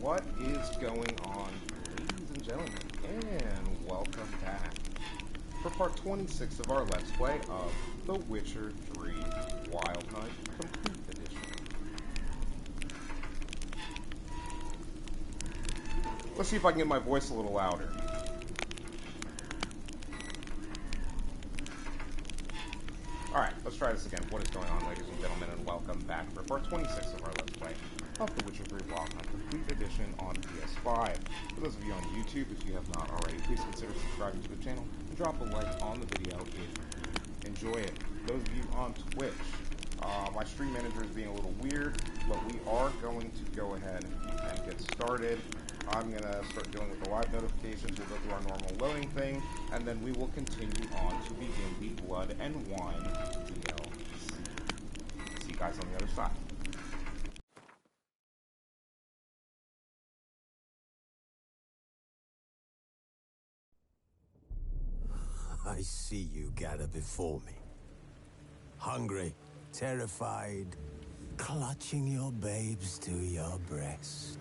What is going on, ladies and gentlemen, and welcome back for part 26 of our Let's Play of The Witcher 3 Wild Hunt Complete Edition. Let's see if I can get my voice a little louder. Alright, let's try this again. What is going on, ladies and gentlemen, and welcome back for part 26 of our Let's Play of The Witcher 3 Wild Hunt Complete Edition on PS5. For those of you on YouTube, if you have not already, please consider subscribing to the channel and drop a like on the video if you enjoy it. Those of you on Twitch, my stream manager is being a little weird, but we are going to go ahead and get started. I'm going to start dealing with the live notifications. We'll go through our normal loading thing, and then we will continue on to begin the Blood and Wine DLC. See you guys on the other side. I see you gather before me. Hungry, terrified, clutching your babes to your breast.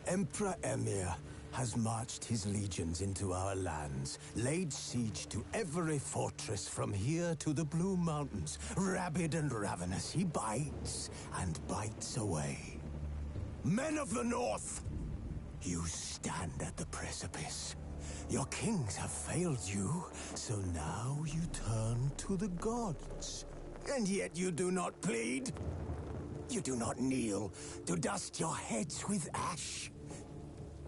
Emperor Emir has marched his legions into our lands, laid siege to every fortress from here to the Blue Mountains. Rabid and ravenous, he bites and bites away. Men of the North, you stand at the precipice. Your kings have failed you, so now you turn to the gods. And yet you do not plead. You do not kneel to dust your heads with ash.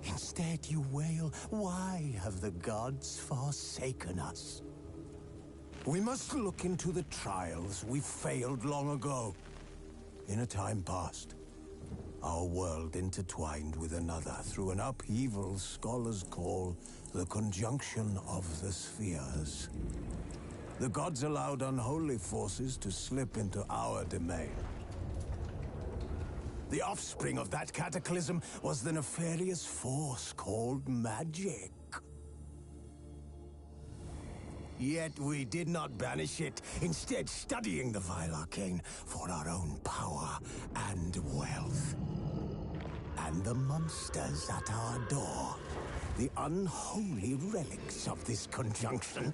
Instead you wail, why have the gods forsaken us? We must look into the trials we failed long ago. In a time past, our world intertwined with another through an upheaval scholars call the conjunction of the spheres. The gods allowed unholy forces to slip into our domain. The offspring of that cataclysm was the nefarious force called magic. Yet we did not banish it, instead studying the vile arcane for our own power and wealth. And the monsters at our door, the unholy relics of this conjunction.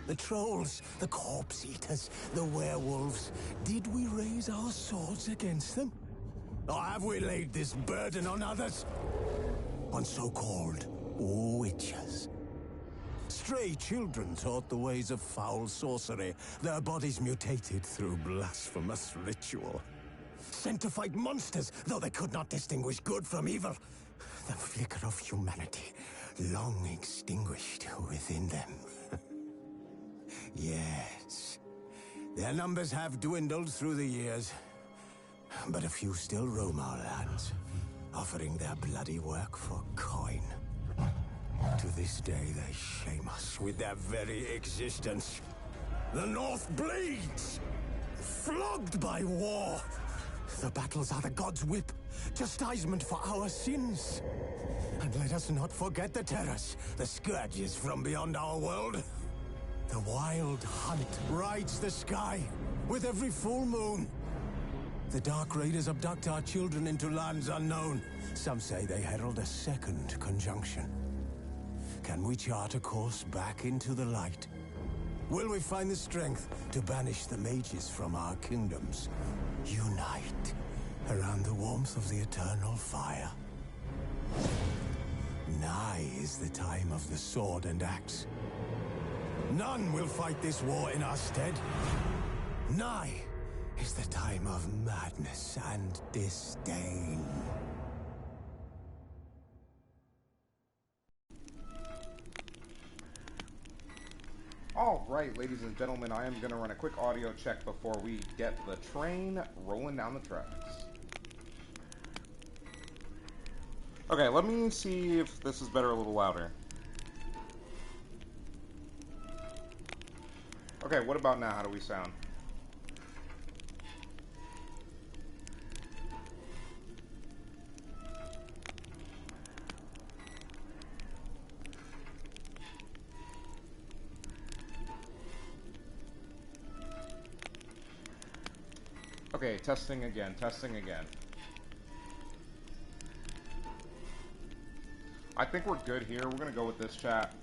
The trolls, the corpse-eaters, the werewolves. Did we raise our swords against them? Or have we laid this burden on others? On so-called witches. Stray children taught the ways of foul sorcery, their bodies mutated through blasphemous ritual. Sent to fight monsters, though they could not distinguish good from evil. The flicker of humanity, long extinguished within them. Yes, their numbers have dwindled through the years. But a few still roam our lands, offering their bloody work for coin. To this day, they shame us with their very existence. The North bleeds, flogged by war. The battles are the gods' whip, chastisement for our sins. And let us not forget the terrors, the scourges from beyond our world. The wild hunt rides the sky with every full moon. The Dark Raiders abduct our children into lands unknown. Some say they herald a second conjunction. Can we chart a course back into the light? Will we find the strength to banish the mages from our kingdoms? Unite around the warmth of the eternal fire. Nigh is the time of the sword and axe. None will fight this war in our stead. Nigh is the time of madness and disdain. Alright, ladies and gentlemen, I am going to run a quick audio check before we get the train rolling down the tracks. Okay, let me see if this is better a little louder. Okay, what about now? How do we sound? Okay, testing again, testing again. I think we're good here. We're gonna go with this, chat.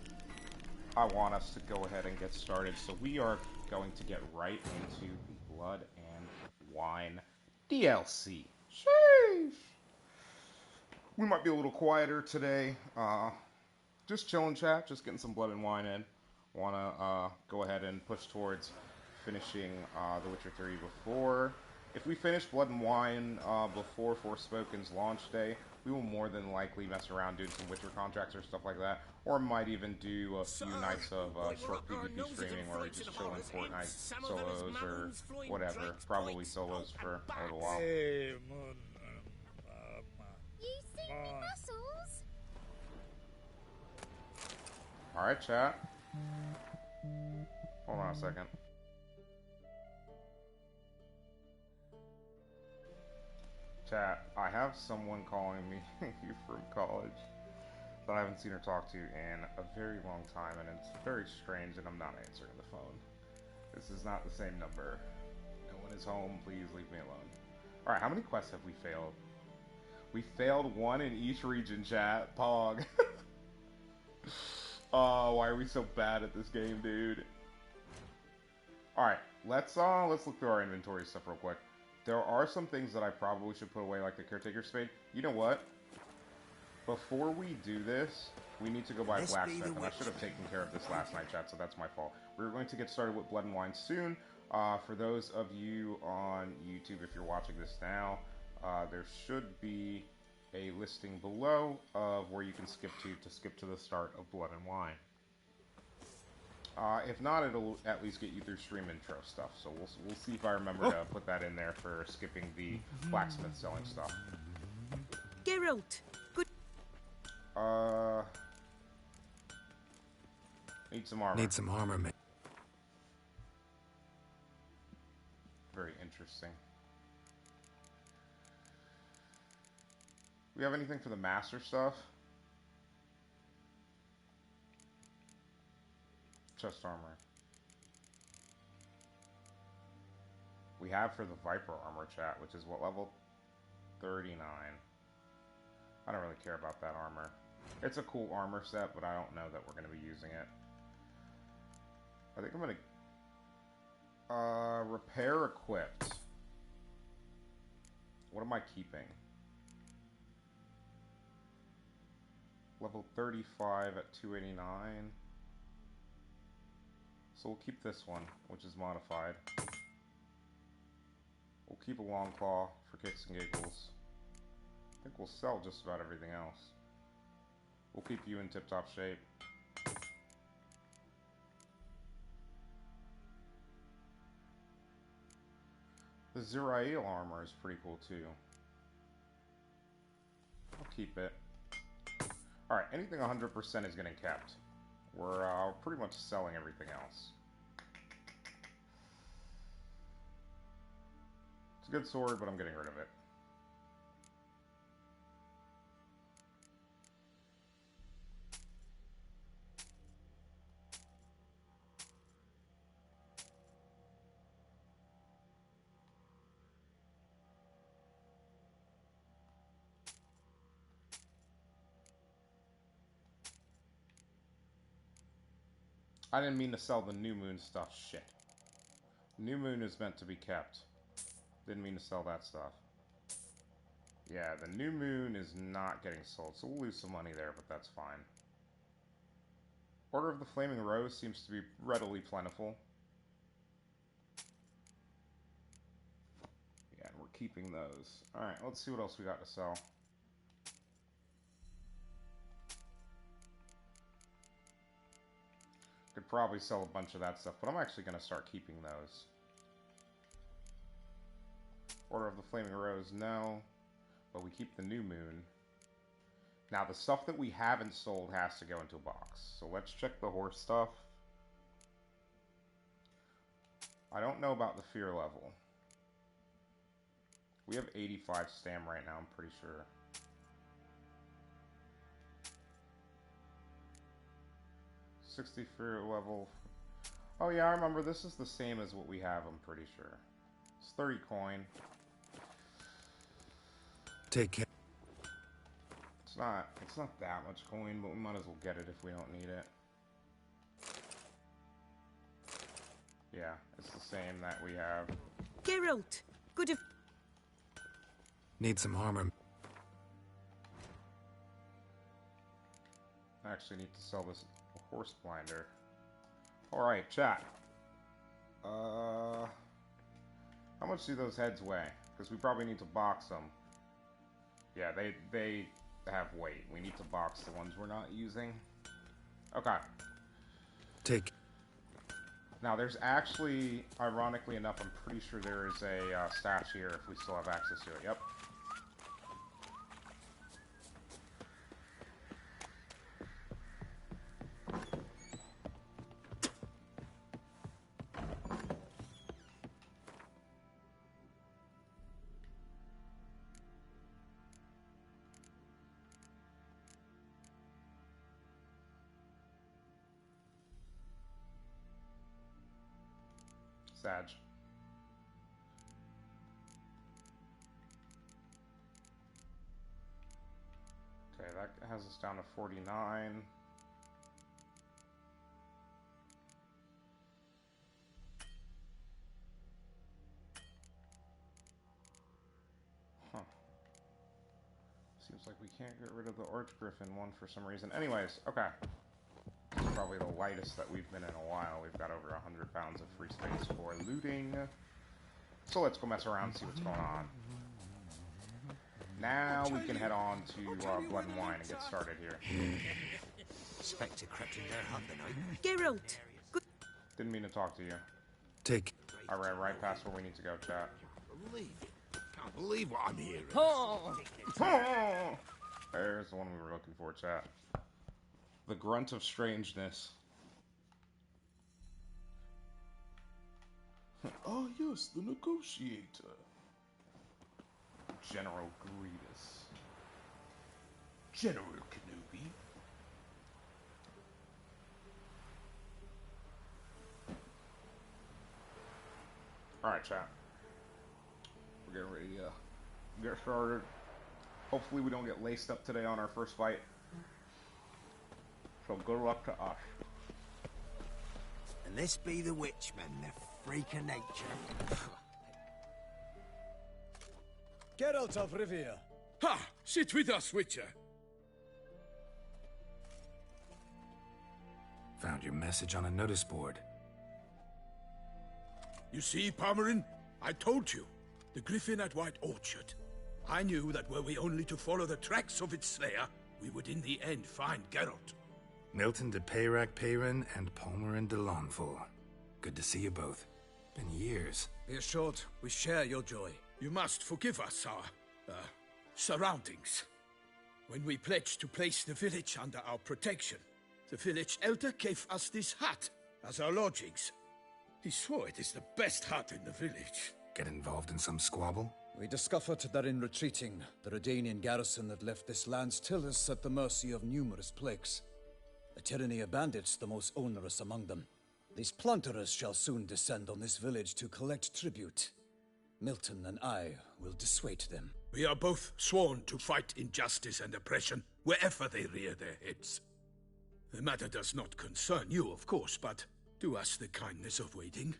I want us to go ahead and get started. So we are going to get right into the Blood and Wine DLC. Sheesh! We might be a little quieter today. Just chilling, chat. Just getting some Blood and Wine in. Wanna go ahead and push towards finishing The Witcher 3 before. If we finish Blood and Wine before Forspoken's launch day, we will more than likely mess around doing some Witcher contracts or stuff like that, or might even do a few nights of short PvP streaming where we just chill in Fortnite solos or whatever. Probably solos for a little while. You see me muscles? Alright, chat. Hold on a second. Chat, I have someone calling me from college that I haven't seen her talk to in a very long time, and it's very strange, and I'm not answering the phone. This is not the same number. No one is home. Please leave me alone. Alright, how many quests have we failed? We failed one in each region, chat. Pog. Oh, why are we so bad at this game, dude? Alright, let's look through our inventory stuff real quick. There are some things that I probably should put away, like the Caretaker Spade. You know what? Before we do this, we need to go buy Blacksmith, and I should have taken care of this last night, chat, so that's my fault. We're going to get started with Blood and Wine soon. For those of you on YouTube, if you're watching this now, there should be a listing below of where you can skip to the start of Blood and Wine. If not, it'll at least get you through stream intro stuff. So we'll see if I remember to put that in there for skipping the blacksmith selling stuff. Geralt, good. Need some armor. need some armor, man. Very interesting. We have anything for the master stuff? Chest armor. We have for the Viper armor, chat, which is what, level 39. I don't really care about that armor. It's a cool armor set, but I don't know that we're going to be using it. I think I'm going to repair equipped. What am I keeping? Level 35 at 289. So we'll keep this one, which is modified. We'll keep a long claw for kicks and giggles. I think we'll sell just about everything else. We'll keep you in tip-top shape. The Zirael armor is pretty cool too. I'll keep it. Alright, anything 100% is getting kept. We're pretty much selling everything else. It's a good sword, but I'm getting rid of it. I didn't mean to sell the New Moon stuff. Shit. New Moon is meant to be kept. Didn't mean to sell that stuff. Yeah, the New Moon is not getting sold, so we'll lose some money there, but that's fine. Order of the Flaming Rose seems to be readily plentiful. Yeah, and we're keeping those. Alright, let's see what else we got to sell. Could probably sell a bunch of that stuff, but I'm actually going to start keeping those. Order of the Flaming Rose, no. But we keep the New Moon. Now, the stuff that we haven't sold has to go into a box. So let's check the horse stuff. I don't know about the fear level. We have 85 stam right now, I'm pretty sure. Fear level. Oh yeah, I remember. This is the same as what we have, I'm pretty sure. It's 30 coin. Take care. It's It's not that much coin, but we might as well get it if we don't need it. Yeah, it's the same that we have. Geralt, good of... Need some armor. I actually need to sell this horse blinder. Alright, chat. How much do those heads weigh? Because we probably need to box them. Yeah, they have weight. We need to box the ones we're not using. Okay. Take. Now, there's actually, ironically enough, I'm pretty sure there is a stash here if we still have access to it. Yep. Sag. Okay, that has us down to 49. Huh. Seems like we can't get rid of the Archgriffin one for some reason. Anyways, okay. This is probably the lightest that we've been in a while. We've got over 100 pounds of free space for looting. So let's go mess around and see what's going on. Now we can head on to Blood and Wine and get started here. Spectre crept in their hut the night. Geralt, good... Didn't mean to talk to you. Take. Alright, right past where we need to go, chat. Can't believe what I'm hearing. There's the one we were looking for, chat. The Grunt of Strangeness. Ah, yes, the negotiator. General Grievous. General Kenobi. Alright, chat. We're getting ready to get started. Hopefully we don't get laced up today on our first fight. So good luck to us. And this be the witchman, the freak of nature. Geralt of Rivia. Ha! Sit with us, Witcher. Found your message on a notice board. You see, Palmerin? I told you. The griffin at White Orchard. I knew that were we only to follow the tracks of its slayer, we would in the end find Geralt. Milton de Peyrac Peyrin and Palmerin de Lawnful. Good to see you both. Been years. Be assured, we share your joy. You must forgive us our, surroundings. When we pledged to place the village under our protection, the village elder gave us this hut as our lodgings. He swore it is the best hut in the village. Get involved in some squabble? We discovered that in retreating, the Redanian garrison that left this land still is at the mercy of numerous plagues. A tyranny of bandits, the most onerous among them. These plunderers shall soon descend on this village to collect tribute. Milton and I will dissuade them. We are both sworn to fight injustice and oppression wherever they rear their heads. The matter does not concern you, of course, but do us the kindness of waiting.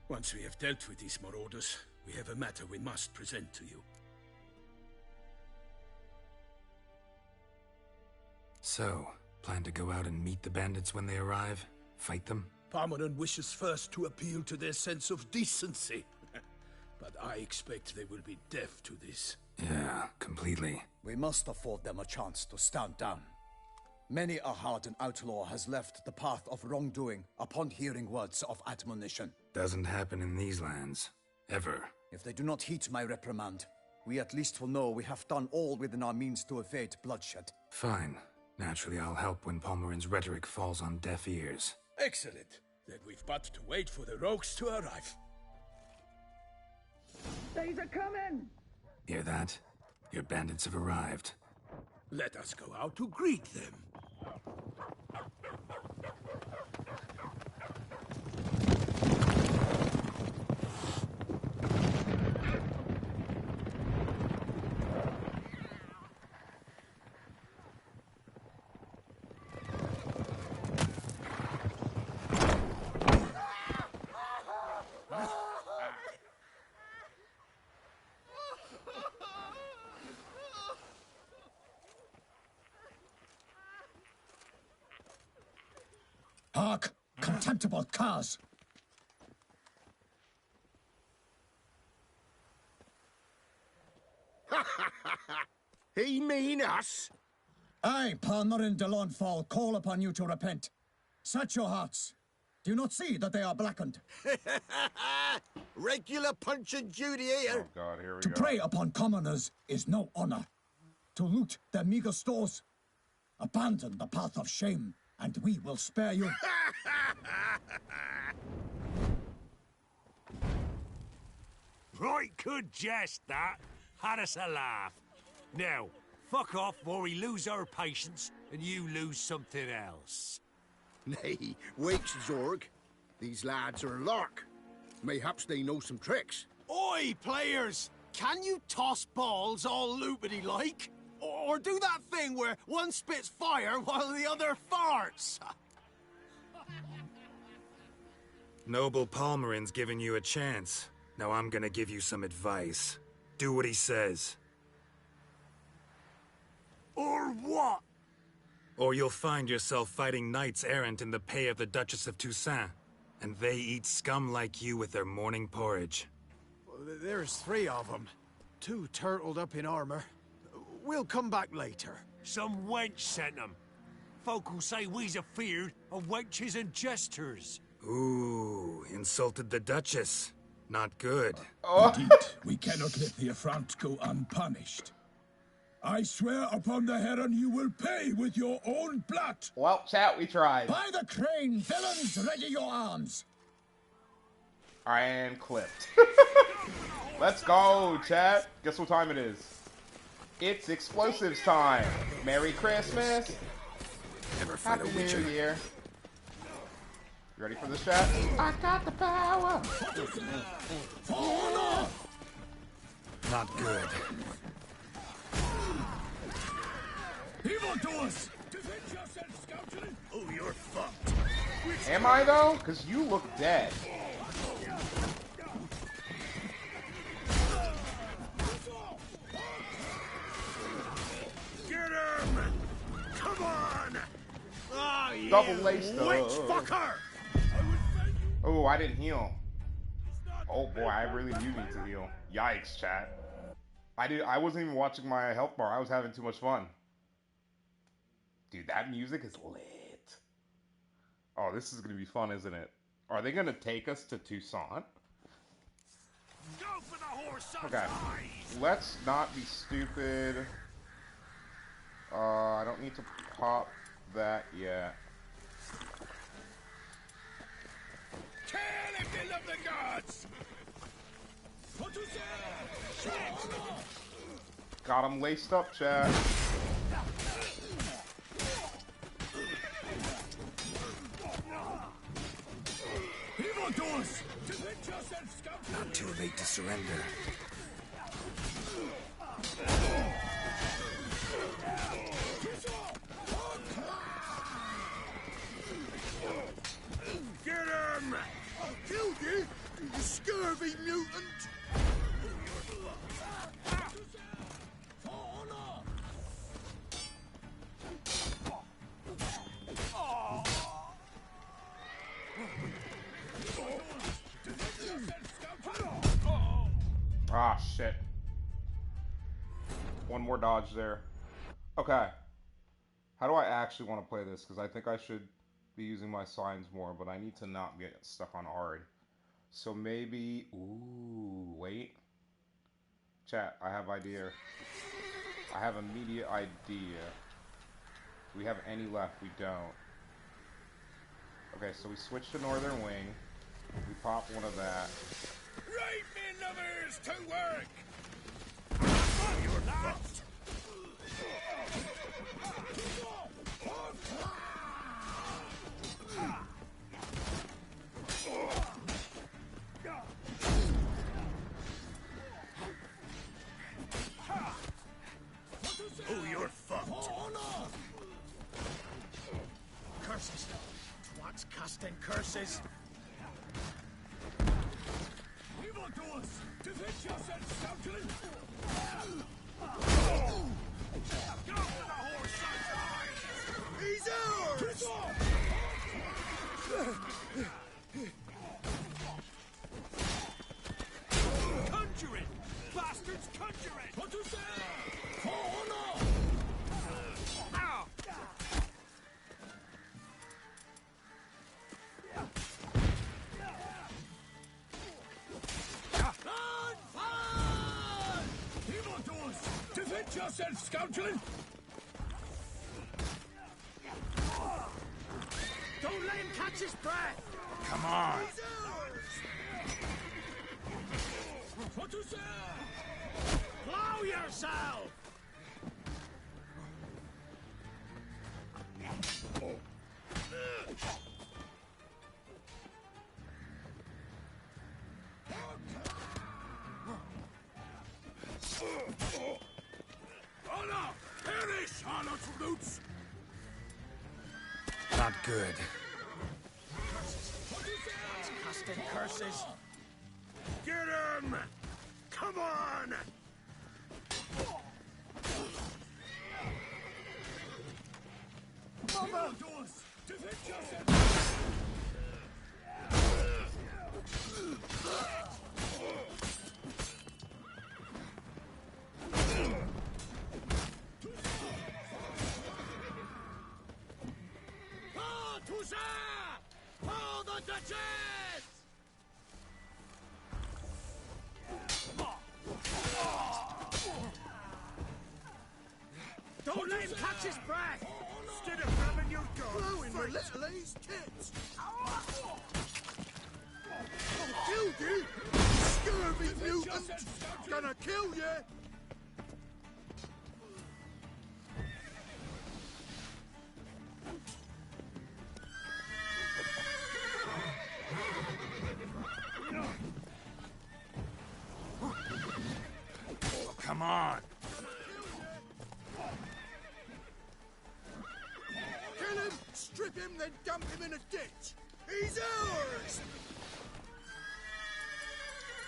Once we have dealt with these marauders, we have a matter we must present to you. So, plan to go out and meet the bandits when they arrive? Fight them? Palmerin wishes first to appeal to their sense of decency. But I expect they will be deaf to this. Yeah, completely. We must afford them a chance to stand down. Many a hardened outlaw has left the path of wrongdoing upon hearing words of admonition. Doesn't happen in these lands. Ever. If they do not heed my reprimand, we at least will know we have done all within our means to evade bloodshed. Fine. Naturally, I'll help when Palmerin's rhetoric falls on deaf ears. Excellent. Then we've but to wait for the rogues to arrive. They's a coming! Hear that? Your bandits have arrived. Let us go out to greet them. Hark, contemptible cars! He mean us? I, Palmerin de Lawnfall, call upon you to repent. Set your hearts. Do you not see that they are blackened? Regular Punch and Judy here. Oh God, here we To go. prey upon commoners is no honor. To loot their meager stores, abandon the path of shame, and we will spare you. Right good jest, that. Had us a laugh. Now, fuck off or we lose our patience and you lose something else. Nay, wait, Zorg. These lads are a lark. Mayhaps they know some tricks. Oi, players! Can you toss balls all loopity-like? Or do that thing where one spits fire while the other farts? Noble Palmerin's giving you a chance. Now I'm gonna give you some advice. Do what he says. Or what? Or you'll find yourself fighting knights errant in the pay of the Duchess of Toussaint. And they eat scum like you with their morning porridge. There's 3 of them. 2 turtled up in armor. We'll come back later. Some wench sent them. Folk will say we's afeard of wenches and jesters. Ooh, insulted the Duchess. Not good. Indeed, we cannot let the affront go unpunished. I swear upon the heron you will pay with your own blood. Well, chat, we tried. By the crane, villains, ready your arms. And clipped. Let's go, chat. Guess what time it is? It's explosives time. Merry Christmas. Never fight Happy a New witcher. Year. You ready for this, chat? I got the power. Not good. Evildoers! Oh, you're fucked. Am I, though? Because you look dead. Get him! Come on! Oh, you Double laced witch up. fucker! Oh, I didn't heal. Oh boy, I really do need to heal. Yikes, chat. I wasn't even watching my health bar. I was having too much fun. Dude, that music is lit. Oh, this is gonna be fun, isn't it? Are they gonna take us to Toussaint? Go for the horse. Okay. Let's not be stupid. I don't need to pop that yet. Kill if you love the gods! Got him laced up, chat. Not too late to surrender. Get him! I'll kill you, you scurvy mutant! Ah, shit. One more dodge there. Okay. How do I actually want to play this? Because I think I should be using my signs more, but I need to not get stuck on hard. So maybe... Ooh, wait. Chat, I have idea. I have immediate idea. Do we have any left? We don't. Okay, so we switch to Northern Wing. We pop one of that. Right, me lovers, to work! You're fucked. Oh, you're fucked. Curses. Twats casting curses. Evildoers! Defend yourselves, scoundrel! Go for the horse, sunshine! He's ours! Defend yourself, scoundrel! Don't let him catch his breath! Come on! Plow yourself! Honor! Perish, harlot roots! Not good. Casting curses. Get him! Come on! Mother! Defend yourself! Oh, Toussaint! Oh, the Duchess! Don't let him catch his breath! Instead of grabbing your gun, Blowing the little A's tits! Killed you? Scurvy mutant! Gonna kill you! Come on! Kill him, strip him, then dump him in a ditch! He's ours!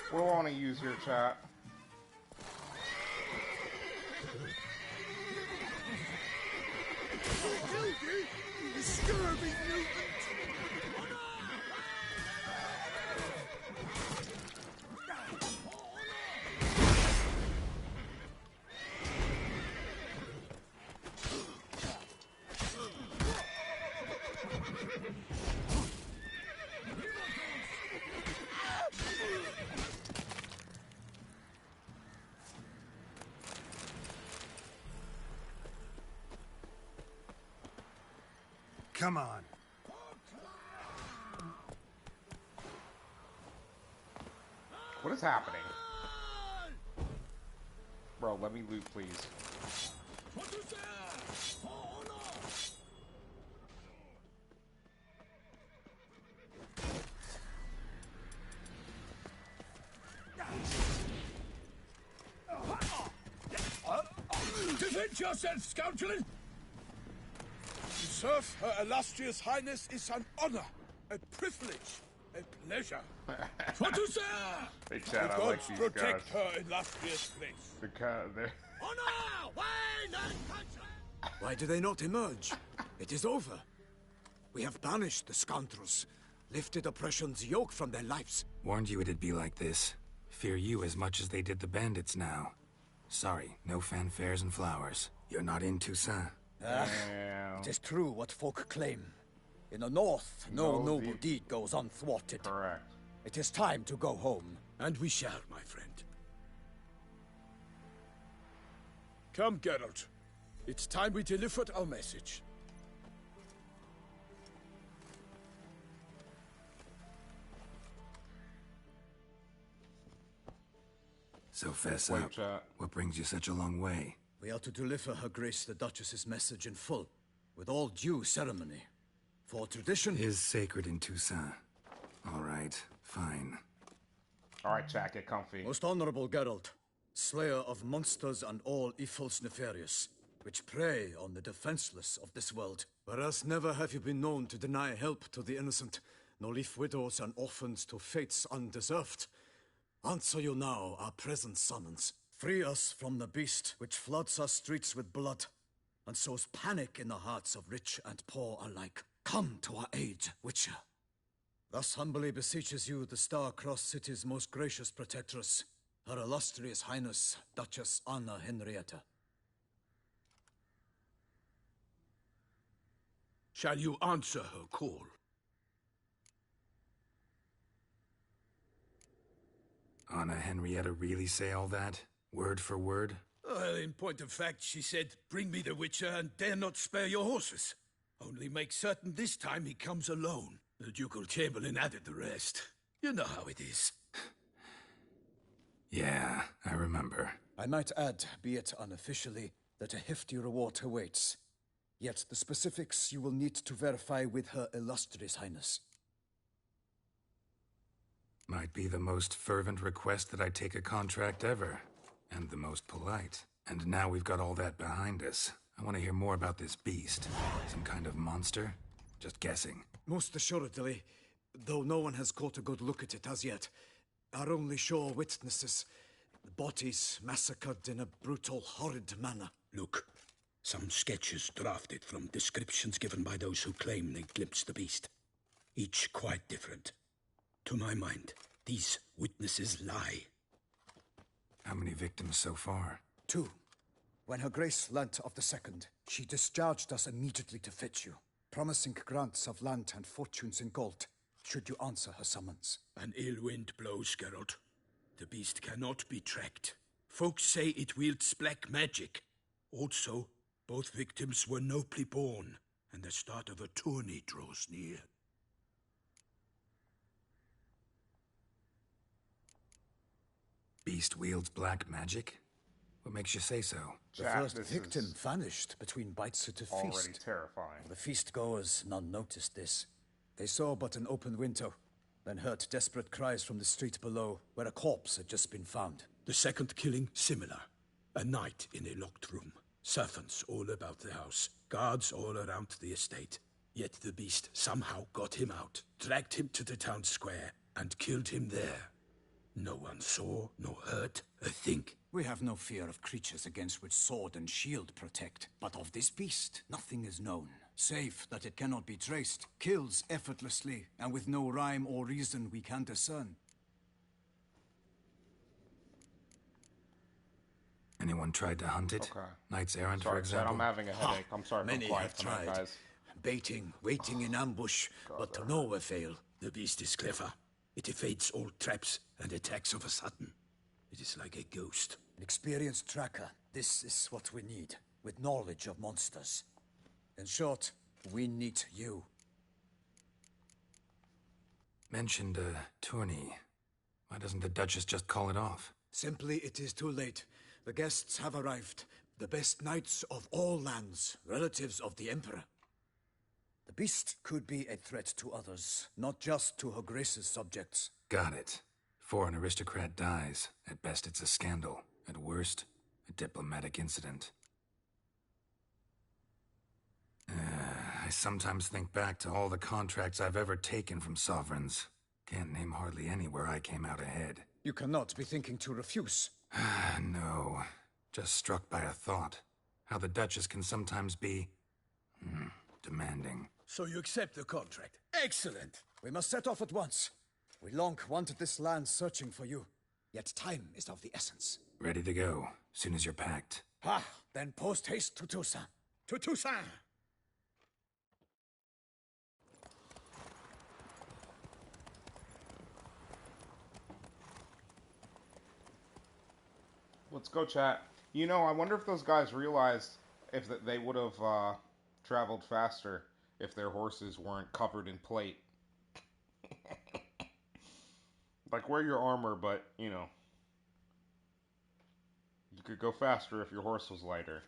What do I want to use here, chat? Killed you? You scurvy mutant! Come on. What is happening? Bro, let me loot, please. Defend yourself, scoundrel! To serve Her Illustrious Highness is an honor, a privilege, a pleasure. Toussaint! Hey, chat, The I gods like these protect guys. Her Illustrious place. They're... Honor! Wayne and country! Why do they not emerge? It is over. We have banished the scoundrels, lifted oppression's yoke from their lives. Warned you it'd be like this. Fear you as much as they did the bandits now. Sorry, no fanfares and flowers. You're not in Toussaint. It is true what folk claim. In the north, no noble deed goes unthwarted. Correct. It is time to go home. And we shall, my friend. Come, Geralt. It's time we delivered our message. So fess Wait, up. chat. What brings you such a long way? We are to deliver Her Grace the Duchess's message in full, with all due ceremony. For tradition Is sacred in Toussaint. All right, fine. All right, chat, get comfy. Most honorable Geralt, slayer of monsters and all evils nefarious, which prey on the defenseless of this world. Whereas never have you been known to deny help to the innocent, nor leave widows and orphans to fates undeserved. Answer you now our present summons. Free us from the beast which floods our streets with blood, and sows panic in the hearts of rich and poor alike. Come to our aid, Witcher. Thus humbly beseeches you the Star-Crossed City's most gracious protectress, Her Illustrious Highness, Duchess Anna Henrietta. Shall you answer her call? Anna Henrietta really say all that? Word for word? Well, in point of fact, she said, bring me the Witcher and dare not spare your horses. Only make certain this time he comes alone. The Ducal Chamberlain added the rest. You know how it is. Yeah, I remember. I might add, be it unofficially, that a hefty reward awaits. Yet the specifics you will need to verify with Her Illustrious Highness. Might be the most fervent request that I take a contract ever. And the most polite. And now we've got all that behind us. I want to hear more about this beast. Some kind of monster? Just guessing. Most assuredly, though no one has caught a good look at it as yet. Our only sure witnesses. The bodies massacred in a brutal, horrid manner. Look, some sketches drafted from descriptions given by those who claim they glimpsed the beast. Each quite different. To my mind, these witnesses lie. How many victims so far? 2. When Her Grace learnt of the second, she discharged us immediately to fetch you, promising grants of land and fortunes in gold, should you answer her summons. An ill wind blows, Geralt. The beast cannot be tracked. Folks say it wields black magic. Also, both victims were nobly born, and the start of a tourney draws near. Beast wields black magic? What makes you say so? The first victim vanished between bites at a feast. Already terrifying. The feast-goers none noticed this. They saw but an open window, then heard desperate cries from the street below, where a corpse had just been found. The second killing, similar. A night in a locked room. Servants all about the house. Guards all around the estate. Yet the beast somehow got him out, dragged him to the town square, and killed him there. No one saw, nor heard a thing. We have no fear of creatures against which sword and shield protect. But of this beast, nothing is known. Save that it cannot be traced, kills effortlessly, and with no rhyme or reason we can discern. Anyone tried to hunt it? Okay. Knights errant, Sorry, for example? I'm having a headache. I'm sorry Many for quiet have tonight, tried. guys. Baiting, waiting in ambush, but to no avail. The beast is clever. It evades all traps and attacks of a sudden. It is like a ghost. An experienced tracker. This is what we need, with knowledge of monsters. In short, we need you. Mentioned a tourney. Why doesn't the Duchess just call it off? Simply, it is too late. The guests have arrived. The best knights of all lands, relatives of the Emperor. The beast could be a threat to others, not just to Her Grace's subjects. Got it. Before an aristocrat dies, at best it's a scandal. At worst, a diplomatic incident. I sometimes think back to all the contracts I've ever taken from sovereigns. Can't name hardly any where I came out ahead. You cannot be thinking to refuse. No. Just struck by a thought. How the Duchess can sometimes be... demanding. So you accept the contract. Excellent! We must set off at once. We long wanted this land searching for you. Yet time is of the essence. Ready to go, soon as you're packed. Then post haste to Toussaint. To Toussaint! Let's go, chat. You know, I wonder if those guys realized if they would have traveled faster if their horses weren't covered in plate. Like, wear your armor, but, you know, you could go faster if your horse was lighter.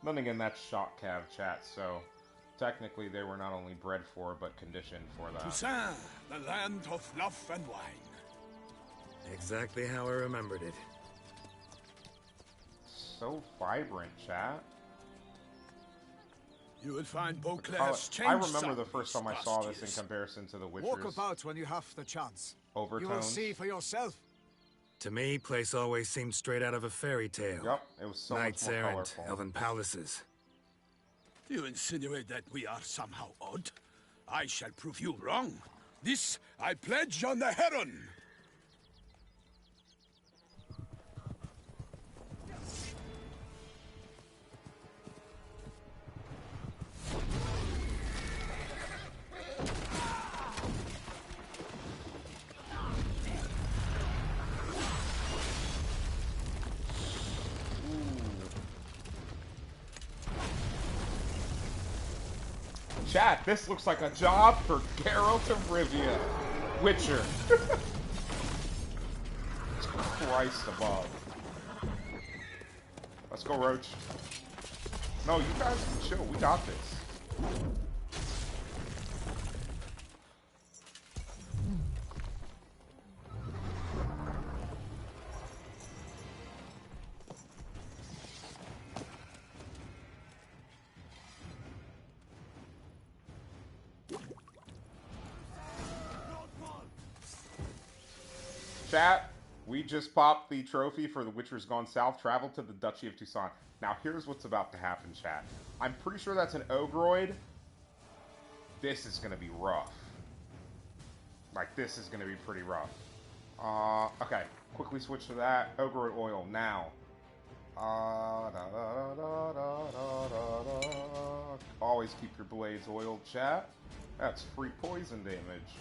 Then again, that's shock cav chat, so technically they were not only bred for, but conditioned for that. Toussaint, the land of fluff and wine. Exactly how I remembered it. So vibrant, chat. You will find Beauclair's changed. I remember the first time I saw this in comparison to the Witcher's. Walk about when you have the chance. Overtones. You will see for yourself. To me, place always seemed straight out of a fairy tale. Yep, it was so Knights much more errant, colorful. elven palaces. Do you insinuate that we are somehow odd? I shall prove you wrong. This I pledge on the Heron. Chat, this looks like a job for Geralt of Rivia. Witcher. Christ above. Let's go, Roach. No, you guys can chill. We got this. Chat, we just popped the trophy for The Witcher's Gone South. Travel to the Duchy of Toussaint. Now, here's what's about to happen, chat. I'm pretty sure that's an Ogroid. This is going to be rough. Like, this is going to be pretty rough. Okay. Quickly switch to that. Ogroid oil, now. Always keep your blades oiled, chat. That's free poison damage.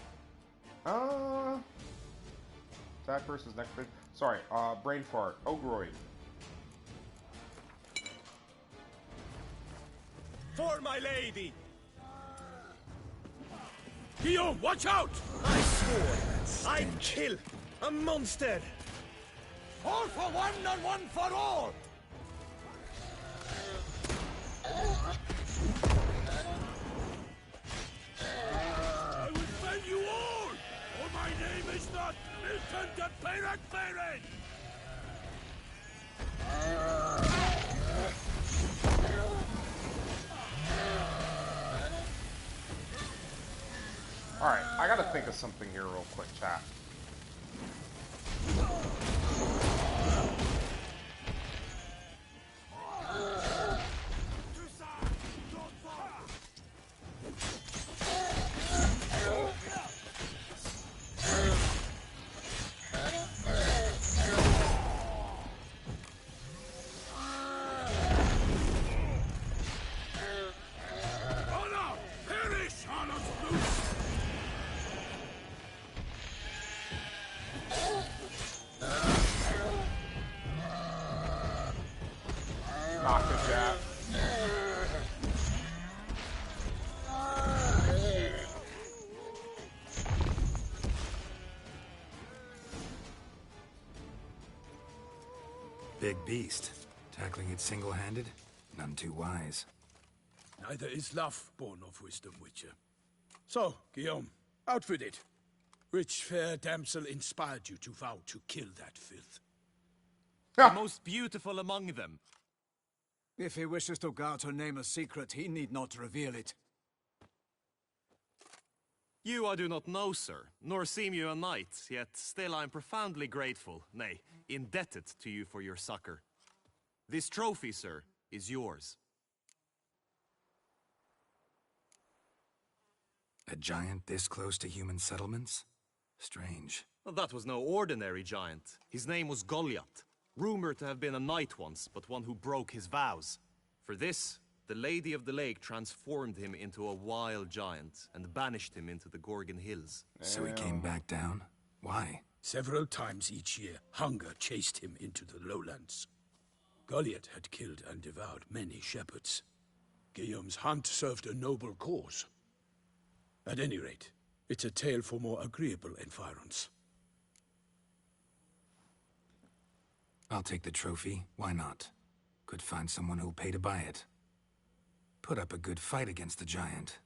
Attack versus next phase. Sorry, brain fart. Ogroid. For my lady! Guillaume, watch out! I swore I'd kill a monster! All for one and one for all! I will fell you all! For my name is not Milton de Peyrac-Feren! Alright, I gotta think of something here real quick, chat. Big beast. Tackling it single-handed? None too wise. Neither is love born of wisdom, Witcher. So, Guillaume, out with it. Which fair damsel inspired you to vow to kill that filth? The most beautiful among them. If he wishes to guard her name a secret, he need not reveal it. You I do not know, sir, nor seem you a knight, yet still I am profoundly grateful, nay, indebted to you for your succor. This trophy, sir, is yours. A giant this close to human settlements? Strange. Well, that was no ordinary giant. His name was Goliath, rumored to have been a knight once, but one who broke his vows. For this, the Lady of the Lake transformed him into a wild giant and banished him into the Gorgon Hills. So he came back down? Why? Several times each year, hunger chased him into the lowlands. Goliath had killed and devoured many shepherds. Guillaume's hunt served a noble cause. At any rate, it's a tale for more agreeable environs. I'll take the trophy. Why not? Could find someone who'll pay to buy it. Put up a good fight against the giant.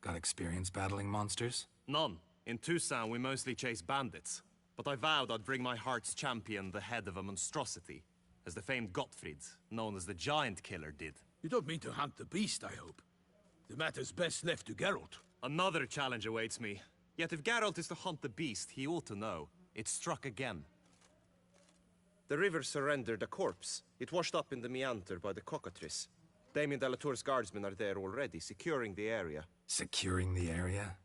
Got experience battling monsters? None. In Toussaint, we mostly chase bandits. But I vowed I'd bring my heart's champion the head of a monstrosity, as the famed Gottfried, known as the Giant Killer, did. You don't mean to hunt the beast, I hope. The matter's best left to Geralt. Another challenge awaits me. Yet if Geralt is to hunt the beast, he ought to know. It struck again. The river surrendered a corpse. It washed up in the meander by the cockatrice. Damien de la Tour's guardsmen are there already, securing the area. Securing the area?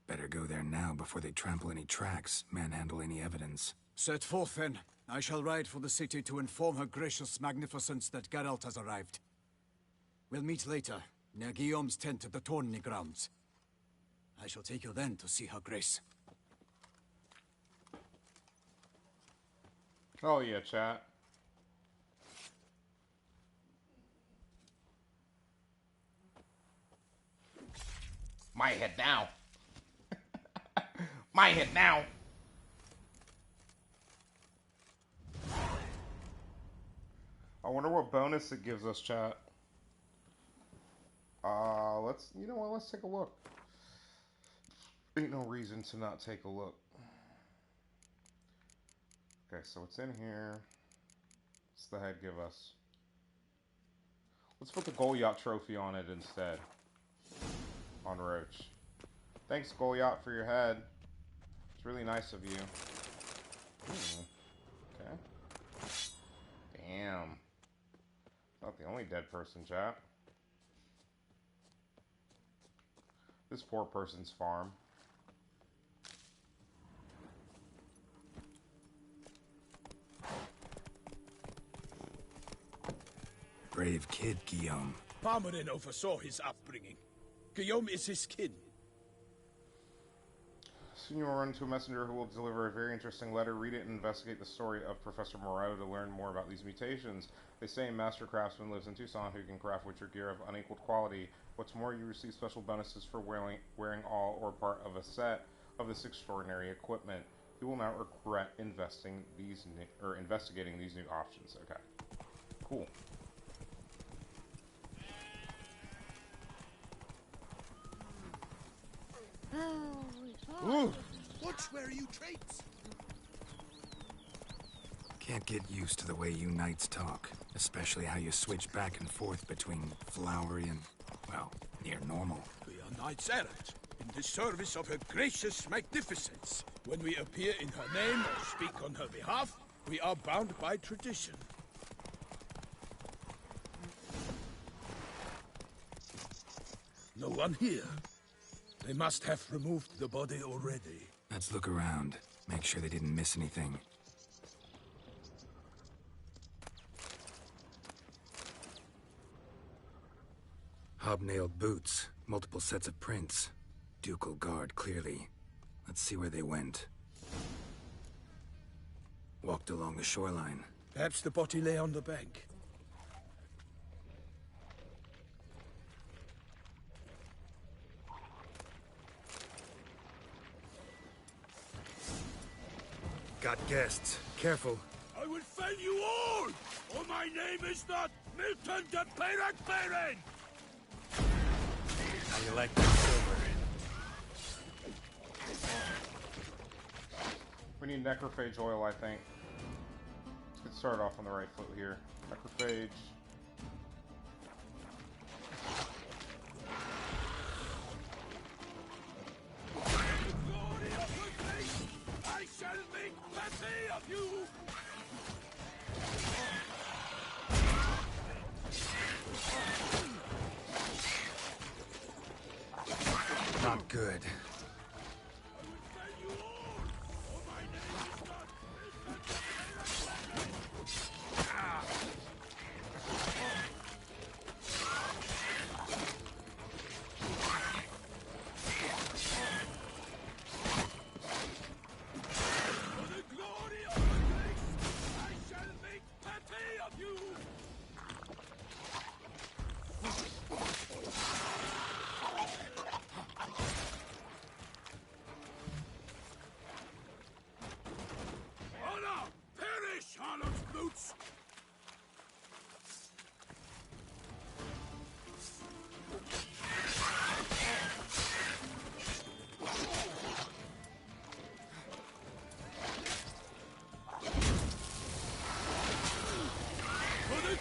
Better go there now before they trample any tracks, manhandle any evidence. Set forth, then. I shall ride for the city to inform her gracious magnificence that Geralt has arrived. We'll meet later, near Guillaume's tent at the tourney grounds. I shall take you then to see her grace. Oh yeah, chat. My head now. My head now. I wonder what bonus it gives us, chat. You know what, let's take a look. Ain't no reason to not take a look. Okay, so it's in here. What's the head give us? Let's put the Goliath trophy on it instead. On Roach. Thanks, Goliath, for your head. It's really nice of you. Okay. Damn. Not the only dead person, chat. This poor person's farm. Brave kid, Guillaume. Parmarin oversaw his upbringing. Guillaume is his kin. Soon you will run into a messenger who will deliver a very interesting letter. Read it and investigate the story of Professor Moreau to learn more about these mutations. They say a master craftsman lives in Toussaint who can craft Witcher gear of unequaled quality. What's more, you receive special bonuses for wearing all or part of a set of this extraordinary equipment. You will not regret investigating these new options. Okay, cool. Ooh, watch where you traipse. Can't get used to the way you knights talk, especially how you switch back and forth between flowery and, well, near normal. We are knights errant, in the service of her gracious magnificence. When we appear in her name or speak on her behalf, we are bound by tradition. No one here. They must have removed the body already. Let's look around. Make sure they didn't miss anything. Hobnailed boots, multiple sets of prints. Ducal guard, clearly. Let's see where they went. Walked along the shoreline. Perhaps the body lay on the bank. Got guests. Careful. I will fell you all, or my name is not Milton de Peyrac-Peyrin! How you like that silver? We need necrophage oil, I think. Let's get started off on the right foot here. Necrophage. I shall make petty of you! Not good.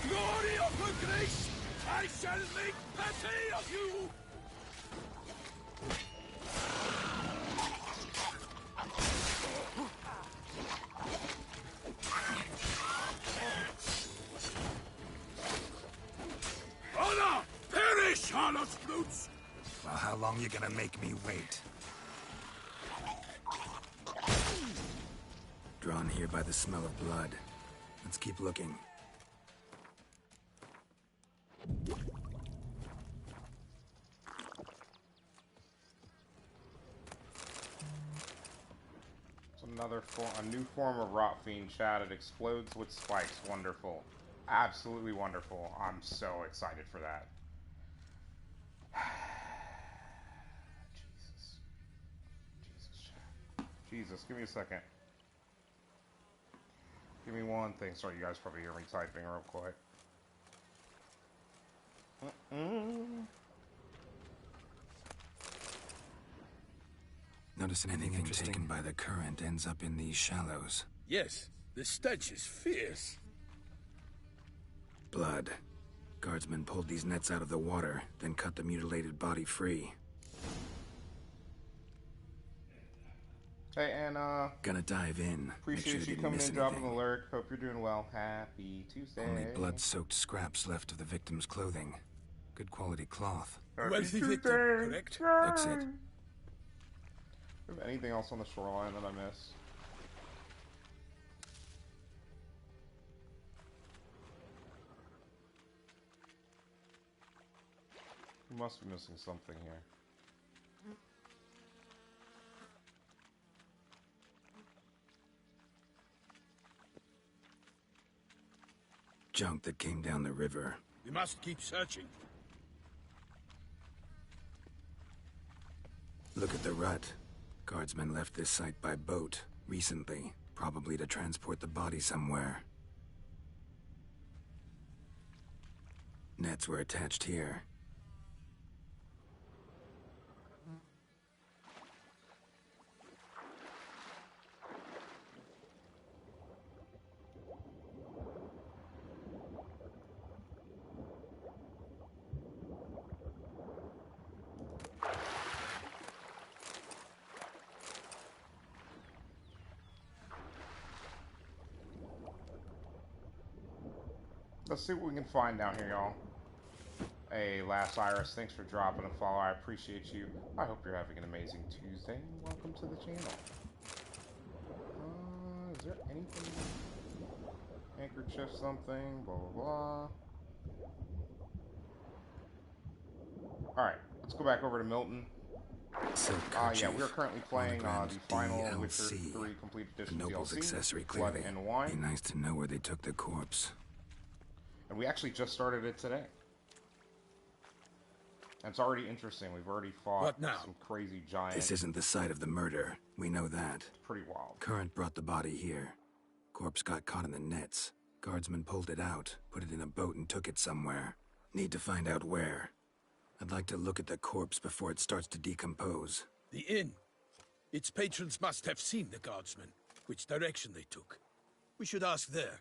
Glory of her grace, I shall make petty of you! Honor! Perish, harlot brutes! Well, how long you gonna make me wait? Drawn here by the smell of blood. Let's keep looking. A new form of rot fiend, chat. It explodes with spikes. Wonderful. Absolutely wonderful. I'm so excited for that. Jesus, give me a second. Give me one thing. Sorry, you guys probably hear me typing real quick. Notice anything taken by the current ends up in these shallows. Yes, the stench is fierce. Blood. Guardsmen pulled these nets out of the water, then cut the mutilated body free. Hey, and Gonna dive in. appreciate you coming in, dropping the alert. Hope you're doing well. Happy Tuesday. Only blood-soaked scraps left of the victim's clothing. Good quality cloth. Wealthy victim, correct? That's it. Is there anything else on the shoreline that I missed? We must be missing something here. Junk that came down the river. We must keep searching. Look at the rut. Guardsmen left this site by boat recently, probably to transport the body somewhere. Nets were attached here. Let's see what we can find down here, y'all. Hey, Last Iris, thanks for dropping a follow. I appreciate you. I hope you're having an amazing Tuesday, and welcome to the channel. Is there anything? Handkerchief something, blah, blah, blah. Alright, let's go back over to Milton. Yeah, we're currently playing the final Witcher 3 Complete Edition Noble's DLC, accessory, Blood clearly. and Wine. Be nice to know where they took the corpse. And we actually just started it today. And it's already interesting. We've already fought some crazy giant. This isn't the site of the murder. We know that. It's pretty wild. Current brought the body here. Corpse got caught in the nets. Guardsmen pulled it out, put it in a boat and took it somewhere. Need to find out where. I'd like to look at the corpse before it starts to decompose. The inn. Its patrons must have seen the guardsmen, which direction they took. We should ask there.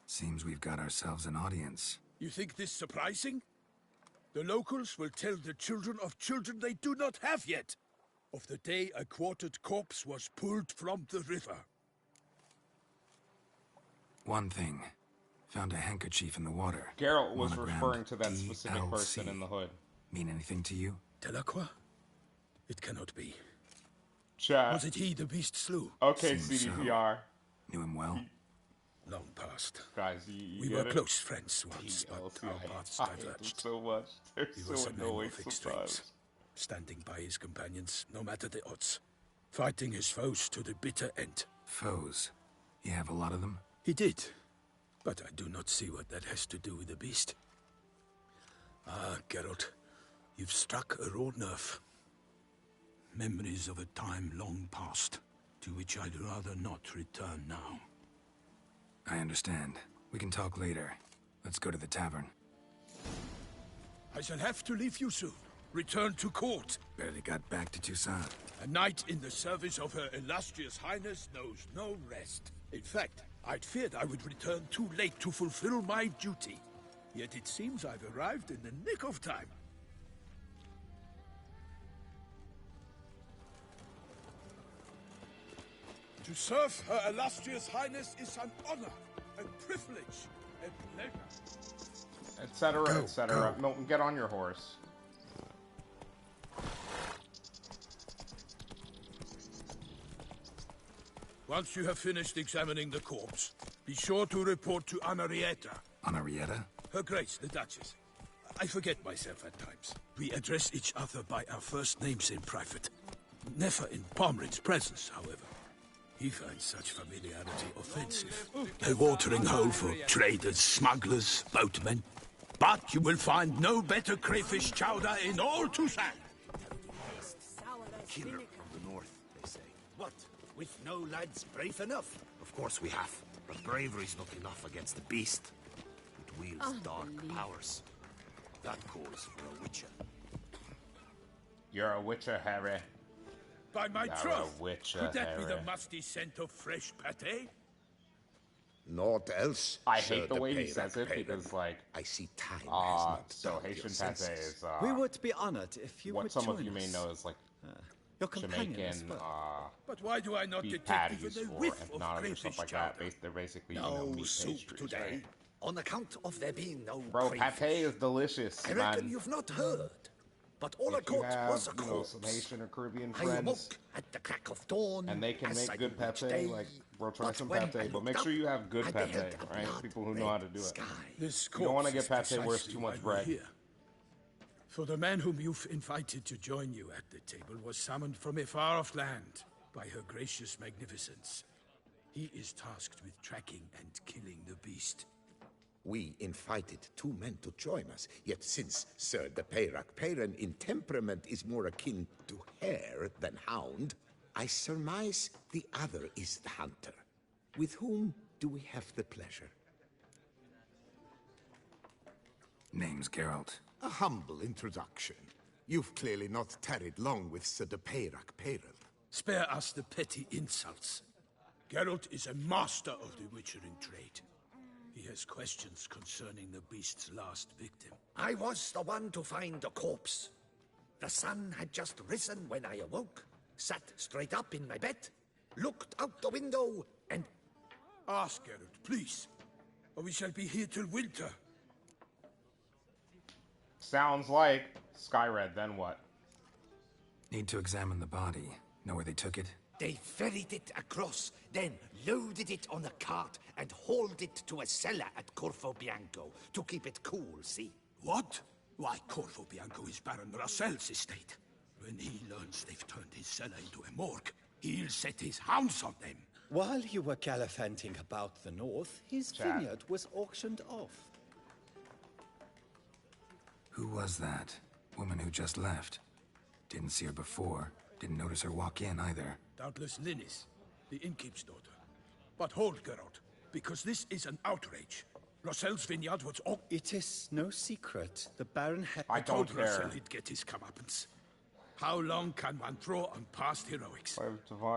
Seems we've got ourselves an audience. You think this surprising? The locals will tell the children of children they do not have yet, of the day a quartered corpse was pulled from the river. One thing. Found a handkerchief in the water. Geralt was referring to that specific person in the hood. Mean anything to you? Delacroix? It cannot be. Chat. Was it he the beast slew? Okay, CDPR. Knew him well? Long past. Guys, you we get were it? close friends once, but our paths diverged. So much. They're He so was a man annoying of extremes, sometimes. standing by his companions, no matter the odds, fighting his foes to the bitter end. Foes? You have a lot of them? He did, but I do not see what that has to do with the beast. Ah, Geralt, you've struck a raw nerve. Memories of a time long past, to which I'd rather not return now. I understand. We can talk later. Let's go to the tavern. I shall have to leave you soon. Return to court. Barely got back to Toussaint. A knight in the service of Her Illustrious Highness knows no rest. In fact, I'd feared I would return too late to fulfill my duty. Yet it seems I've arrived in the nick of time. To serve Her Illustrious Highness is an honor, a privilege, a pleasure. Etc., etc. Milton, get on your horse. Once you have finished examining the corpse, be sure to report to Anarietta. Anarietta? Her Grace, the Duchess. I forget myself at times. We address each other by our first names in private. Never in Pomrin's presence, however. He finds such familiarity offensive. A watering hole for traders, smugglers, boatmen. But you will find no better crayfish chowder in all Toussaint. Killer of the north, they say. What? With no lads brave enough? Of course we have, but bravery's not enough against the beast. It wields dark powers. That calls for a witcher. You're a witcher, Harry. By my You're troth, a witcher, could that be Harry. the musty scent of fresh pate? Naught else. I Sir hate the way he Peyrac says it Peyrac. because, like, I see time has not so dulled Haitian your pate senses. is, We would be honored if you what would some join of you may us. know is, like, Your companion as Jamaican, well. But why do I not beef detect patties even a or whiff of empanadas or crayfish stuff like chowder? that. They're basically, No meat soup pastries, today, right? on account of there being no Bro, crayfish. pate is delicious, I reckon man. you've not heard. But all I If you caught have, was a some corpse. Haitian or Caribbean I friends, awoke at the crack of dawn, and they can as make I good do each pate, day. like, bro, try But some when I pate, but looked make up, sure you have good I pate, beheld a right? blood People who know how to do it. sky. This You don't want to corpse get is pate worth precisely too why much we're bread. here. For the man whom you've invited to join you at the table was summoned from a far-off land by her gracious magnificence. He is tasked with tracking and killing the beast. We invited 2 men to join us, yet since Sir de Peyrac Peyran in temperament is more akin to hare than hound, I surmise the other is the hunter. With whom do we have the pleasure? Name's Geralt. A humble introduction. You've clearly not tarried long with Sir de Peyrac Peyran. Spare us the petty insults. Geralt is a master of the witchering trade. He has questions concerning the beast's last victim. I was the one to find the corpse. The sun had just risen when I awoke, sat straight up in my bed, looked out the window, and... Ask Geralt, please, or we shall be here till winter. Sounds like Skyred, then what? Need to examine the body. Know where they took it? They ferried it across, then loaded it on a cart and hauled it to a cellar at Corvo Bianco to keep it cool, see? What? Why, Corvo Bianco is Baron Russell's estate. When he learns they've turned his cellar into a morgue, he'll set his hounds on them. While you were gallivanting about the north, his vineyard was auctioned off. Who was that? Woman who just left. Didn't see her before. Didn't notice her walk in either. Doubtless Linnis, the innkeep's daughter. But hold, Geralt, because this is an outrage. Russell's vineyard was all... It is no secret. The Baron had... I told Russell he'd get his comeuppance. How long can one throw on past heroics?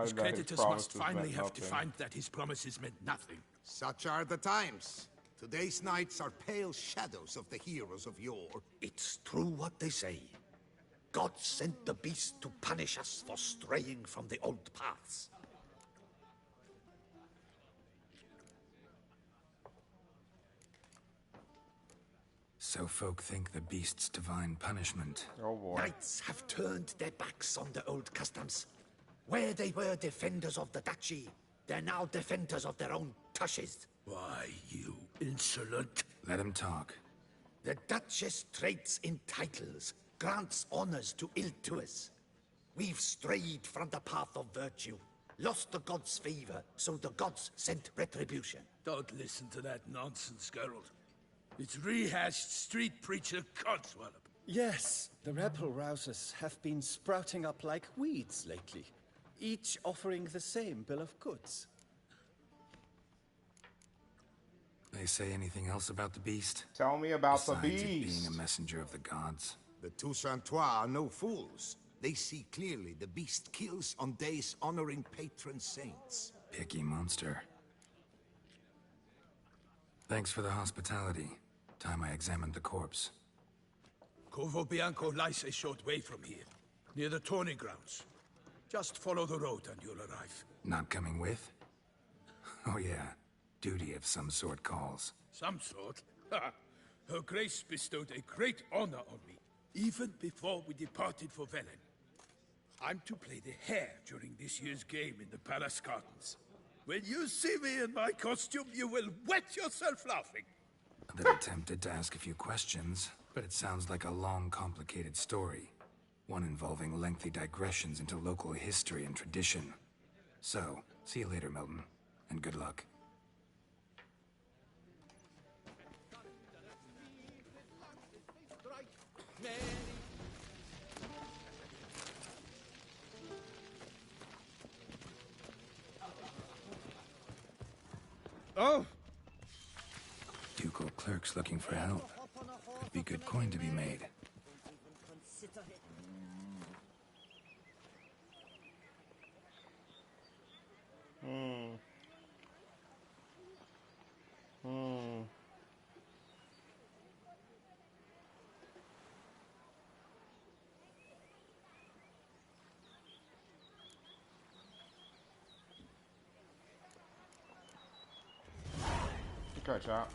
His creditors must finally have defined that his promises meant nothing. Such are the times. Today's knights are pale shadows of the heroes of yore. It's true what they say. God sent the beast to punish us for straying from the old paths. So folk think the beast's divine punishment. Oh boy. Knights have turned their backs on the old customs. Where they were defenders of the duchy, they're now defenders of their own tushes. Why, you insolent... Let him talk. The Duchess trades in titles, grants honors to ill-doers. We've strayed from the path of virtue, lost the gods' favor, so the gods sent retribution. Don't listen to that nonsense, Geralt. It's rehashed street preacher codswallop. Yes, the rebel rousers have been sprouting up like weeds lately, each offering the same bill of goods. They say anything else about the beast? Tell me about the Besides it beast. being a messenger of the gods. The Toussaintois are no fools. They see clearly the beast kills on days honoring patron saints. Picky monster. Thanks for the hospitality. Time I examined the corpse. Corvo Bianco lies a short way from here, near the tourney grounds. Just follow the road and you'll arrive. Not coming with? Oh yeah. Duty of some sort calls. Some sort? Her Grace bestowed a great honor on me, even before we departed for Velen. I'm to play the hare during this year's game in the palace gardens. When you see me in my costume, you will wet yourself laughing. A little tempted to ask a few questions, but it sounds like a long, complicated story. One involving lengthy digressions into local history and tradition. So, See you later, Milton. And good luck. Oh! Ducal clerks looking for help. Could be good coin to be made. Okay, chat.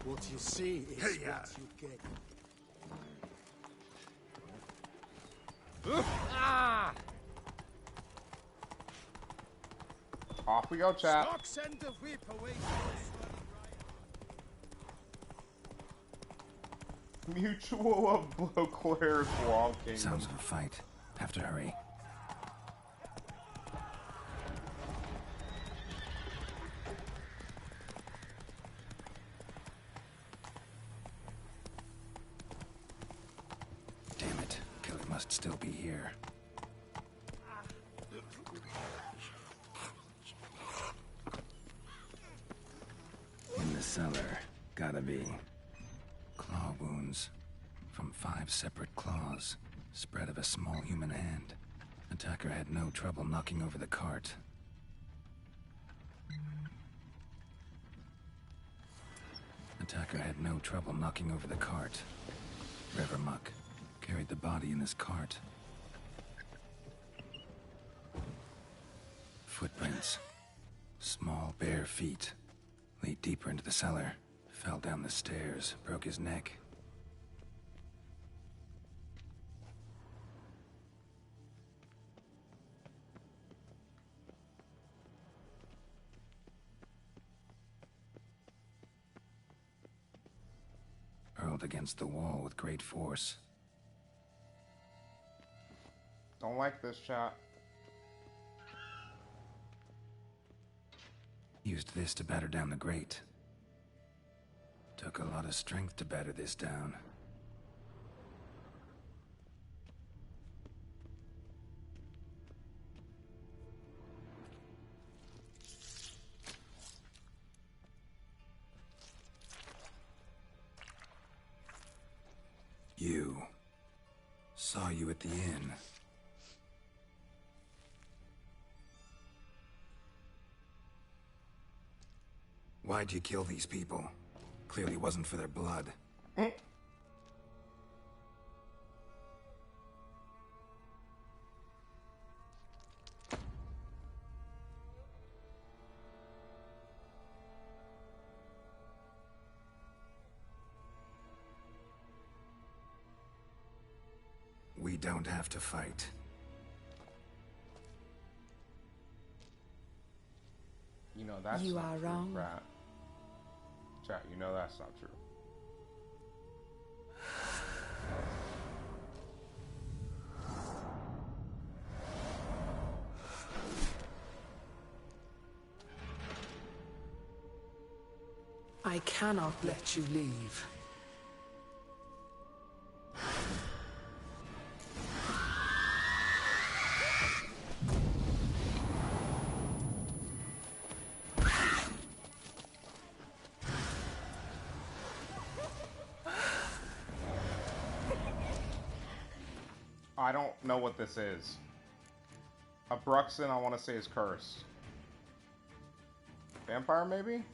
What you see is what you get. Off we go, chat. Stock send the whip away. Mutual of Beauclair's walking. Sounds of a fight. Have to hurry. Damn it. Killer must still be here. In the cellar. Gotta be. Claw wounds. From 5 separate claws. Spread of a small human hand. Attacker had no trouble knocking over the cart. Attacker had no trouble knocking over the cart. River Muck carried the body in his cart. Footprints. Small, bare feet. Lead deeper into the cellar. Fell down the stairs, broke his neck. Hurled against the wall with great force. Don't like this, chat. Used this to batter down the grate. Took a lot of strength to batter this down. You. Saw you at the inn. Why'd you kill these people? Clearly wasn't for their blood. We don't have to fight. You know that's You not are true, wrong. Rat. Chat, you know that's not true. I cannot let you leave. I don't know what this is. A Bruxon, I want to say, is cursed. Vampire, maybe?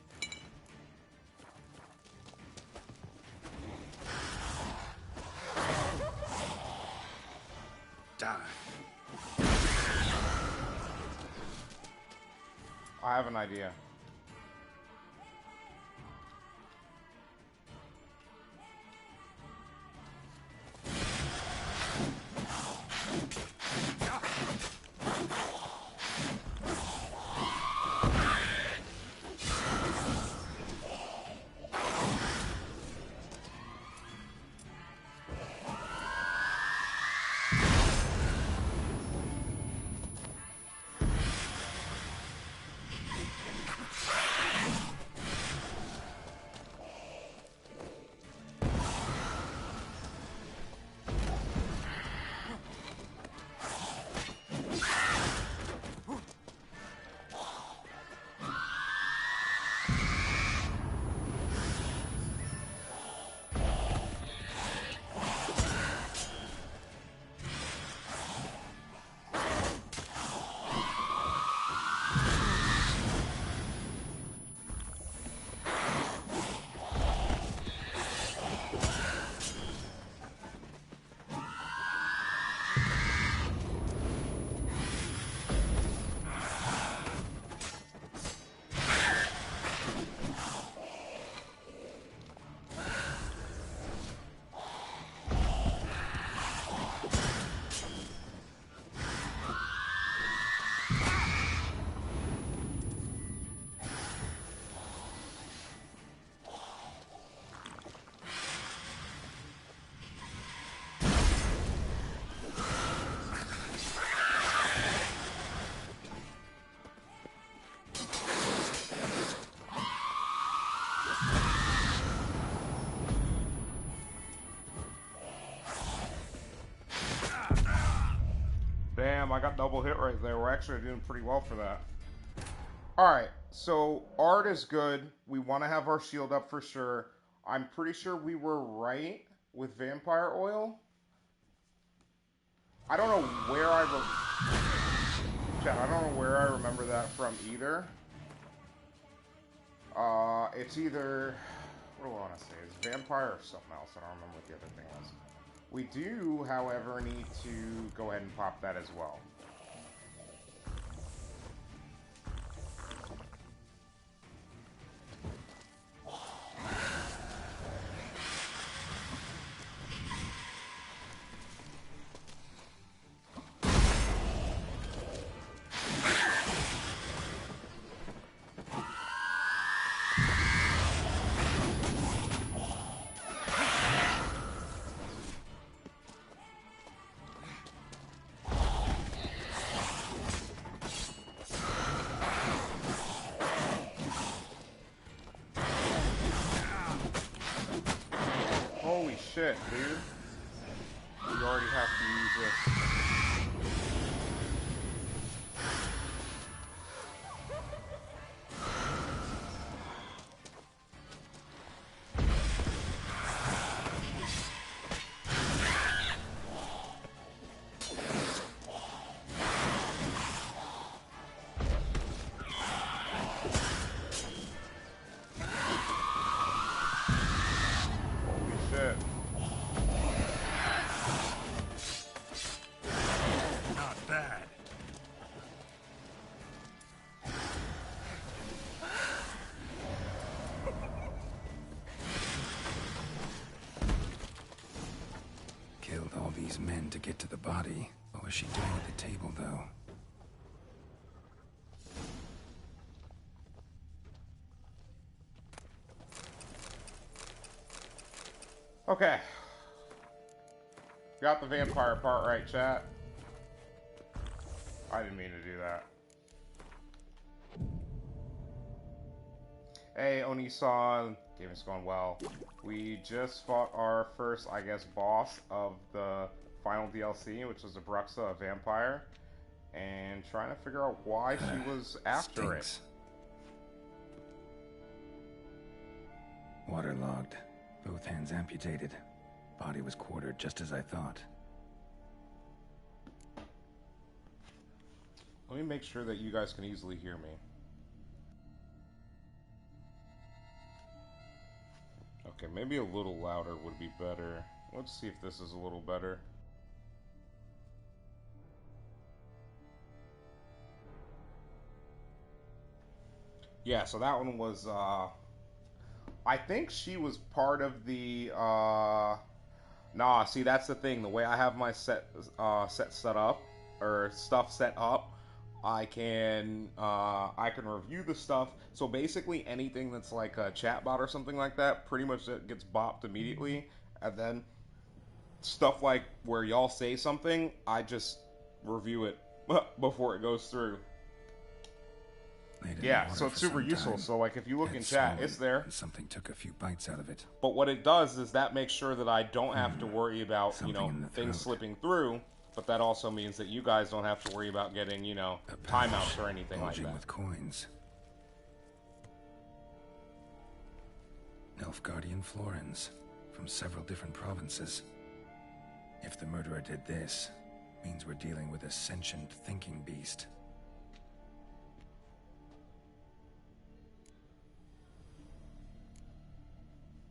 Die. I have an idea. I got double hit right there. We're actually doing pretty well for that. Alright, so art is good. We want to have our shield up for sure. I'm pretty sure we were right with vampire oil. I don't know where I remember that from either. It's either, what do I want to say? It's vampire or something else. I don't remember what the other thing was. We do, however, need to go ahead and pop that as well. Holy shit, dude. You already have to use this. Men to get to the body. What was she doing at the table, though? Okay. Got the vampire part right, chat. I didn't mean to do that. Hey, Oni-san. Gaming's going well. We just fought our first, I guess, boss of the final DLC, which was a Bruxa, a vampire, and trying to figure out why she was after it. Waterlogged. Both hands amputated. Body was quartered just as I thought. Let me make sure that you guys can easily hear me. Okay, maybe a little louder would be better. Let's see if this is a little better. Yeah, so that one was, I think she was part of the, nah, see, that's the thing. The way I have my set up, or stuff set up, I can review the stuff. So basically anything that's like a chatbot or something like that, pretty much it gets bopped immediately. And then stuff like where y'all say something, I just review it before it goes through. Yeah, so it's super useful. So like if you look in chat, it's there. Something took a few bites out of it. But what it does is that makes sure that I don't have to worry about, you know, things slipping through. But that also means that you guys don't have to worry about getting, you know, timeouts or anything like that. With coins. Nilfgaardian florins from several different provinces. If the murderer did this, means we're dealing with a sentient thinking beast.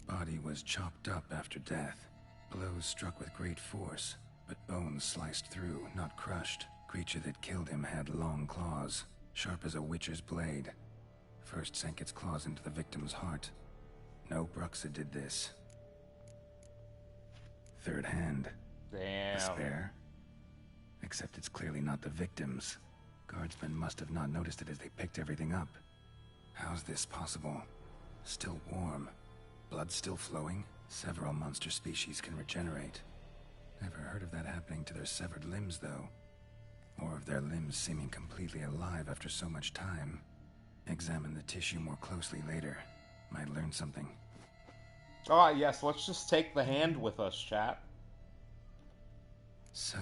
Body was chopped up after death. Blows struck with great force, but bones sliced through, not crushed. Creature that killed him had long claws, sharp as a witcher's blade. First sank its claws into the victim's heart. No Bruxa did this. Third hand. Damn. A spare. Except it's clearly not the victim's. Guardsmen must have not noticed it as they picked everything up. How's this possible? Still warm. Blood still flowing? Several monster species can regenerate. Never heard of that happening to their severed limbs, though. Or of their limbs seeming completely alive after so much time. Examine the tissue more closely later. Might learn something. Ah, yes, let's just take the hand with us, chat. So,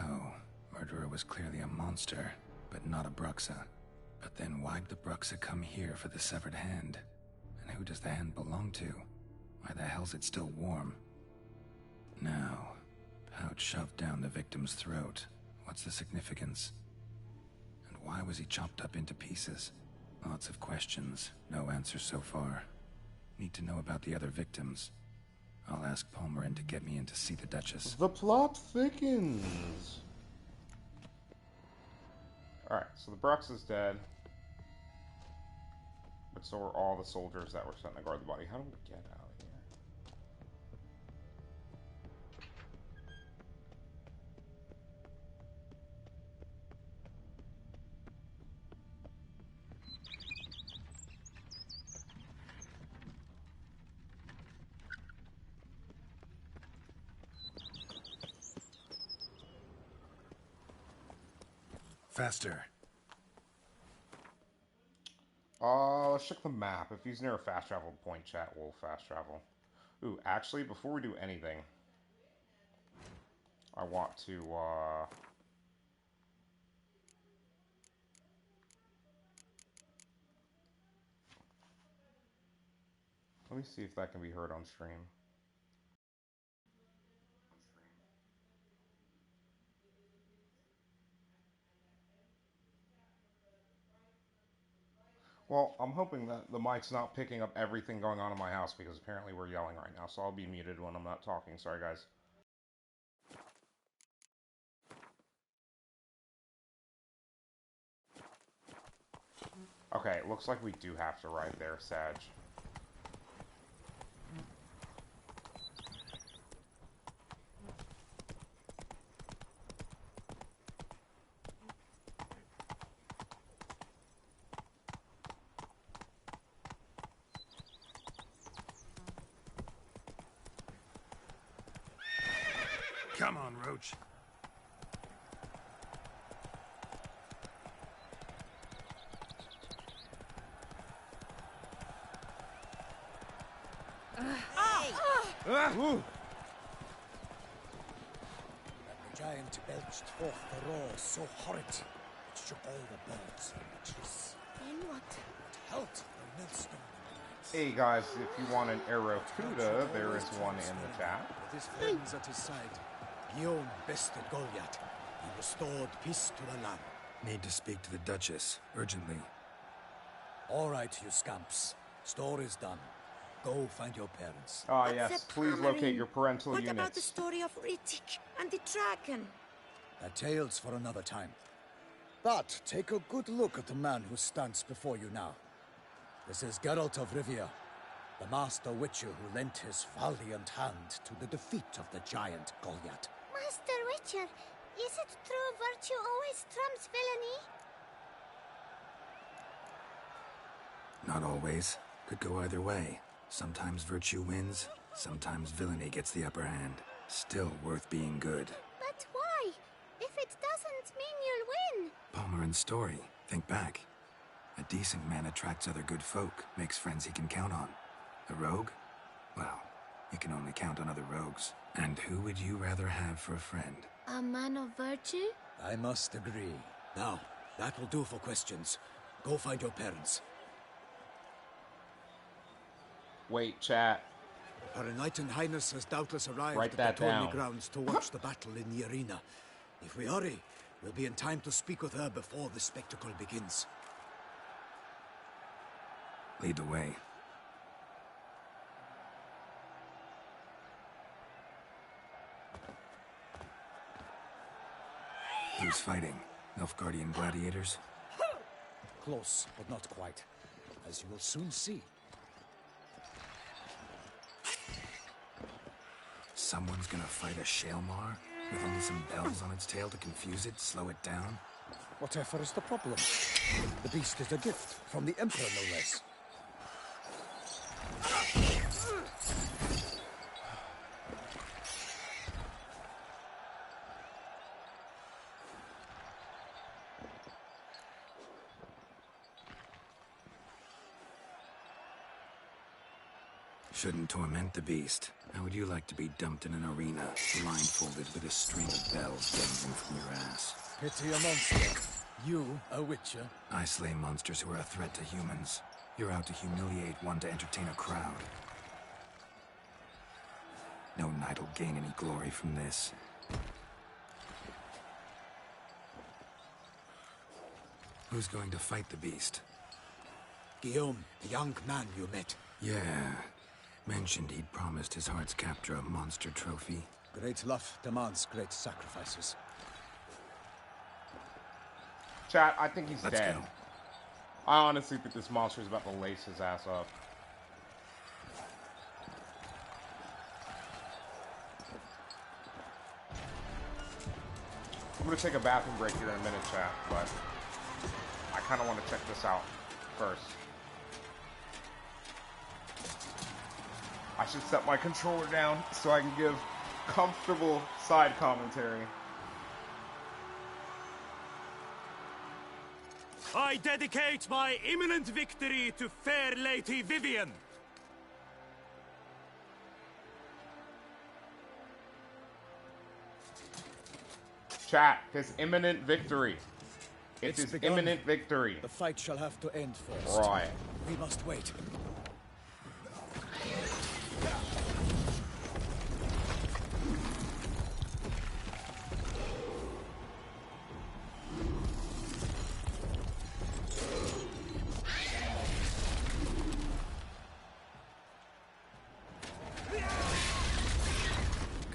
murderer was clearly a monster, but not a Bruxa. But then why'd the Bruxa come here for the severed hand? And who does the hand belong to? Why the hell's it still warm? Now, pouch shoved down the victim's throat. What's the significance? And why was he chopped up into pieces? Lots of questions, no answers so far. Need to know about the other victims. I'll ask Palmerin to get me in to see the Duchess. The plot thickens. Alright, so the Brux is dead. But so are all the soldiers that were sent to guard the body. How do we get out of here? Faster. Let's check the map. If he's near a fast travel point, chat will fast travel. Ooh, actually, before we do anything, I want to, let me see if that can be heard on stream. Well, I'm hoping that the mic's not picking up everything going on in my house, because apparently we're yelling right now, so I'll be muted when I'm not talking. Sorry, guys. Okay, it looks like we do have to ride there, Sag. Come on, Roach. The giant belched forth the roar so horrid it shook all the birds in the trees. Then what? It held the millstone. Hey guys, if you want an Aracuda, there is one in the chat. With his friends at his side, Guillaume bested Goliath. He restored peace to the land. Need to speak to the Duchess, urgently. All right, you scamps. Story's done. Go find your parents. Ah, yes. Please locate your parental What units. about the story of Rittik and the dragon? That tale's for another time. But take a good look at the man who stands before you now. This is Geralt of Rivia, the master witcher who lent his valiant hand to the defeat of the giant Goliath. Master Witcher, is it true virtue always trumps villainy? Not always. Could go either way. Sometimes virtue wins, sometimes villainy gets the upper hand. Still worth being good. But why? If it doesn't mean you'll win. Palmerin's story. Think back. A decent man attracts other good folk, makes friends he can count on. A rogue? Well, you can only count on other rogues. And who would you rather have for a friend? A man of virtue? I must agree. Now, that will do for questions. Go find your parents. Wait, chat. Her Knight and Highness has doubtless arrived Write at that the tourney down. grounds to watch the battle in the arena. If we hurry, we'll be in time to speak with her before the spectacle begins. Lead the way. Who's fighting? Nilfgaardian gladiators? Close, but not quite. As you will soon see. Someone's gonna fight a Shaelmar? With only some bells on its tail to confuse it, slow it down? Whatever is the problem? The beast is a gift from the Emperor, no less. Shouldn't torment the beast. How would you like to be dumped in an arena, blindfolded with a string of bells dangling from your ass? Pity a monster. You, a witcher? I slay monsters who are a threat to humans. You're out to humiliate one to entertain a crowd. No knight will gain any glory from this. Who's going to fight the beast? Guillaume, the young man you met. Yeah. Mentioned he'd promised his heart's captor a monster trophy. Great love demands great sacrifices. Chat, I think he's Let's dead. go. I honestly think this monster is about to lace his ass up. I'm gonna take a bathroom break here in a minute, chat, but I kind of want to check this out first. I should set my controller down so I can give comfortable side commentary. I dedicate my imminent victory to fair Lady Vivian. Chat, his imminent victory. It's his begun. imminent victory. The fight shall have to end first. Right. We must wait.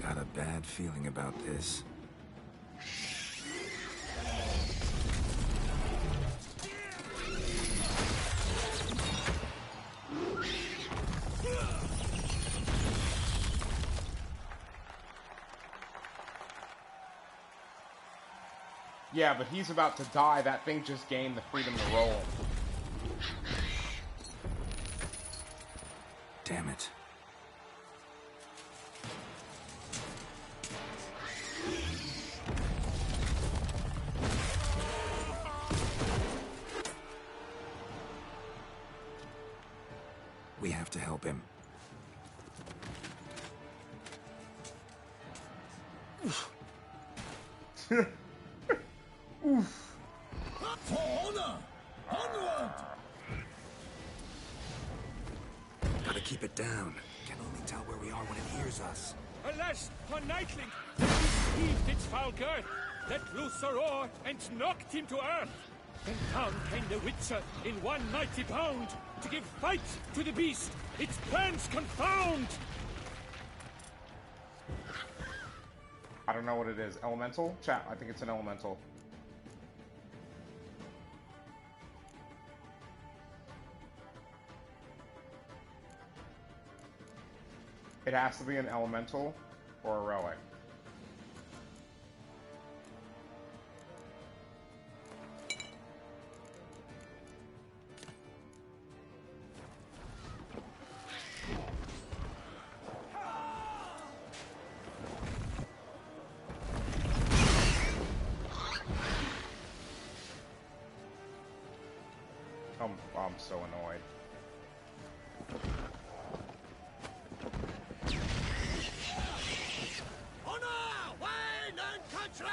Got a bad feeling about this. Yeah, but he's about to die. That thing just gained the freedom to roll. Damn it. We have to help him. Oof. For honor! Onward! Gotta keep it down. Can only tell where we are when it hears us. Alas, for Nightling, he heaved its foul girth, let loose a roar, and knocked him to earth. Then down came the Witcher in one mighty bound, to give fight to the beast, its plans confound! I don't know what it is. Elemental? Chat, I think it's an elemental. It has to be an elemental or a relic. I'm so annoyed. Honor! Wine and country!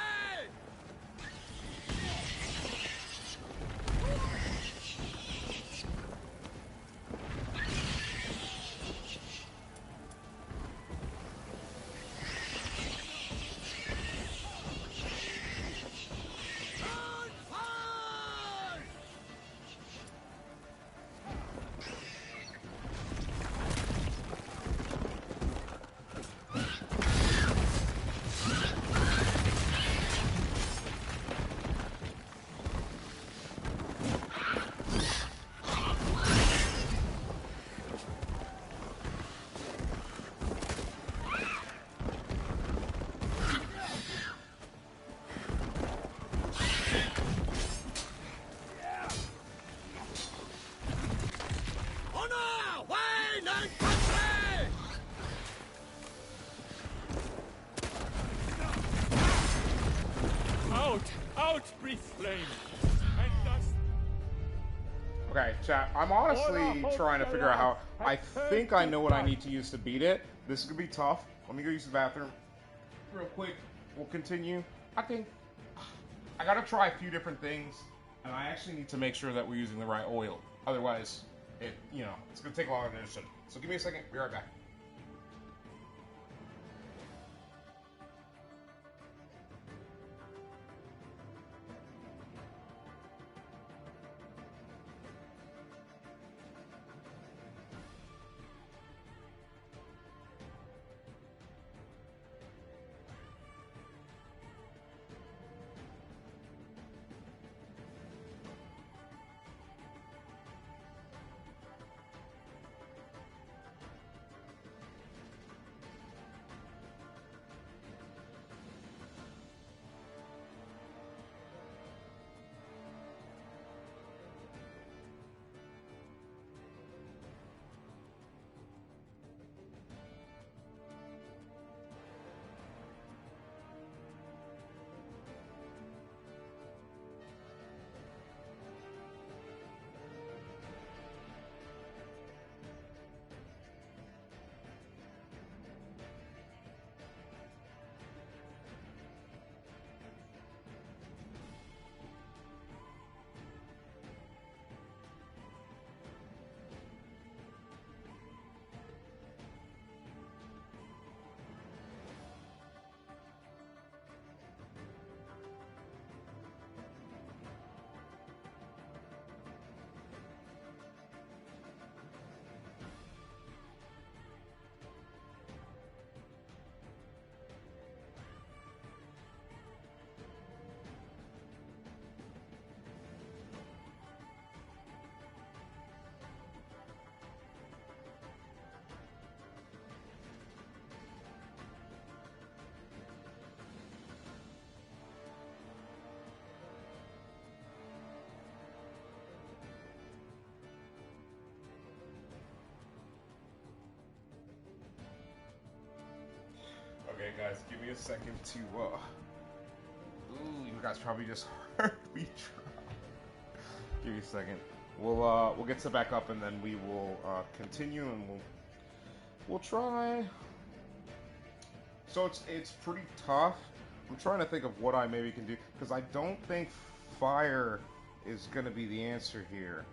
Honor! Wine and country! Out! Out, breathe flame! And thus... Okay, chat. I'm honestly trying to figure out how. I think I know what I need to use to beat it. This is gonna be tough. Let me go use the bathroom real quick. We'll continue. I think I gotta try a few different things, and I actually need to make sure that we're using the right oil. Otherwise, it's gonna take longer than it should. So give me a second. Be right back. Okay, guys, give me a second to, Ooh, you guys probably just heard me try. Give me a second. We'll get back up, and then we will, continue, and we'll try. So it's pretty tough. I'm trying to think of what I maybe can do, because I don't think fire is gonna be the answer here.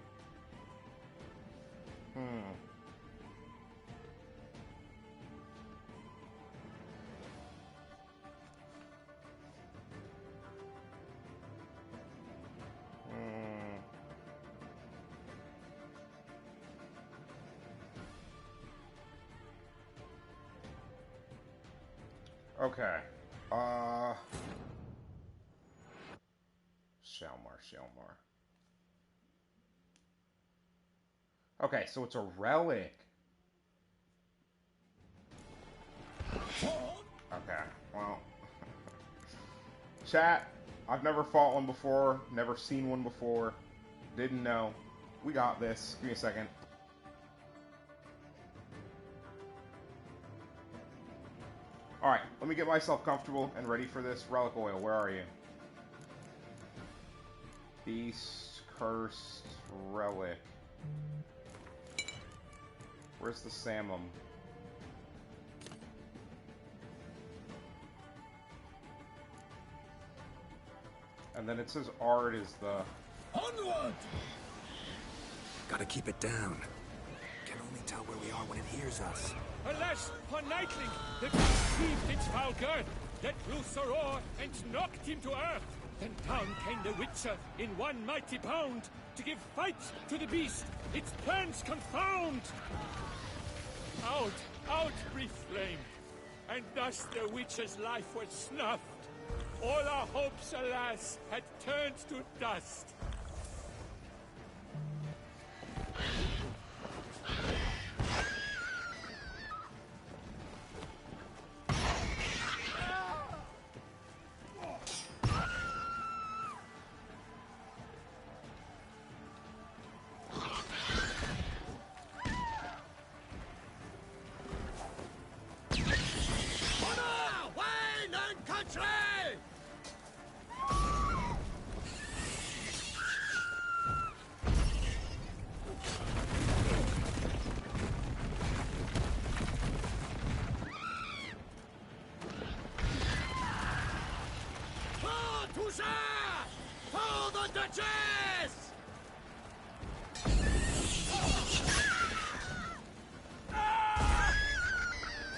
Okay. Shelmar. Okay, so it's a relic. Okay, well. Chat, I've never fought one before, never seen one before, didn't know. We got this. Give me a second. Alright, let me get myself comfortable and ready for this. Relic oil, where are you? Beast, cursed, relic. Where's the Samum? And then it says Ard is the... Onward! Gotta keep it down. Can only tell where we are when it hears us. Alas, for Nightling, the beast heaved its foul girth, let loose a roar, and knocked him to earth. Then down came the Witcher in one mighty bound, to give fight to the beast, its plans confound. Out breathed flame, and thus the Witcher's life was snuffed. All our hopes, alas, had turned to dust. Toussaint! For the Duchess!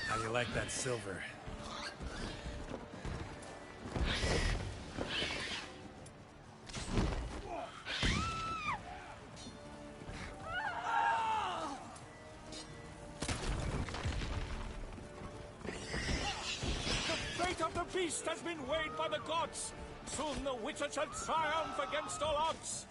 How you like that silver? The fate of the beast has been weighed by the gods. Soon the Witcher shall triumph against all odds.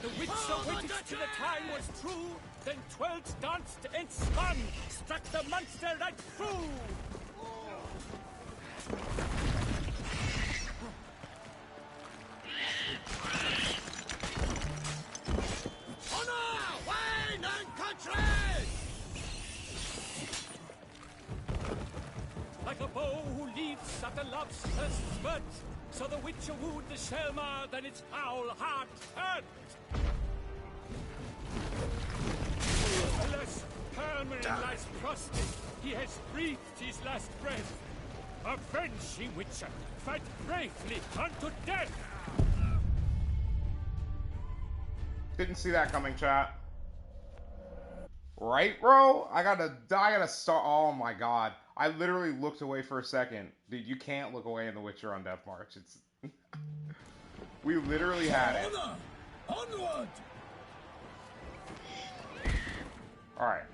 The Witcher waited till the time was true, then twirled, danced, and spun, struck the monster right through. Honor, wine, and country! Like a bow who leaps after love's first spurt, so the Witcher wooed the Shelma, then its foul heart hurt. Alas, Herman lies prostrate. He has breathed his last breath. Avenge ye, Witcher. Fight bravely unto death. Didn't see that coming, chat. Right, bro? I gotta start. Oh my god. I literally looked away for a second. Dude, you can't look away in The Witcher on Death March. It's... we literally had it. Onward! Alright.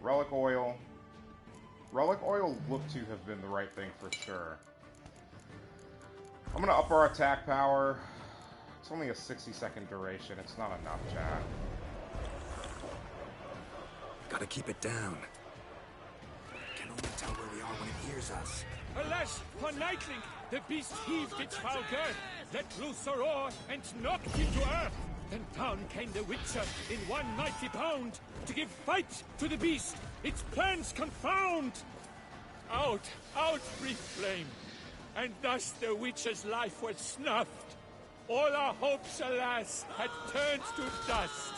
Relic oil. Relic oil looked to have been the right thing for sure. I'm gonna up our attack power. It's only a 60-second duration. It's not enough, chat. Gotta keep it down. Can only tell where we are when it hears us. Alas, for Nightling, the beast heaved its foul girth, let loose a roar, and knocked him to earth. Then down came the Witcher in one mighty bound, to give fight to the beast, its plans confound. Out, out, brief flame, and thus the Witcher's life was snuffed. All our hopes, alas, had turned to dust.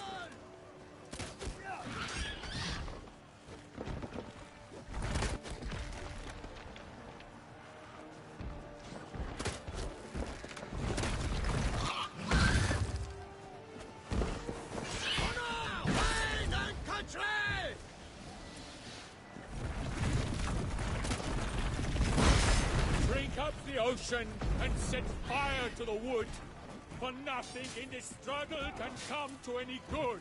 Drink up the ocean and set fire to the wood, for nothing in this struggle can come to any good.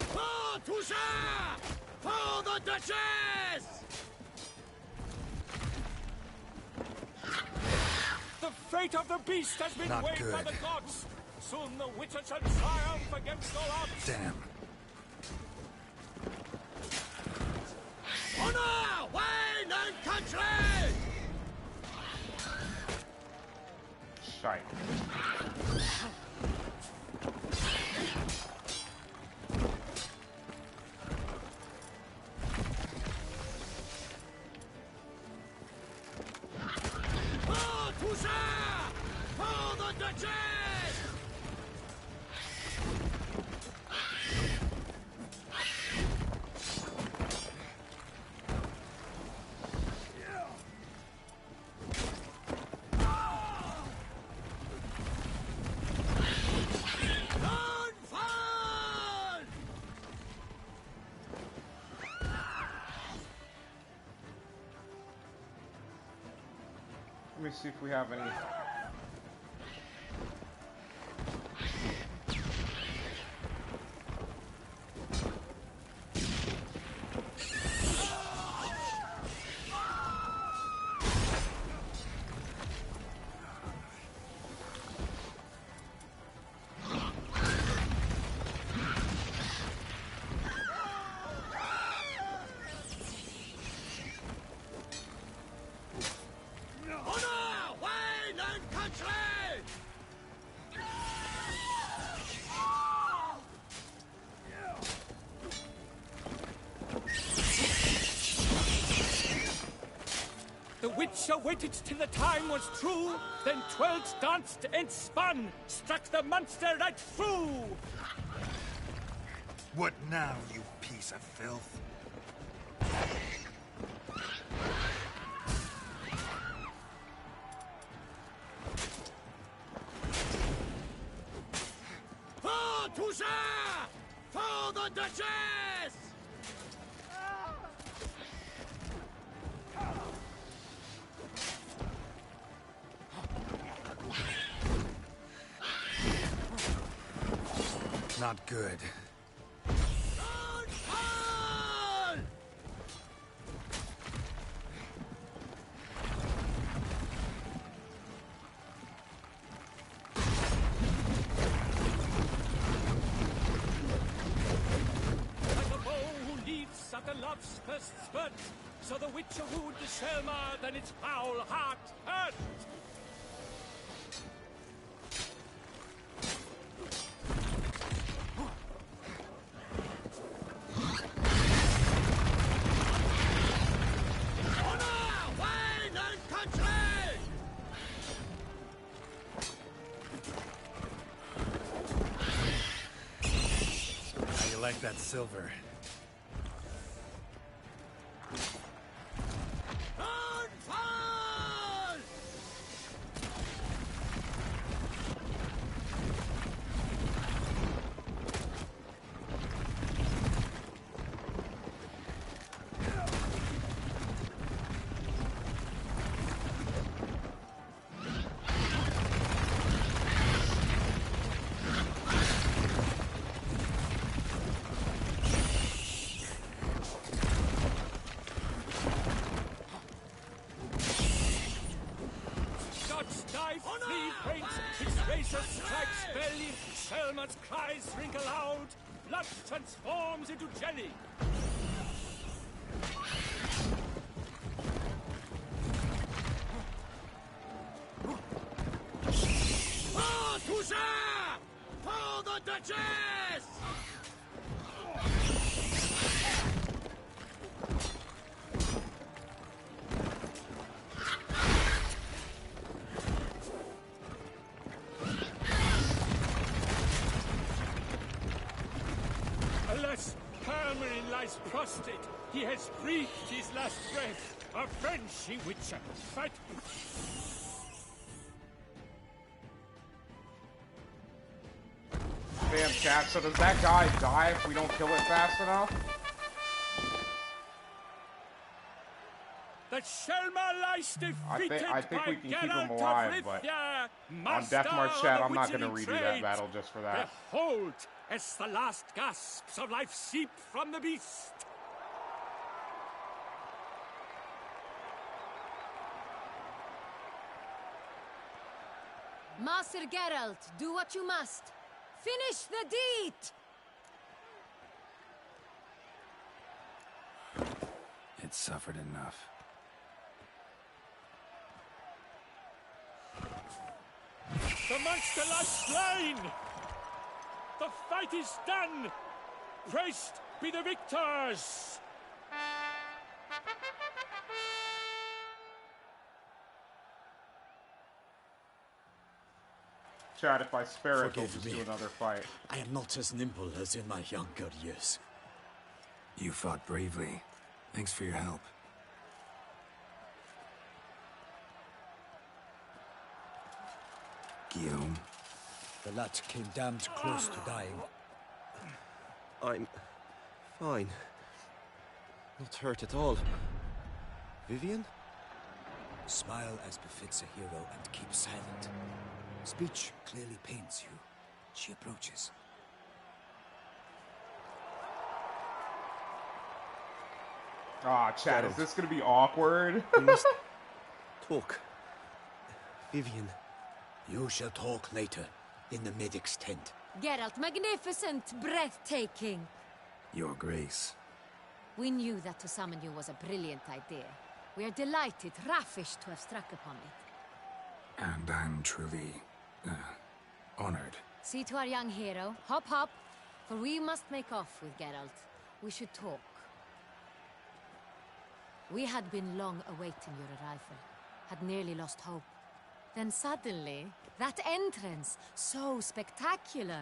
For Toussaint! For the Duchess! The fate of the beast has been Not weighed by good. the gods. Soon the Witcher shall triumph against all odds. Damn. Honor, wine, and country! Shite. For Toussaint! For the Duchess! Unfall! Let me see if we have any... The Witcher waited till the time was true, then twirled, danced, and spun, struck the monster right through. What now, you piece of filth? For Toussaint! For the Duchess! Not good. Love's first spurt, so the Witcher wooed the Selma, then its foul heart hurt. Honor, wine, and country! How you like that silver? Strikes belly, Selma's cries wrinkle out, blood transforms into jelly. For Toussaint! For the Duchess! Alas, Hermelin lies prostrate. He has breathed his last breath. Avenge, ye Witcher. Fight. Damn, chat. So does that guy die if we don't kill it fast enough? The Selma lies defeated I think by we can keep him Geralt of alive, but Rivia, on master Deathmarch chat, of I'm not going to witchery redo that trades. battle just for that. Behold, as the last gasps of life seep from the beast. Master Geralt, do what you must. Finish the deed! It suffered enough. The monster lies slain! The fight is done! Praised be the victors! Chat, if I spare it, they'll Forgive just me. do another fight. I am not as nimble as in my younger years. You fought bravely. Thanks for your help. Guillaume. The lad came damned close to dying. I'm fine. Not hurt at all. Vivian? Smile as befits a hero and keep silent. Speech clearly pains you. She approaches. Ah, chat, is this gonna be awkward? We must talk. Vivian. You shall talk later, in the medic's tent. Geralt, magnificent, breathtaking. Your Grace. We knew that to summon you was a brilliant idea. We are delighted, ravished to have struck upon it. And I'm truly, honored. See to our young hero. Hop, hop. For we must make off with Geralt. We should talk. We had been long awaiting your arrival, had nearly lost hope. Then suddenly, that entrance, so spectacular.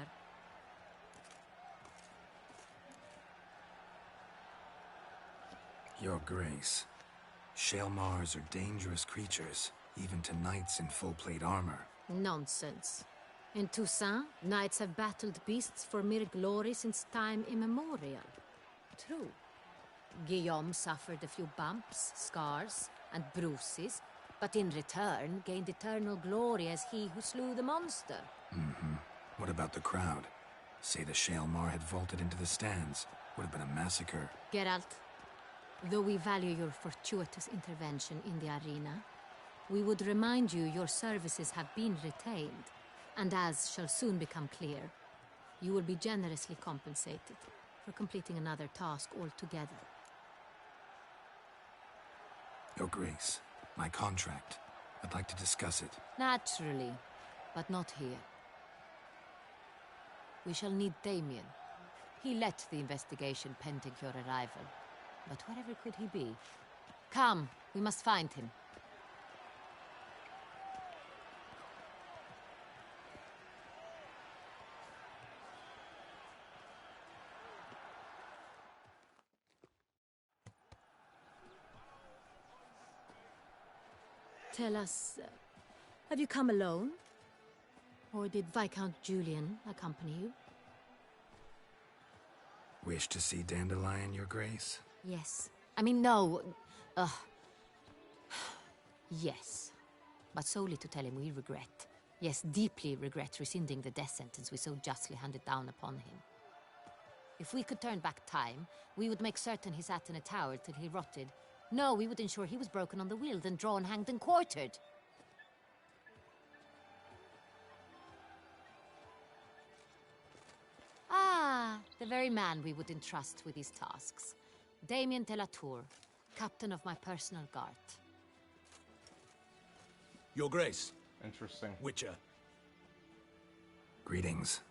Your Grace. Shaelmars are dangerous creatures, even to knights in full plate armor. Nonsense. In Toussaint, knights have battled beasts for mere glory since time immemorial. True. Guillaume suffered a few bumps, scars, and bruises, but in return gained eternal glory as he who slew the monster. What about the crowd? Say the Shaelmar had vaulted into the stands. Would have been a massacre. Geralt, though we value your fortuitous intervention in the arena, we would remind you your services have been retained, and as shall soon become clear, you will be generously compensated for completing another task altogether. Your Grace, my contract. I'd like to discuss it. Naturally, but not here. We shall need Damien. He led the investigation pending your arrival. But wherever could he be? Come, we must find him. Tell us, have you come alone? Or did Viscount Julian accompany you? Wish to see Dandelion, Your Grace? Yes. I mean, no. Yes. But solely to tell him we regret. Yes, deeply regret rescinding the death sentence we so justly handed down upon him. If we could turn back time, we would make certain he sat in a tower till he rotted. No, we would ensure he was broken on the wheel, then drawn, hanged, and quartered. Ah, the very man we would entrust with these tasks. Damien de la Tour, captain of my personal guard. Your Grace. Interesting. Witcher. Greetings.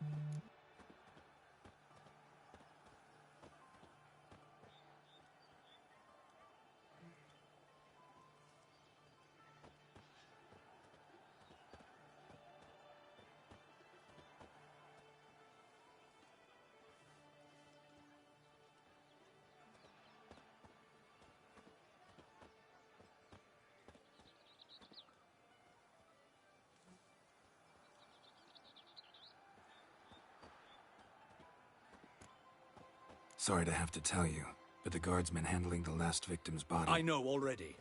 Sorry to have to tell you, but the guardsman handling the last victim's body... I know already.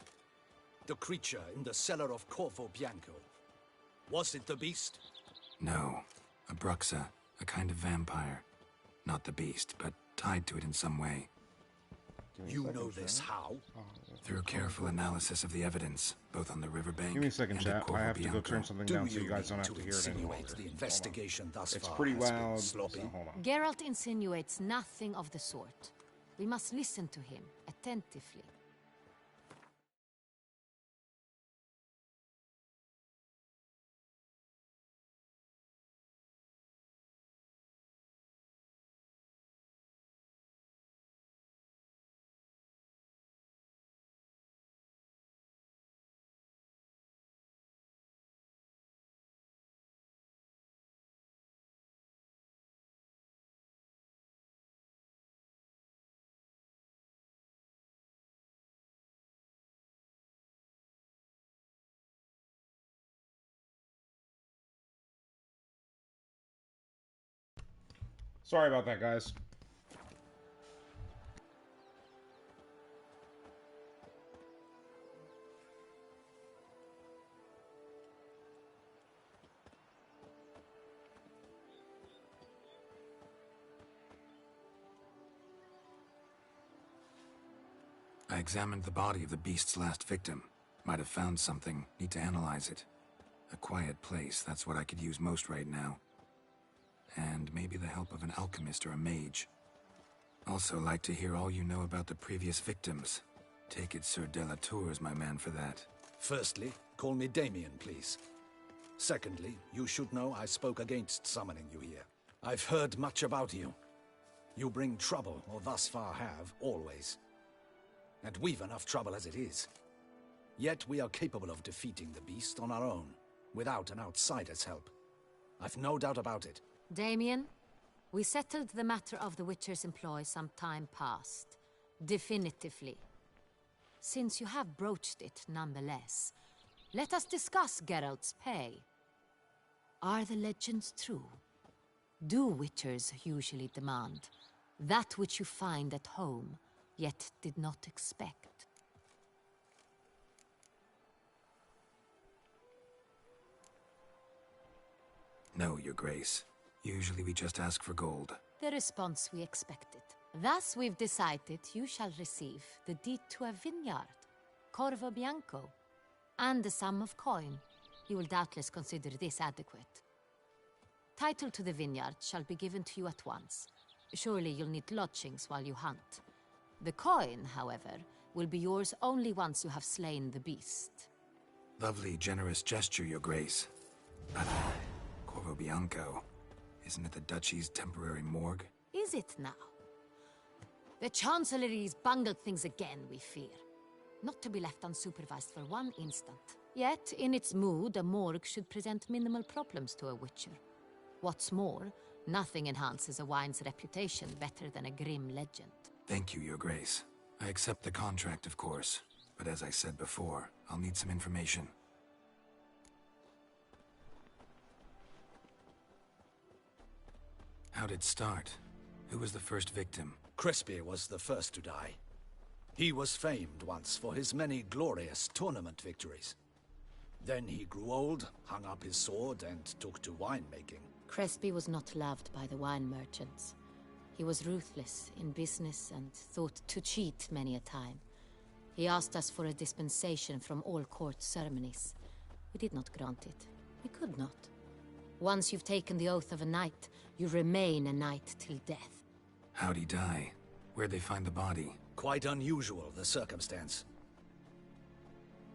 The creature in the cellar of Corvo Bianco. Was it the beast? No. A Bruxa, a kind of vampire. Not the beast, but tied to it in some way. You know this how? Through careful analysis of the evidence, both on the riverbank Give me a second, and chat. at Corvo I have to go Bianco. turn something down so you guys don't have to hear it anymore. The investigation thus It's far pretty has been loud. sloppy. So hold on. Geralt insinuates nothing of the sort. We must listen to him attentively. Sorry about that, guys. I examined the body of the beast's last victim. Might have found something. Need to analyze it. A quiet place, that's what I could use most right now. And maybe the help of an alchemist or a mage. Also like to hear all you know about the previous victims. Take it Sir de la Tour is my man for that. Firstly, call me Damien, please. Secondly, you should know I spoke against summoning you here. I've heard much about you. You bring trouble, or thus far have, always. and we've enough trouble as it is. Yet we are capable of defeating the beast on our own, without an outsider's help. I've no doubt about it. Damien, we settled the matter of the Witcher's employ some time past. Definitively. Since you have broached it nonetheless, let us discuss Geralt's pay. Are the legends true? Do Witchers usually demand that which you find at home, yet did not expect? No, Your Grace. Usually we just ask for gold. The response we expected. Thus we've decided you shall receive the deed to a vineyard, Corvo Bianco, and the sum of coin. You will doubtless consider this adequate. Title to the vineyard shall be given to you at once. Surely you'll need lodgings while you hunt. The coin, however, will be yours only once you have slain the beast. Lovely, generous gesture, Your Grace. But, Corvo Bianco, isn't it the Duchy's temporary morgue? Is it now? The Chancellery's bungled things again, we fear. Not to be left unsupervised for one instant. Yet, in its mood, a morgue should present minimal problems to a Witcher. What's more, nothing enhances a wine's reputation better than a grim legend. Thank you, Your Grace. I accept the contract, of course. But as I said before, I'll need some information. How'd it start? Who was the first victim? Crespi was the first to die. He was famed once for his many glorious tournament victories. Then he grew old, hung up his sword, and took to winemaking. Crespi was not loved by the wine merchants. He was ruthless in business and thought to cheat many a time. He asked us for a dispensation from all court ceremonies. We did not grant it. We could not. Once you've taken the oath of a knight, you remain a knight till death. How'd he die? Where'd they find the body? Quite unusual, the circumstance.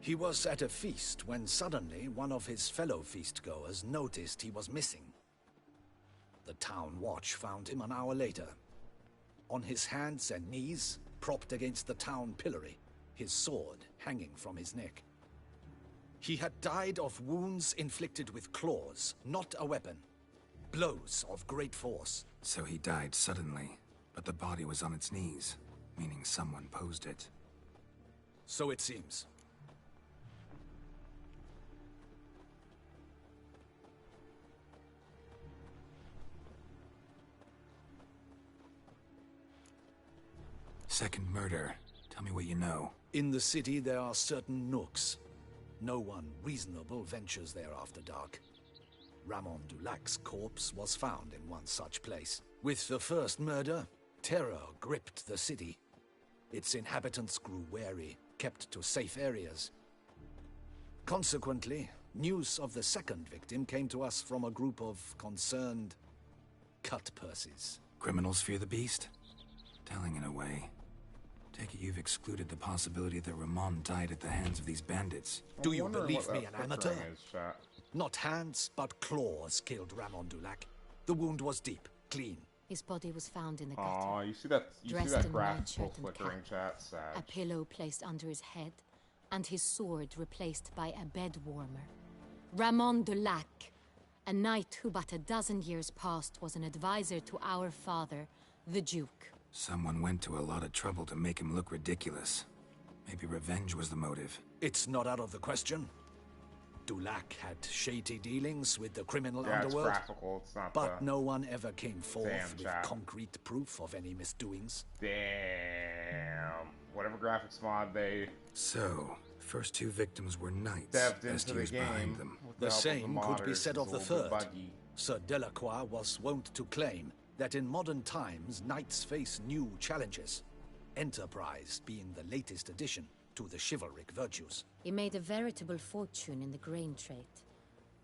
He was at a feast when suddenly one of his fellow feastgoers noticed he was missing. The town watch found him an hour later. On his hands and knees, propped against the town pillory, his sword hanging from his neck. He had died of wounds inflicted with claws, not a weapon. Blows of great force. So he died suddenly, but the body was on its knees, meaning someone posed it. So it seems. Second murder. Tell me what you know. In the city there are certain nooks. No one reasonable ventures there after dark. Ramon Dulac's corpse was found in one such place. With the first murder, terror gripped the city. Its inhabitants grew wary, kept to safe areas. Consequently, news of the second victim came to us from a group of concerned cut-purses. Criminals fear the beast? Telling in a way. Take it you've excluded the possibility that Ramon died at the hands of these bandits. Do you believe me, an amateur? Not hands, but claws killed Ramon Dulac. The wound was deep, clean. His body was found in the gutter. Aw, you see that graphical flickering chat? Sad. A pillow placed under his head, and his sword replaced by a bed warmer. Ramon Dulac, a knight who but a dozen years past was an advisor to our father, the Duke. Someone went to a lot of trouble to make him look ridiculous. Maybe revenge was the motive. It's not out of the question. Dulac had shady dealings with the criminal Yeah, underworld. it's graphical. It's not but no one ever came forth with chat. concrete proof of any misdoings. Damn. Whatever graphics mod they... So, the first two victims were knights. Devved Best into the used game. behind them. The same could be modders, said of the it's a little bit third. buggy. Sir Delacroix was wont to claim that in modern times, knights face new challenges. Enterprise being the latest addition to the chivalric virtues. He made a veritable fortune in the grain trade.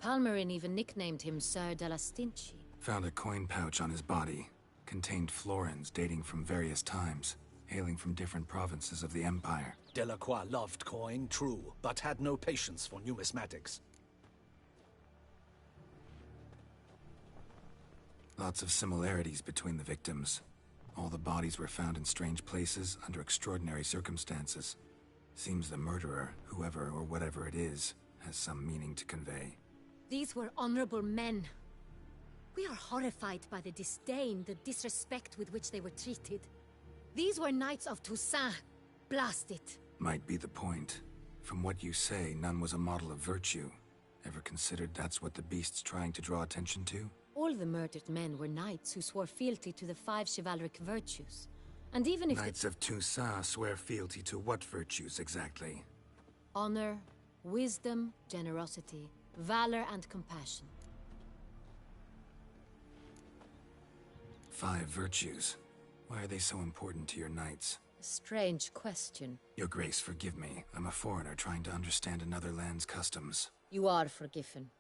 Palmerin even nicknamed him Sir de la Stinchi. Found a coin pouch on his body. Contained florins dating from various times, hailing from different provinces of the Empire. Delacroix loved coin, true, but had no patience for numismatics. Lots of similarities between the victims. All the bodies were found in strange places under extraordinary circumstances. Seems the murderer, whoever or whatever it is, has some meaning to convey. These were honorable men. We are horrified by the disdain, the disrespect with which they were treated. These were knights of Toussaint. Blast it. Might be the point. From what you say, none was a model of virtue. Ever considered that's what the beast's trying to draw attention to? All the murdered men were knights who swore fealty to the 5 chivalric virtues. And even if Knights of Toussaint swear fealty to what virtues exactly? honor, wisdom, generosity, valor, and compassion. 5 virtues. Why are they so important to your knights? A strange question. Your Grace, forgive me. I'm a foreigner trying to understand another land's customs. You are forgiven.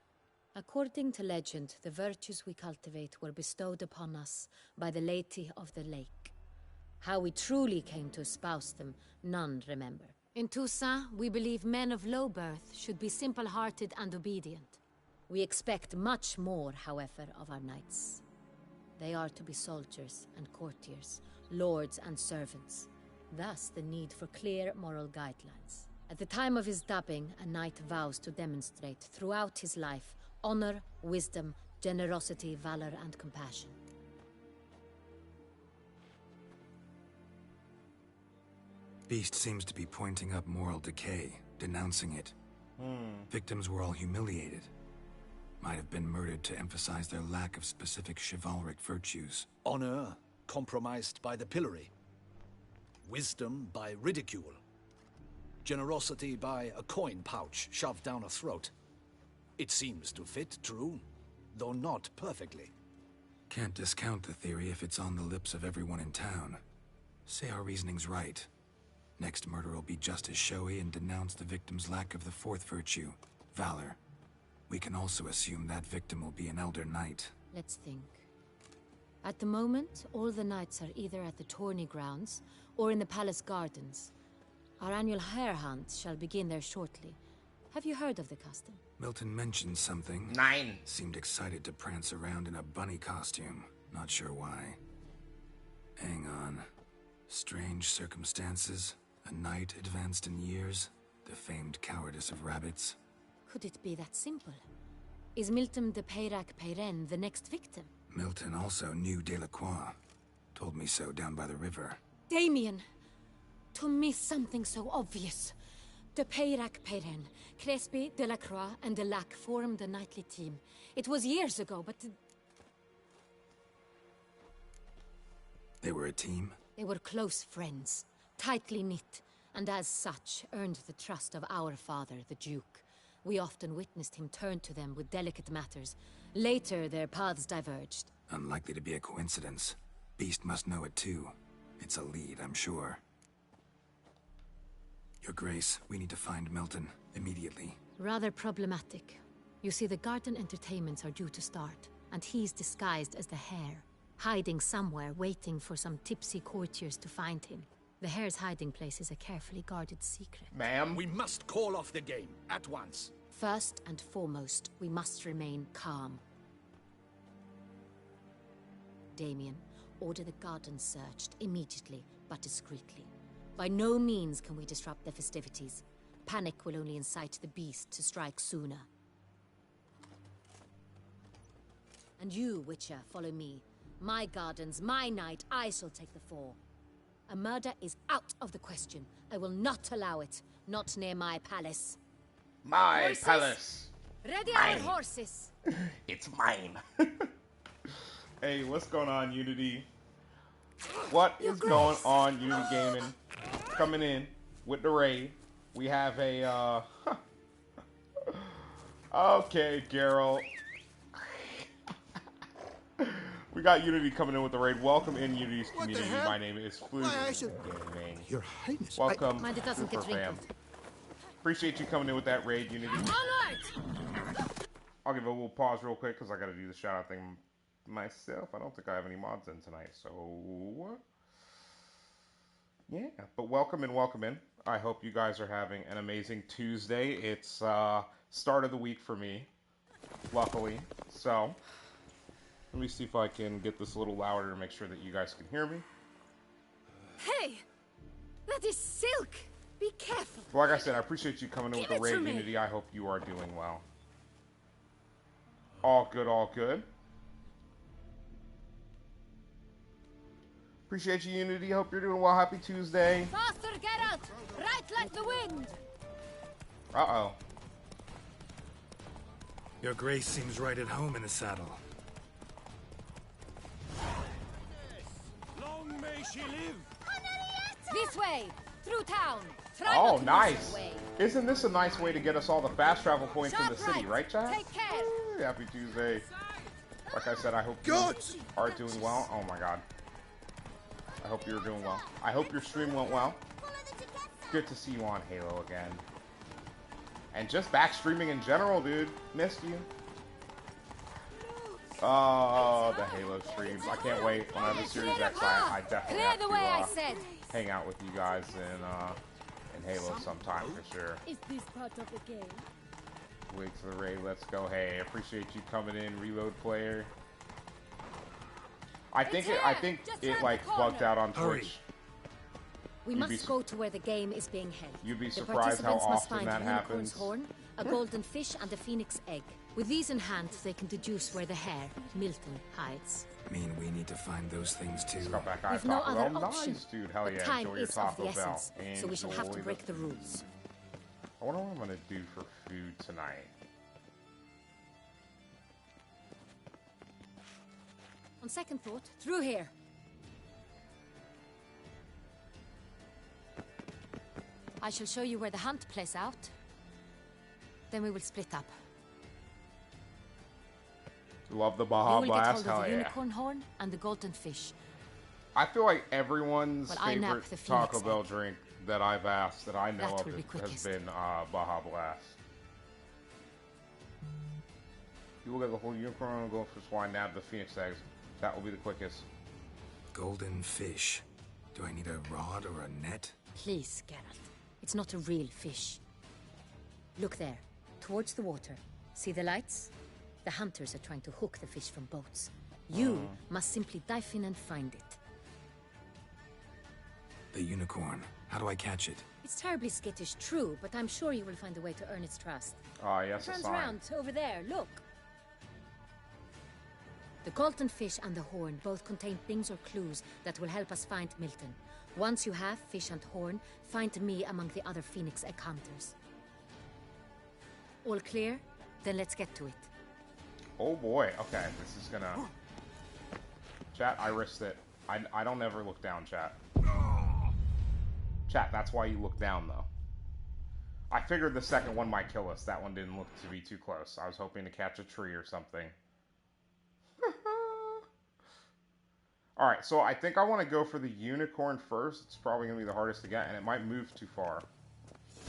According to legend, the virtues we cultivate were bestowed upon us by the Lady of the Lake. How we truly came to espouse them, none remember. In Toussaint, we believe men of low birth should be simple-hearted and obedient. We expect much more, however, of our knights. They are to be soldiers and courtiers, lords and servants. Thus, the need for clear moral guidelines. At the time of his dubbing, a knight vows to demonstrate throughout his life honor, wisdom, generosity, valor, and compassion. Beast seems to be pointing up moral decay, denouncing it. Victims were all humiliated. Might have been murdered to emphasize their lack of specific chivalric virtues. Honor compromised by the pillory. Wisdom by ridicule. Generosity by a coin pouch shoved down a throat. It seems to fit, true, though not perfectly. Can't discount the theory if it's on the lips of everyone in town. Say our reasoning's right. Next murder will be just as showy and denounce the victim's lack of the 4th virtue, valor. We can also assume that victim will be an elder knight. Let's think. At the moment, all the knights are either at the tourney grounds or in the palace gardens. Our annual hare hunt shall begin there shortly. Have you heard of the custom? Milton mentioned something. 9. Seemed excited to prance around in a bunny costume. Not sure why. Hang on. Strange circumstances. A knight advanced in years. The famed cowardice of rabbits. Could it be that simple? Is Milton de Peyrac-Peyren the next victim? Milton also knew Delacroix. Told me so down by the river. Damien! To miss something so obvious. De Peyrac-Peyren, Crespi, Delacroix, and Delac formed a knightly team. It was years ago, but... They were a team? They were close friends, tightly knit, and as such earned the trust of our father, the Duke. We often witnessed him turn to them with delicate matters. Later, their paths diverged. Unlikely to be a coincidence. Beast must know it too. It's a lead, I'm sure. Your Grace, we need to find Milton, immediately. Rather problematic. You see, the garden entertainments are due to start, and he's disguised as the hare, hiding somewhere, waiting for some tipsy courtiers to find him. The hare's hiding place is a carefully guarded secret. Ma'am? We must call off the game, at once. First and foremost, we must remain calm. Damien, order the garden searched immediately, but discreetly. By no means can we disrupt the festivities. Panic will only incite the beast to strike sooner. And you, Witcher, follow me. My gardens, my night, I shall take the fall. A murder is out of the question. I will not allow it. Not near my palace. My Horses? palace. Ready Mine. our horses. It's mine. Hey, what's going on, Unity? What is going on, Unity Gaming? Coming in with the raid. We have a, okay, Geralt. We got Unity coming in with the raid. Welcome in Unity's community. My name is Fluke Gaming. Your Highness. Welcome, Mind it doesn't get Super Fam. wrinkled. Appreciate you coming in with that raid, Unity. I'll give a little pause real quick because I got to do the shout out thing myself. I don't think I have any mods in tonight, so yeah. But welcome in. I hope you guys are having an amazing Tuesday. It's start of the week for me, luckily. So let me see if I can get this a little louder to make sure that you guys can hear me. Hey! That is silk! Be careful! Like I said, I appreciate you coming in with the Give it to raid, me. Unity. I hope you are doing well. All good, all good. Appreciate you, Unity. Hope you're doing well. Happy Tuesday. Faster, Geralt! Right like the wind! Uh-oh. Your Grace seems right at home in the saddle. Long may she live! This way! Through town! Try Oh, not to nice. miss the way. Isn't this a nice way to get us all the fast travel points in the Sharp city, right, chat? Take care! Happy Tuesday. Like I said, I hope you are doing well. Oh my god. I hope you're doing well. I hope your stream went well. Good to see you on Halo again. And just back streaming in general, dude. Missed you. Oh, the Halo streams. I can't wait. When I have the Series X, I definitely Clear have the to way, I said. hang out with you guys in Halo sometime for sure. Is this part of the game? Wait to the raid. Let's go. Hey, appreciate you coming in, Reload Player. I think it like bugged out on Twitch. We must go to where the game is being held. You'd be The surprised how participants must often find that a unicorn's happens. horn, a golden fish, and a phoenix egg. With these in hand, they can deduce where the hare, Milton, hides. Mean we need to find those things too. Got that guy We've no Taco other Bell. option. Nice, dude. Hell But yeah. time Enjoy your is of Taco the Bell. essence, so we shall have to break the rules. I wonder what I'm gonna do for food tonight. On second thought, through here. I shall show you where the hunt plays out. Then we will split up. Love the You Baja will get Blast. hold of Hell the yeah. unicorn horn and the golden fish. I feel like everyone's Well, I nap favorite the Taco Phoenix Bell drink that I've asked that I know That of will be has quickest. been Baja Blast. You will get the whole unicorn and go for swine, nab the Phoenix eggs. That will be the quickest. Golden fish. Do I need a rod or a net? Please, Geralt. It's not a real fish. Look there, towards the water. See the lights? The hunters are trying to hook the fish from boats. You must simply dive in and find it. The unicorn. How do I catch it? It's terribly skittish, true, but I'm sure you will find a way to earn its trust. Ah, yes, a Turns sign. around, over there, look. The golden fish and the horn both contain things or clues that will help us find Milton. Once you have fish and horn, find me among the other Phoenix egg hunters. All clear? Then let's get to it. Oh boy. Okay, this is gonna... Chat, I risked it. I don't ever look down, chat. Chat, that's why you look down, though. I figured the second one might kill us. That one didn't look to be too close. I was hoping to catch a tree or something. Alright, so I think I want to go for the unicorn first. It's probably going to be the hardest to get, and it might move too far.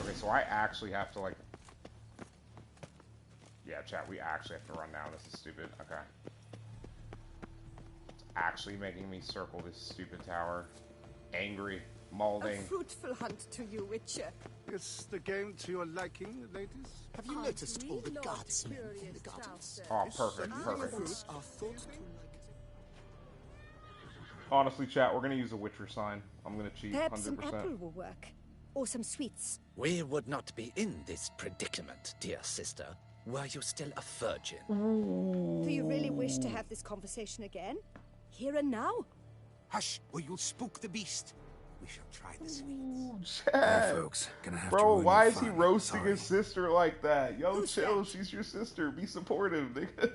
Okay, so I actually have to, like... Yeah, chat, we actually have to run now. This is stupid. Okay. It's actually making me circle this stupid tower. Angry. Molding. A fruitful hunt to you, Witcher. Is the game to your liking, ladies? Have you noticed all the guardsmen in the gardens? Oh, perfect, perfect. Are thought to Honestly, chat, we're going to use a Witcher sign. I'm going to cheat, Perhaps some 100%. apple will work. Or some sweets. We would not be in this predicament, dear sister, were you still a virgin. Do you really wish to have this conversation again? Here and now? Hush, or you'll spook the beast. We shall try the sweets. Chat. folks, gonna have to Bro, ruin why your is he fun. roasting Sorry. his sister like that? Yo, chill, she's your sister. Be supportive, nigga.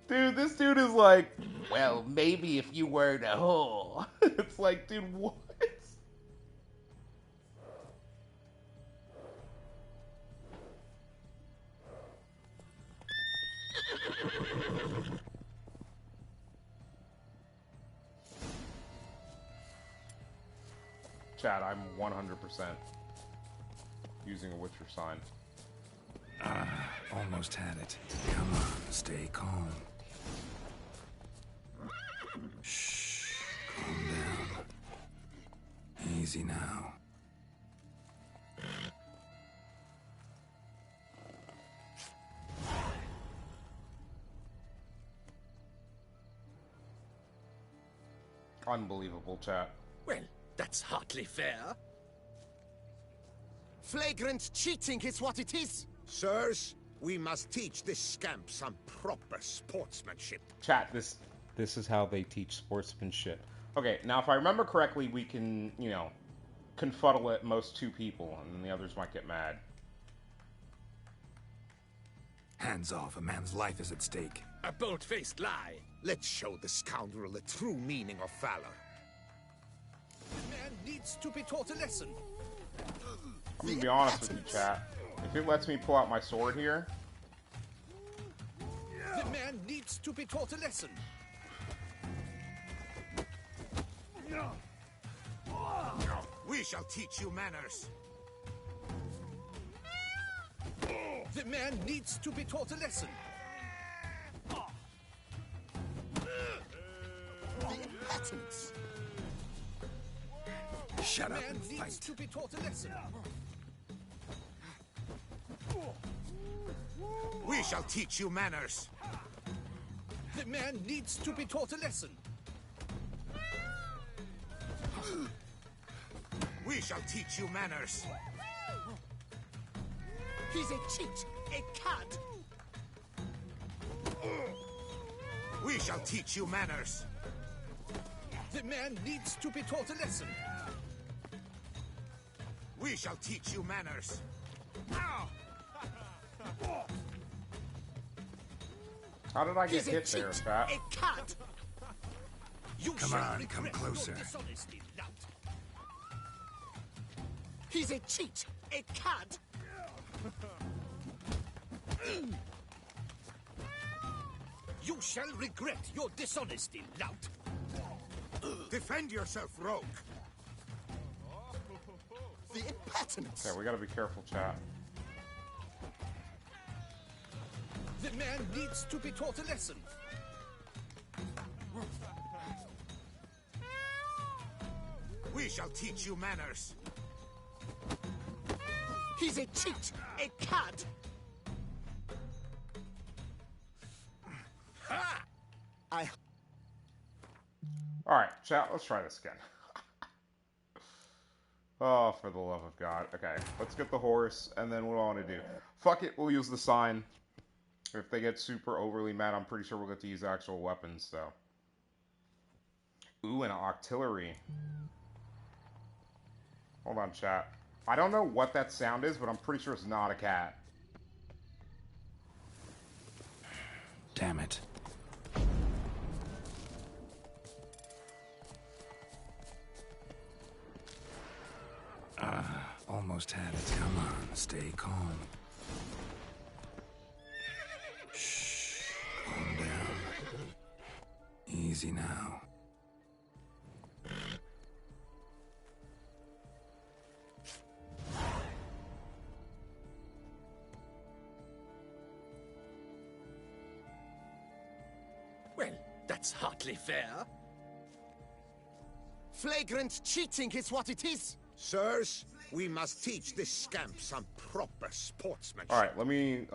Dude, this dude is like, well, maybe if you were to whore. It's like, dude, what? Chat, I'm 100% using a Witcher sign. Almost had it. Come on, stay calm. Shh, calm down. Easy now. Unbelievable, chat. Well, that's hardly fair. Flagrant cheating is what it is. Sirs, we must teach this scamp some proper sportsmanship. Chat, this is how they teach sportsmanship. Okay, now if I remember correctly, we can, you know, confuddle at most 2 people, and then the others might get mad. Hands off, a man's life is at stake. A bold-faced lie. Let's show the scoundrel the true meaning of valor. The man needs to be taught a lesson. I'm gonna be honest with you, chat. If it lets me pull out my sword here... The man needs to be taught a lesson. We shall teach you manners. The man needs to be taught a lesson. The impotence. Shut up man and needs fight. to be taught a lesson. We shall teach you manners. The man needs to be taught a lesson. We shall teach you manners. He's a cheat, a cad. We shall teach you manners. The man needs to be taught a lesson. We shall teach you manners. How did I get hit there, Pat? A cad. Come on, come closer. He's a cheat, a cad. You shall regret your dishonesty, lout. Defend yourself, rogue. The impotence. Okay, we gotta be careful, chat. The man needs to be taught a lesson. We shall teach you manners. He's a cheat, a cad. Alright, chat, let's try this again. Oh, for the love of God. Okay, let's get the horse, and then what do I want to do? Fuck it, we'll use the sign. If they get super overly mad, I'm pretty sure we'll get to use actual weapons, so. Ooh, and artillery. Hold on, chat. I don't know what that sound is, but I'm pretty sure it's not a cat. Damn it. Almost had it. Come on, stay calm. Shh. Calm down. Easy now. Well, that's hardly fair. Flagrant cheating is what it is. Sirs, we must teach this scamp some proper sportsmanship. All right, let me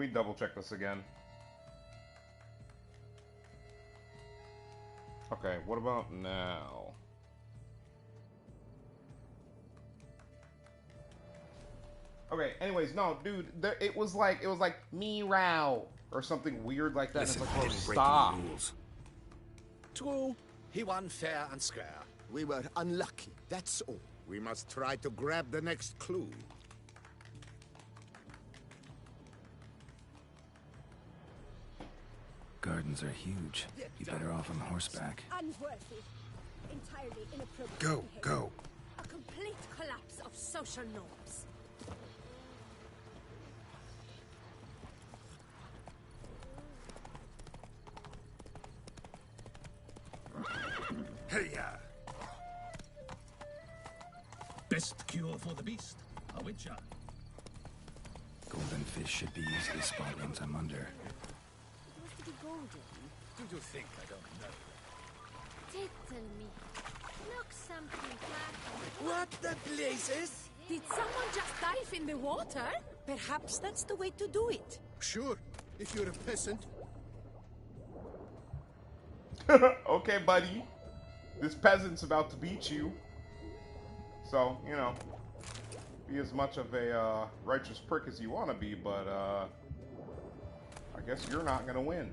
double check this again. Okay, what about now? Okay, anyways, no, dude, it was like meow or something weird like that. Listen, It's like, bro, didn't break stop. any rules. True, he won fair and square. We were unlucky, that's all. We must try to grab the next clue. Gardens are huge. Be better off on horseback. Unworthy. Entirely inappropriate. Go, behavior. go. A complete collapse of social norms. Hey-ya! Best cure for the beast, a witcher. Golden fish should be easily spotted once I'm under. It was to be golden. Do you think I don't know? Tickle me. Look something flat. What the blazes? Did someone just dive in the water? Perhaps that's the way to do it. Sure, if you're a peasant. Okay, buddy. This peasant's about to beat you. So, you know, be as much of a righteous prick as you want to be, but I guess you're not going to win.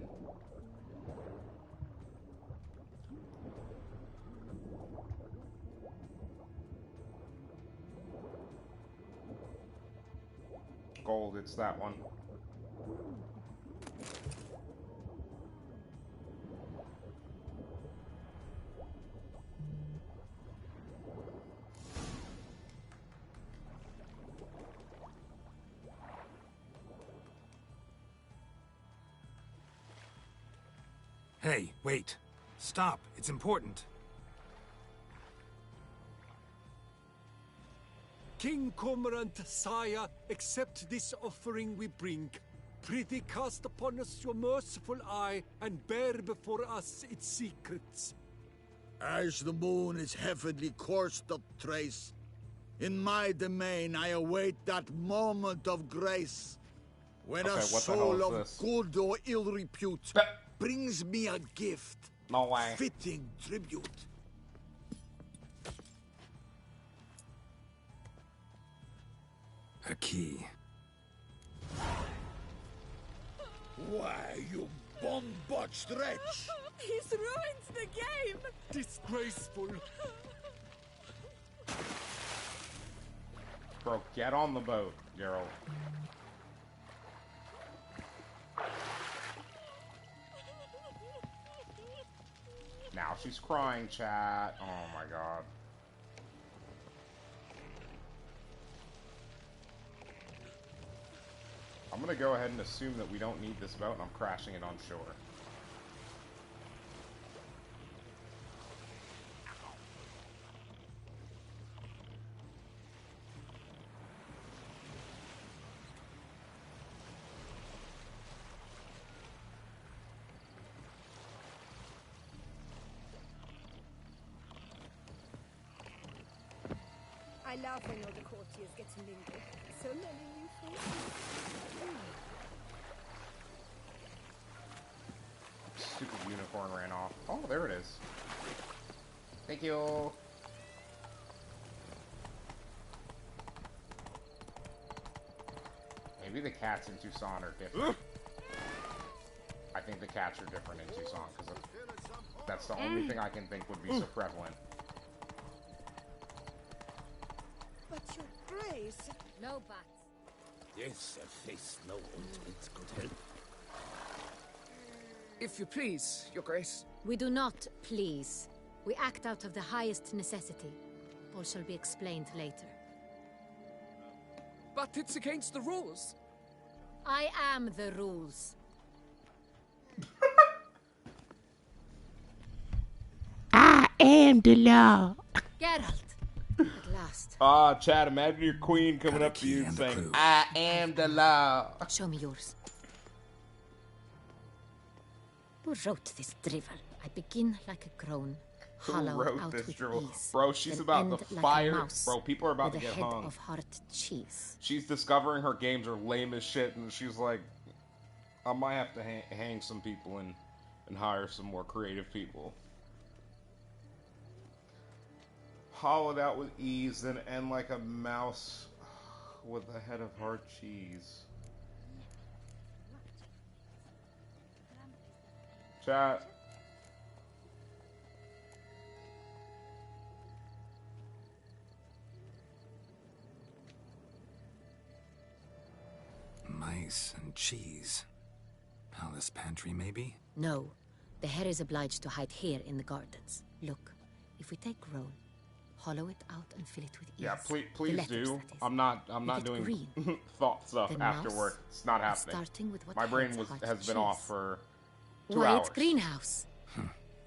Gold, it's that one. Hey, wait. Stop. It's important. King Cormorant, sire, accept this offering we bring. Prithee cast upon us your merciful eye, and bear before us its secrets. As the moon is heavily coursed up trace, in my domain I await that moment of grace, when Okay, a what the hell soul is of this? good or ill repute brings me a gift, no way, fitting tribute. A key. Why, you bomb-botched wretch! He's ruined the game! Disgraceful! Bro, get on the boat, Geralt. Now she's crying, chat. Oh my god. I'm gonna go ahead and assume that we don't need this boat and I'm crashing it on shore. I love when all the courtiers get to mingle. So many new faces. Stupid unicorn ran off. Oh, there it is. Thank you. Maybe the cats in Toussaint are different. I think the cats are different in Toussaint because that's the only thing I can think would be so prevalent. But your grace. No buts. Yes, a face no ointment could help. If you please, Your Grace. We do not please. We act out of the highest necessity. All shall be explained later. But it's against the rules. I am the rules. I am the law. Geralt. At last. Ah, Chad, imagine your queen coming up to you and saying, I am the law. Show me yours. Who wrote this drivel? I begin like a groan. Who Hollow wrote out this with drivel? ease, Bro, she's then about end to like a fire. mouse Bro, people are about to with a get head hung. of hard cheese. She's discovering her games are lame as shit, and she's like, I might have to hang some people and hire some more creative people. Hollowed out with ease, then end like a mouse with a head of hard cheese. Chat. Mice and cheese. Palace pantry, maybe? No, the hare is obliged to hide here in the gardens. Look, if we take Roan, hollow it out and fill it with ease. Yeah, please letters, do. that is. I'm not doing green. thought stuff Then after mouse work. It's not happening. starting with what My brain hides hard has cheese. been off for 2 Why, hours. it's greenhouse.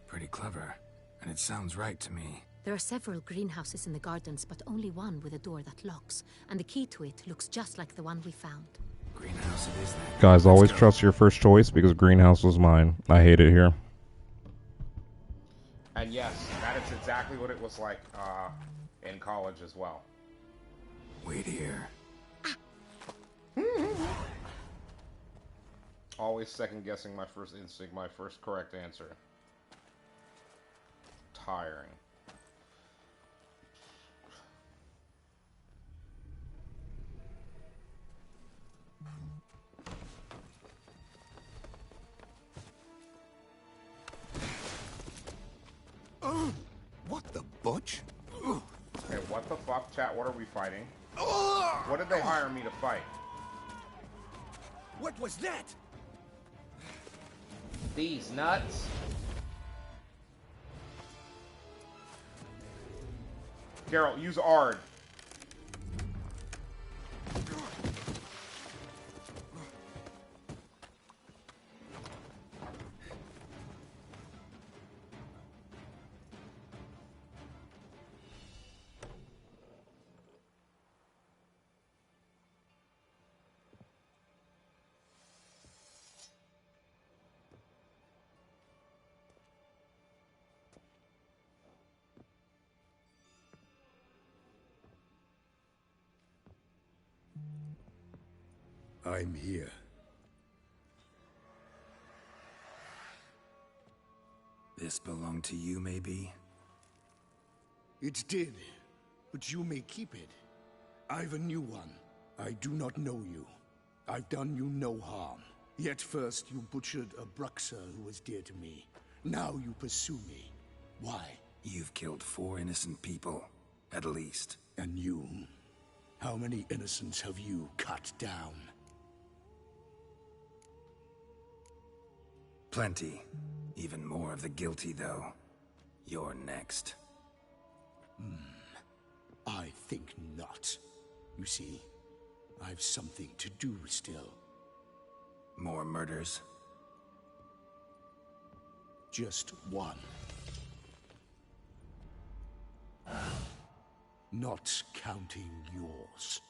Pretty clever. And it sounds right to me. There are several greenhouses in the gardens, but only one with a door that locks, and the key to it looks just like the one we found. Greenhouse it is then. Guys, always trust your first choice because greenhouse was mine. I hate it here. And yes, that is exactly what it was like in college as well. Wait here. Always second guessing my first instinct, my first correct answer. hiring. What the butch? Okay, what the fuck, chat? What are we fighting? What did they hire me to fight? What was that? These nuts. Geralt, use Ard. I'm here. This belonged to you, maybe? It did, but you may keep it. I've a new one. I do not know you. I've done you no harm. Yet first you butchered a Bruxer who was dear to me. Now you pursue me. Why? You've killed 4 innocent people, at least. And you? How many innocents have you cut down? Plenty. Even more of the guilty, though. You're next. I think not. You see, I've something to do still. More murders? Just one. Not counting yours.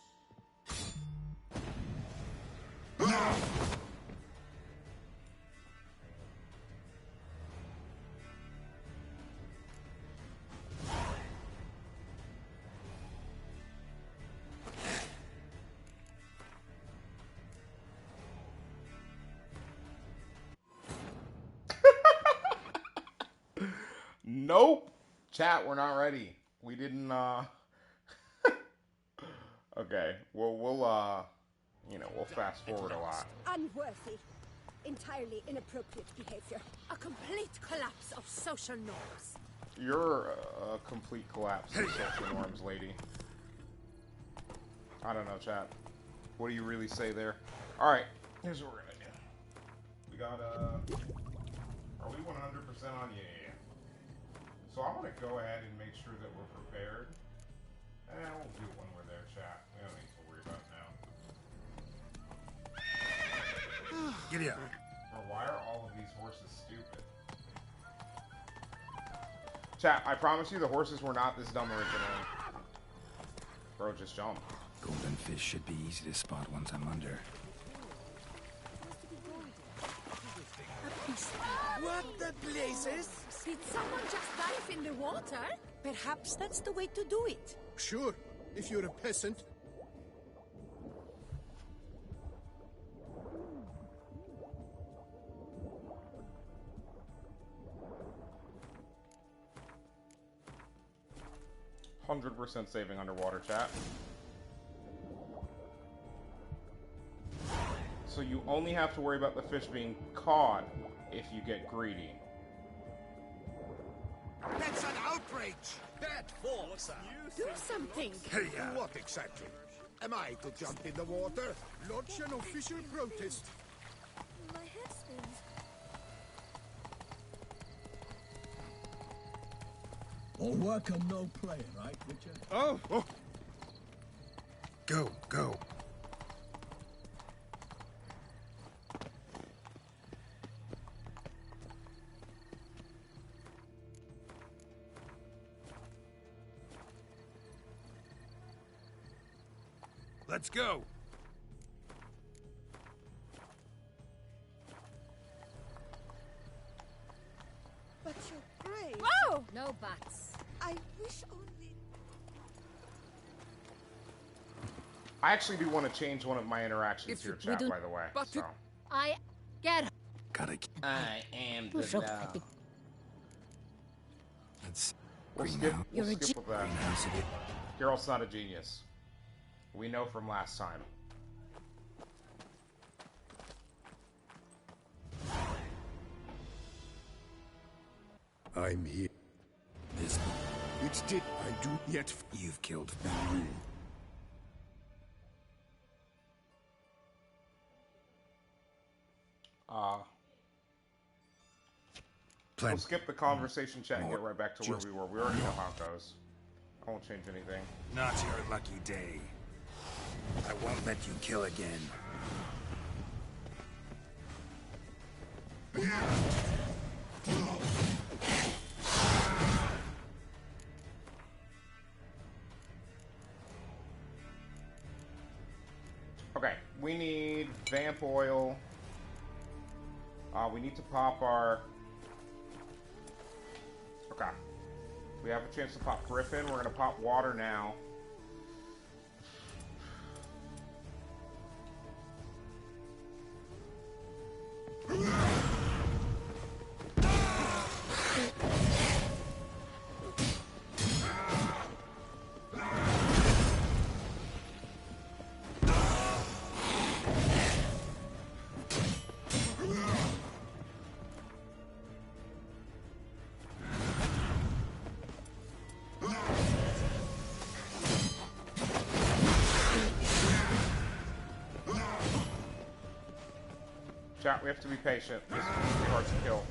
Nope. Chat, we're not ready. We didn't, Okay. Well, we'll fast forward a lot. Unworthy. Entirely inappropriate behavior. A complete collapse of social norms. You're a complete collapse of social norms, lady. I don't know, chat. What do you really say there? Alright, here's what we're gonna do. We got, are we 100% on? Yeah. So I'm gonna go ahead and make sure that we're prepared. And we'll do it when we're there, chat. We don't need to worry about it now. Giddy up. Bro, why are all of these horses stupid? Chat, I promise you the horses were not this dumb originally. Bro, just jump. Golden fish should be easy to spot once I'm under. What the blazes? Did someone just dive in the water? Perhaps that's the way to do it. Sure, if you're a peasant. %100% saving underwater, chat. So you only have to worry about the fish being caught if you get greedy. That's an outrage! Bad form, sir. Do something. What exactly? Am I to jump in the water? Lodge an official protest. My head spins. All work and no play, right, Richard? Oh! Go, go. Let's go. But you're brave. Whoa! No buts. I wish only... I actually do want to change one of my interactions here, chat, by the way. So. I get Gotta. I am the law. That's We'll skip with that. Geralt's not a genius. We know from last time. I'm here. This. Which did I do yet? You've killed. We'll skip the conversation chat and get right back to where we were. We already know how it goes. I won't change anything. Not your lucky day. I won't let you kill again. Okay, we need vamp oil. We need to pop our... Okay. We have a chance to pop Griffin. We're going to pop water now. Chat, we have to be patient. This is going to be hard to kill.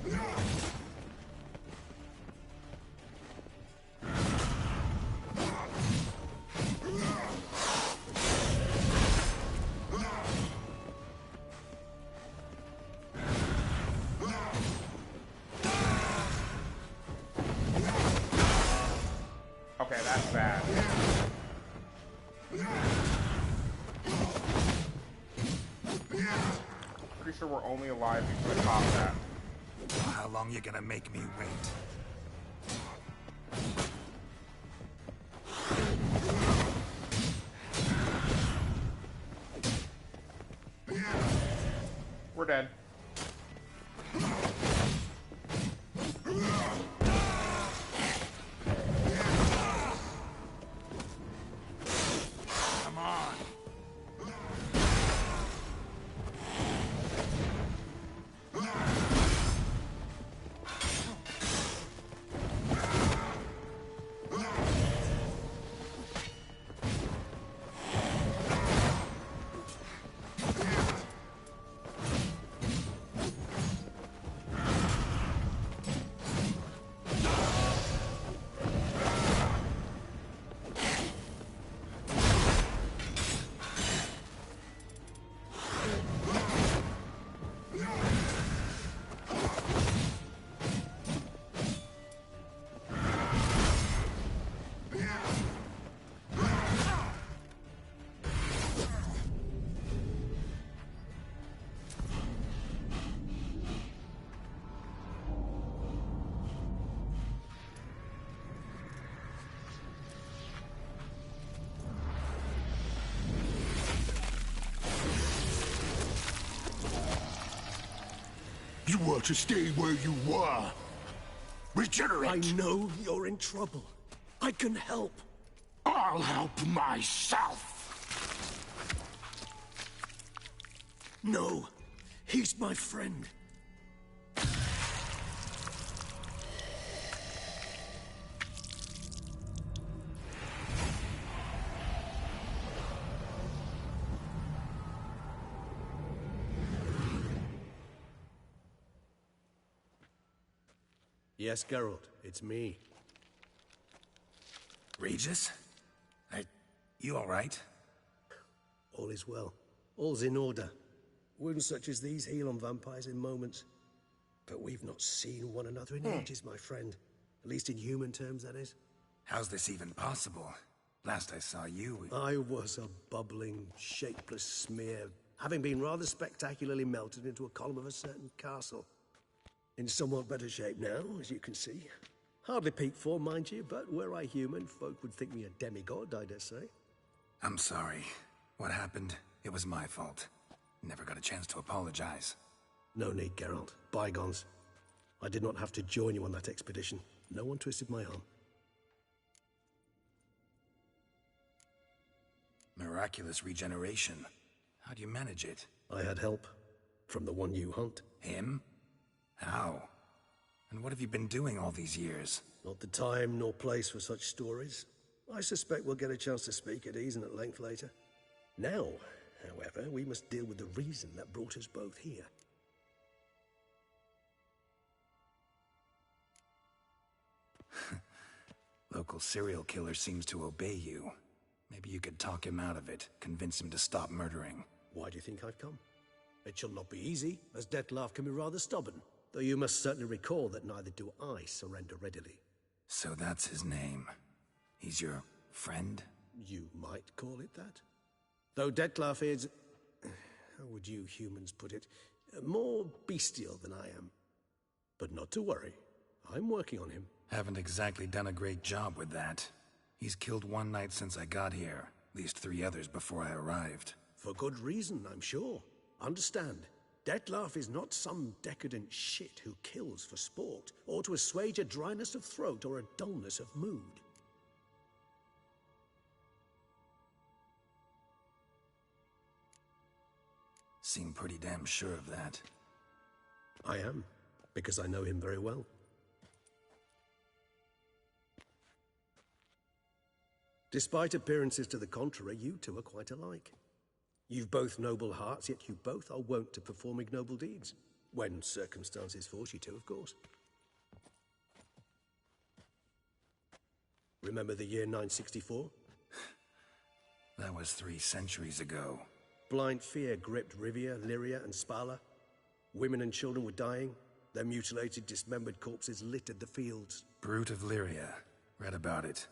Okay, that's bad. Pretty sure we're only alive if we pop that. How long you gonna make me wait? We're dead. Come on. You were to stay where you were. Regenerate. I know you're in trouble. I can help. I'll help myself. No, he's my friend. Yes, Geralt, it's me. Regis? You alright? All is well. All's in order. Wounds such as these heal on vampires in moments. But we've not seen one another in ages, my friend. At least in human terms, that is. How's this even possible? Last I saw you... I was a bubbling, shapeless smear, having been rather spectacularly melted into a column of a certain castle. In somewhat better shape now, as you can see. Hardly peak form, mind you, but were I human, folk would think me a demigod, I dare say. I'm sorry. What happened? It was my fault. Never got a chance to apologize. No need, Geralt. Bygones. I did not have to join you on that expedition. No one twisted my arm. Miraculous regeneration. How do you manage it? I had help. From the one you hunt. Him? How? And what have you been doing all these years? Not the time nor place for such stories. I suspect we'll get a chance to speak at ease and at length later. Now, however, we must deal with the reason that brought us both here. Local serial killer seems to obey you. Maybe you could talk him out of it, convince him to stop murdering. Why do you think I've come? It shall not be easy, as Dettlaff can be rather stubborn. Though you must certainly recall that neither do I surrender readily. So that's his name. He's your friend? You might call it that. Though Dettlaff is... how would you humans put it? More bestial than I am. But not to worry. I'm working on him. Haven't exactly done a great job with that. He's killed one night since I got here. At least 3 others before I arrived. For good reason, I'm sure. Understand, Dettlaff is not some decadent shit who kills for sport, or to assuage a dryness of throat or a dullness of mood. Seem pretty damn sure of that. I am, because I know him very well. Despite appearances to the contrary, you two are quite alike. You've both noble hearts, yet you both are wont to perform ignoble deeds. When circumstances force you to, of course. Remember the year 964? That was 3 centuries ago. Blind fear gripped Rivia, Lyria, and Spala. Women and children were dying. Their mutilated, dismembered corpses littered the fields. Brute of Lyria. Read about it.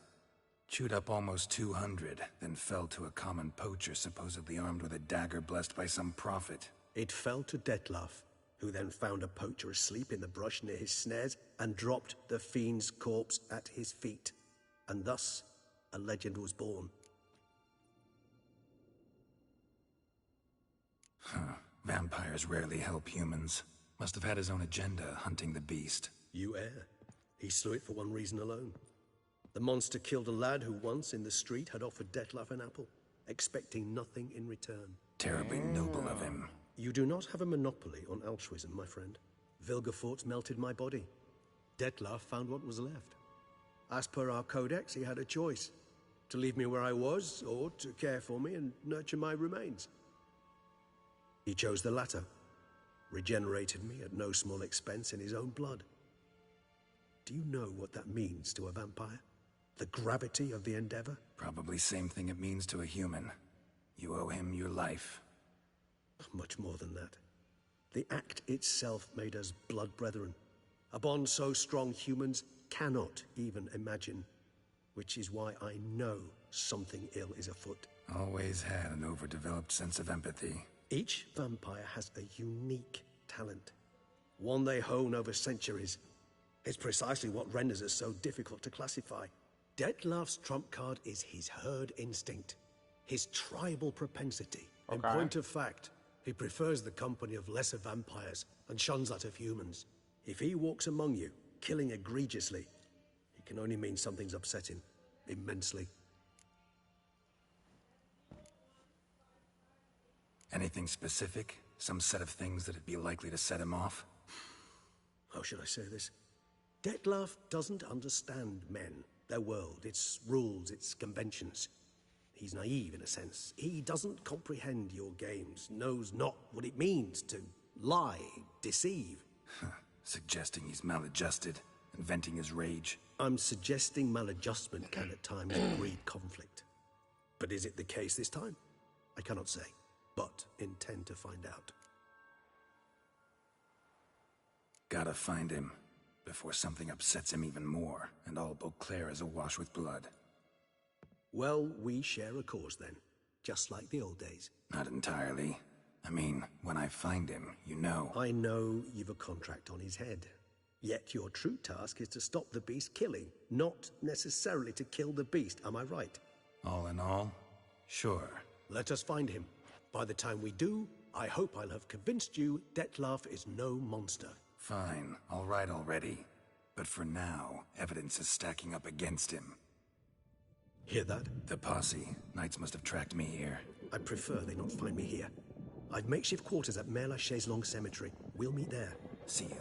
Chewed up almost 200, then fell to a common poacher supposedly armed with a dagger blessed by some prophet. It fell to Dettlaff, who then found a poacher asleep in the brush near his snares and dropped the fiend's corpse at his feet. And thus, a legend was born. Vampires rarely help humans. Must have had his own agenda, hunting the beast. You err. He slew it for one reason alone. The monster killed a lad who once, in the street, had offered Dettlaff an apple, expecting nothing in return. Terribly noble of him. You do not have a monopoly on altruism, my friend. Vilgefortz melted my body. Dettlaff found what was left. As per our codex, he had a choice. To leave me where I was, or to care for me and nurture my remains. He chose the latter. Regenerated me at no small expense in his own blood. Do you know what that means to a vampire? The gravity of the endeavor? Probably same thing it means to a human. You owe him your life. Much more than that. The act itself made us blood brethren. A bond so strong humans cannot even imagine. Which is why I know something ill is afoot. Always had an overdeveloped sense of empathy. Each vampire has a unique talent. One they hone over centuries. It's precisely what renders us so difficult to classify. Dettlaff's trump card is his herd instinct, his tribal propensity. Okay. In point of fact, he prefers the company of lesser vampires and shuns that of humans. If he walks among you, killing egregiously, it can only mean something's upset him, immensely. Anything specific? Some set of things that'd be likely to set him off? How should I say this? Dettlaff doesn't understand men, their world, its rules, its conventions. He's naive in a sense. He doesn't comprehend your games, knows not what it means to lie, deceive. Suggesting he's maladjusted, and venting his rage. I'm suggesting maladjustment can at times breed conflict. But is it the case this time? I cannot say, but intend to find out. Gotta find him. Before something upsets him even more, and all Beauclair is awash with blood. Well, we share a cause then, just like the old days. Not entirely. I mean, when I find him, you know. I know you've a contract on his head. Yet your true task is to stop the beast killing, not necessarily to kill the beast, am I right? All in all, sure. Let us find him. By the time we do, I hope I'll have convinced you Dettlaff is no monster. Fine, all right already. But for now, evidence is stacking up against him. Hear that? The posse. Knights must have tracked me here. I'd prefer they not find me here. I've makeshift quarters at Mère Lachaise Long Cemetery. We'll meet there. See you.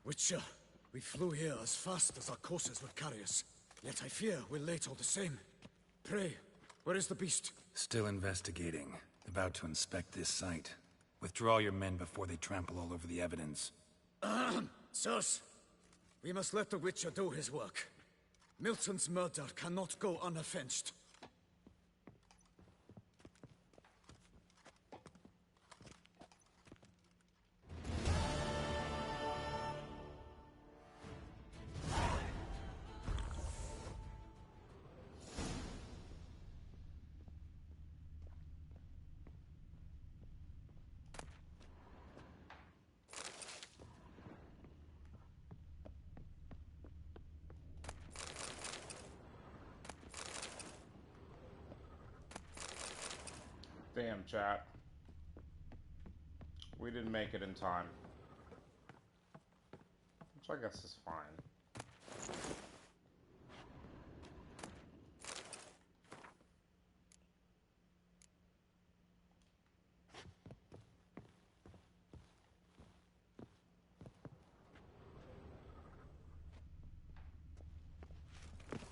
Witcher, we flew here as fast as our courses would carry us. Yet I fear we're late all the same. Pray, where is the beast? Still investigating. About to inspect this site. Withdraw your men before they trample all over the evidence. Sirs, we must let the Witcher do his work. Milton's murder cannot go unavenged. Damn, chat. We didn't make it in time. Which I guess is fine.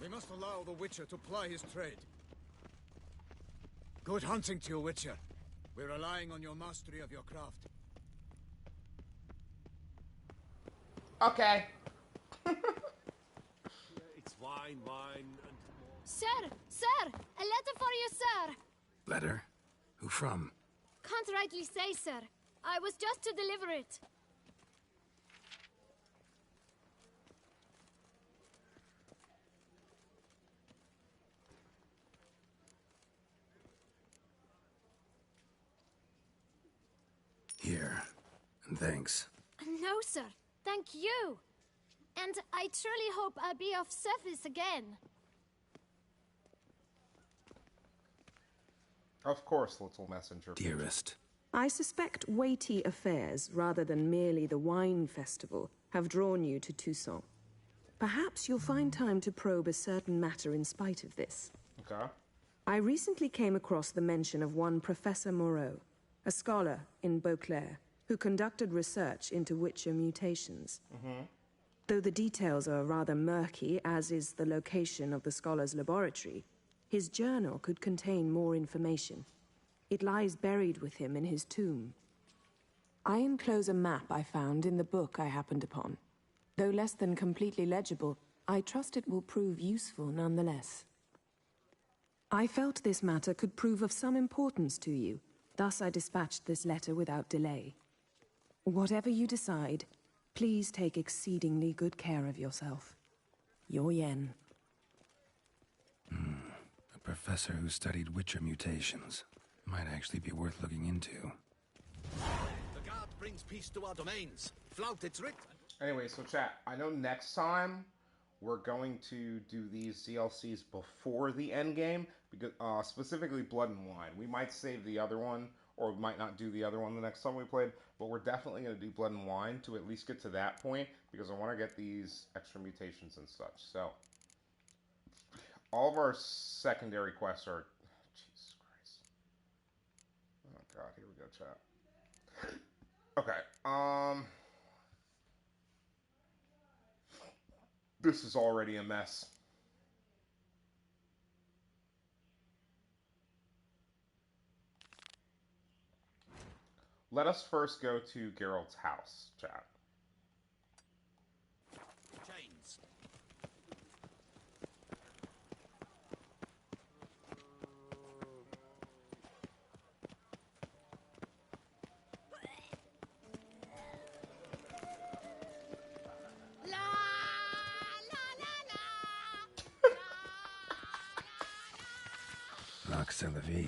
We must allow the Witcher to ply his trade. Good hunting to you, Witcher. We're relying on your mastery of your craft. Okay. It's wine, and Sir! Sir! A letter for you, sir! Letter? Who from? Can't rightly say, sir. I was just to deliver it. Here. And thanks. No, sir. Thank you. And I truly hope I'll be of service again. Of course, little messenger. Dearest. I suspect weighty affairs, rather than merely the wine festival, have drawn you to Toussaint. Perhaps you'll find time to probe a certain matter in spite of this. Okay. I recently came across the mention of one Professor Moreau, a scholar in Beauclair, who conducted research into Witcher mutations. Though the details are rather murky, as is the location of the scholar's laboratory, his journal could contain more information. It lies buried with him in his tomb. I enclose a map I found in the book I happened upon. Though less than completely legible, I trust it will prove useful nonetheless. I felt this matter could prove of some importance to you. Thus I dispatched this letter without delay. Whatever you decide, please take exceedingly good care of yourself. Your Yen. A professor who studied Witcher mutations. Might actually be worth looking into. The guard brings peace to our domains. Flout its writ. Anyway, so chat, I know next time we're going to do these DLCs before the end game, because specifically Blood and Wine. We might save the other one, or we might not do the other one the next time we played, but we're definitely going to do Blood and Wine to at least get to that point, because I want to get these extra mutations and such. So, all of our secondary quests are... Jesus Christ. Oh god, here we go, chat. Okay, this is already a mess. Let us first go to Geralt's house, chat. Chains. C'est la vie.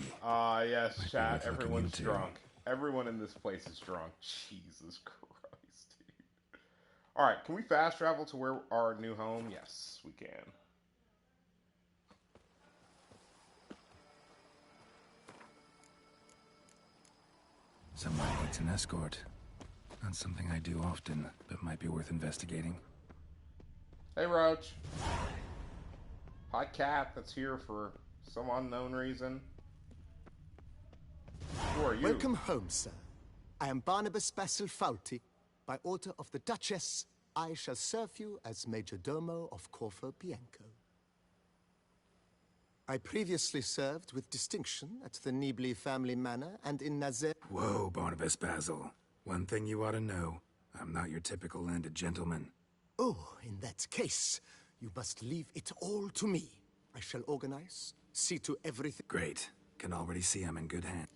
Yes, Might chat. be worth looking Everyone's into. drunk. Everyone in this place is drunk. Jesus Christ, dude. Alright, can we fast travel to where our new home? Yes, we can. Someone needs an escort. Not something I do often, but might be worth investigating. Hey, Roach. Hi, Cat, that's here for some unknown reason. Who are you? Welcome home, sir. I am Barnabas Basilfauti. By order of the Duchess, I shall serve you as Major Domo of Corvo Bianco. I previously served with distinction at the Nibli family manor and in Nazaire. Whoa, Barnabas Basil. One thing you ought to know. I'm not your typical landed gentleman. Oh, in that case, you must leave it all to me. I shall organize, see to everything. Great. Can already see I'm in good hands.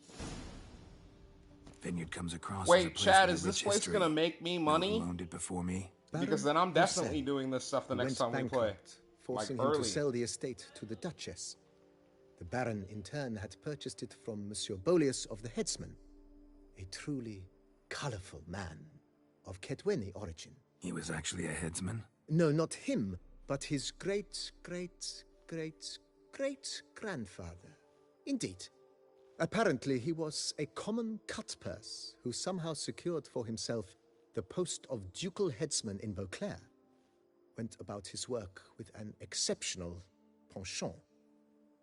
Vineyard comes across. Wait, Chad, is this place gonna make me money? Owned it before me. Because then I'm definitely doing this stuff the next time we play. Forcing him to sell the estate to the Duchess. The Baron, in turn, had purchased it from Monsieur Bolius of the Headsman, a truly colorful man of Ketweni origin. He was actually a headsman? No, not him, but his great-great-great-great-grandfather. Indeed. Apparently, he was a common cutpurse who somehow secured for himself the post of ducal headsman in Beauclair. Went about his work with an exceptional penchant.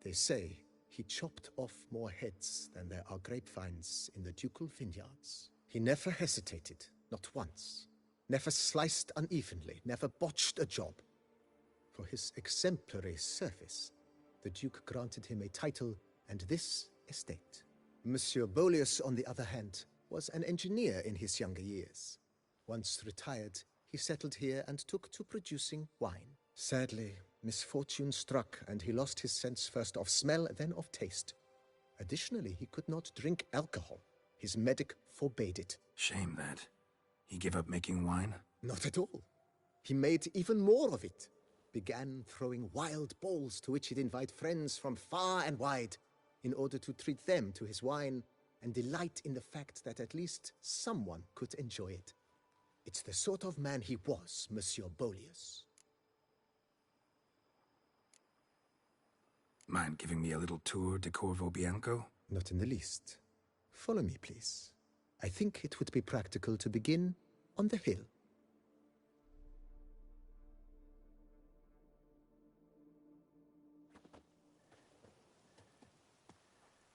They say he chopped off more heads than there are grapevines in the ducal vineyards. He never hesitated, not once. Never sliced unevenly, never botched a job. For his exemplary service, the Duke granted him a title and this estate. Monsieur Bolius, on the other hand, was an engineer in his younger years. Once retired, he settled here and took to producing wine. Sadly, misfortune struck and he lost his sense first of smell, then of taste. Additionally, he could not drink alcohol. His medic forbade it. Shame that. He gave up making wine? Not at all. He made even more of it. Began throwing wild balls to which he'd invite friends from far and wide in order to treat them to his wine and delight in the fact that at least someone could enjoy it. It's the sort of man he was, Monsieur Bolius. Mind giving me a little tour de Corvo Bianco? Not in the least. Follow me, please. I think it would be practical to begin on the hill.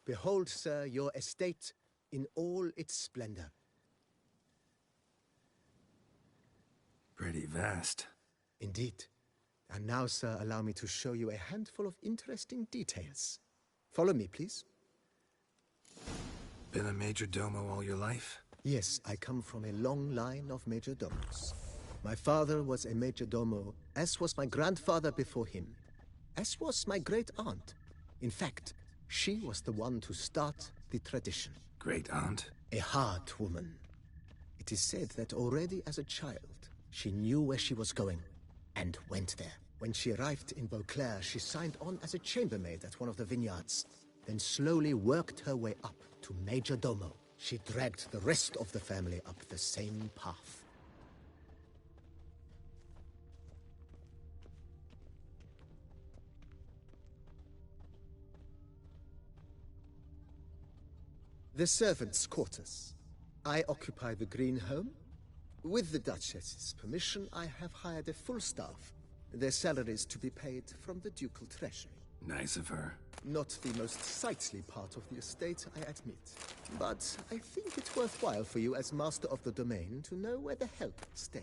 Behold, sir, your estate in all its splendor. Pretty vast. Indeed. And now, sir, allow me to show you a handful of interesting details. Follow me, please. Been a major domo all your life? Yes, I come from a long line of major domos. My father was a major domo, as was my grandfather before him, as was my great-aunt. In fact, she was the one to start the tradition. Great-aunt? A hard woman. It is said that already as a child, she knew where she was going, and went there. When she arrived in Beauclair, she signed on as a chambermaid at one of the vineyards, then slowly worked her way up to Major Domo. She dragged the rest of the family up the same path. The servants' quarters. I occupy the green home. With the Duchess's permission, I have hired a full staff. Their salaries to be paid from the ducal treasury. Nice of her. Not the most sightly part of the estate, I admit. But I think it's worthwhile for you as master of the domain to know where the help stays.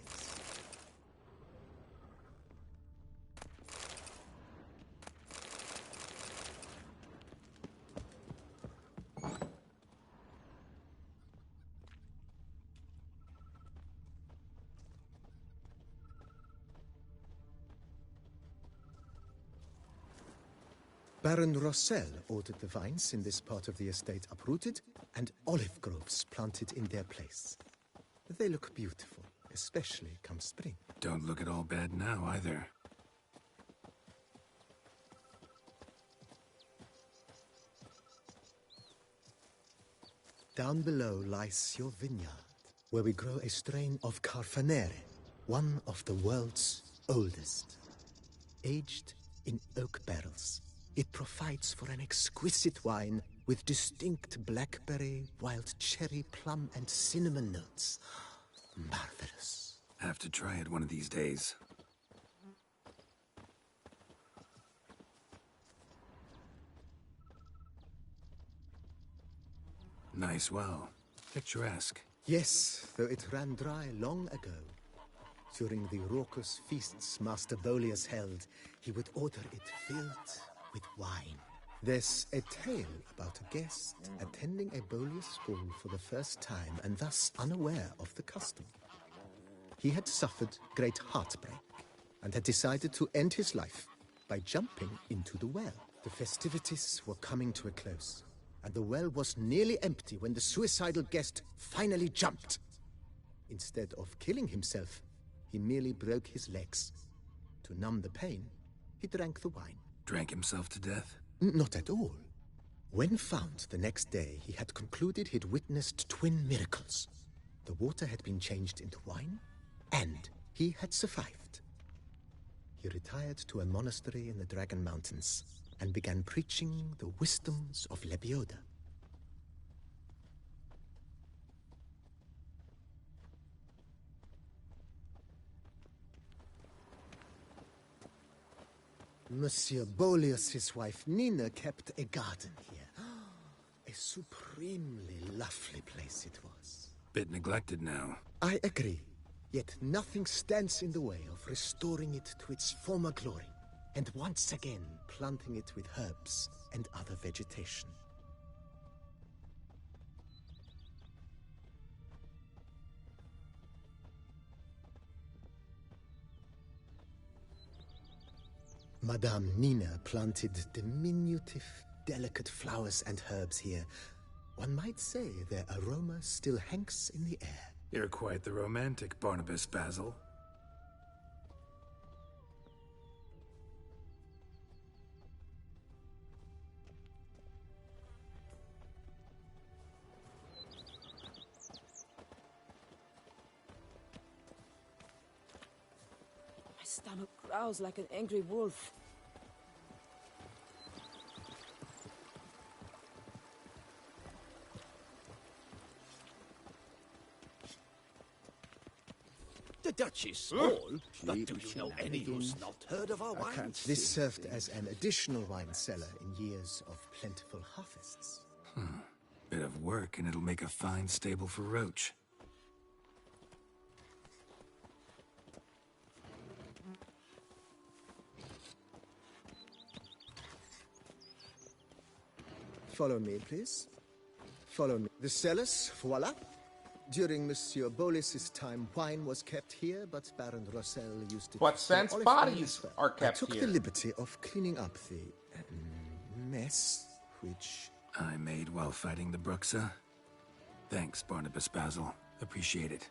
Baron Rossel ordered the vines in this part of the estate uprooted and olive groves planted in their place. They look beautiful, especially come spring. Don't look at all bad now, either. Down below lies your vineyard, where we grow a strain of Carfanere, one of the world's oldest. Aged in oak barrels, it provides for an exquisite wine with distinct blackberry, wild cherry, plum, and cinnamon notes. Marvelous. Have to try it one of these days. Nice well. Picturesque. Yes, though it ran dry long ago. During the raucous feasts Master Bolius held, he would order it filled with wine. There's a tale about a guest attending a Bolius school for the first time and thus unaware of the custom. He had suffered great heartbreak and had decided to end his life by jumping into the well. The festivities were coming to a close, and the well was nearly empty when the suicidal guest finally jumped. Instead of killing himself, he merely broke his legs. To numb the pain, he drank the wine. Drank himself to death? Not at all. When found the next day, he had concluded he'd witnessed twin miracles. The water had been changed into wine, and he had survived. He retired to a monastery in the Dragon Mountains and began preaching the wisdoms of Lebioda. Monsieur Bolius' wife Nina kept a garden here. A supremely lovely place it was. Bit neglected now. I agree. Yet nothing stands in the way of restoring it to its former glory, and once again planting it with herbs and other vegetation. Madame Nina planted diminutive, delicate flowers and herbs here. One might say their aroma still hangs in the air. You're quite the romantic, Barnabas Basil. My stomach growls like an angry wolf. The Dutch is small, but do you know any who's not heard of our wine? This served as an additional wine cellar in years of plentiful harvests. Bit of work and it'll make a fine stable for Roach. Follow me, please. Follow me. The cellars, voila. During Monsieur Bolis's time, wine was kept here, but Baron Rossel used it. But since bodies are kept here, I took here. the liberty of cleaning up the mess, which I made while fighting the Bruxa. Thanks, Barnabas Basil. Appreciate it.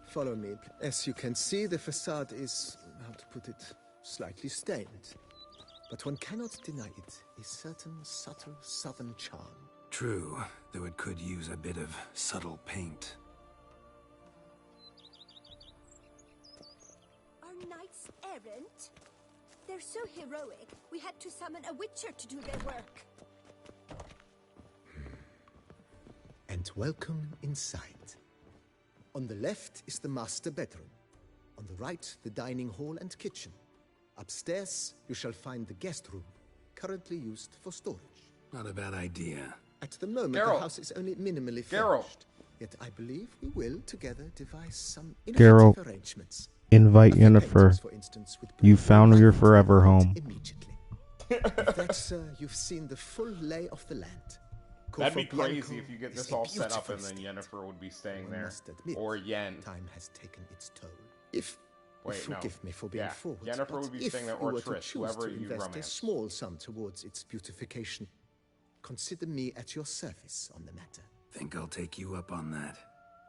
Follow me. As you can see, the facade is, how to put it, slightly stained. But one cannot deny it, a certain subtle southern charm. True, though it could use a bit of subtle paint. Our knights errant? They're so heroic, we had to summon a witcher to do their work. And welcome inside. On the left is the master bedroom. On the right, the dining hall and kitchen. Upstairs, you shall find the guest room, currently used for storage. Not a bad idea. At the moment, the house is only minimally furnished. Yet I believe we will together devise some innovative arrangements. Invite Yennefer. You found your forever home. With that, sir, you've seen the full lay of the land. That'd be crazy if you get this all set up and then Yennefer would be staying there. Or Yen. Time has taken its toll. If Wait, forgive me for being forward. Yennefer would be staying there, or Trish, whoever you invest romance. a small sum towards its beautification, consider me at your service on the matter. Think I'll take you up on that.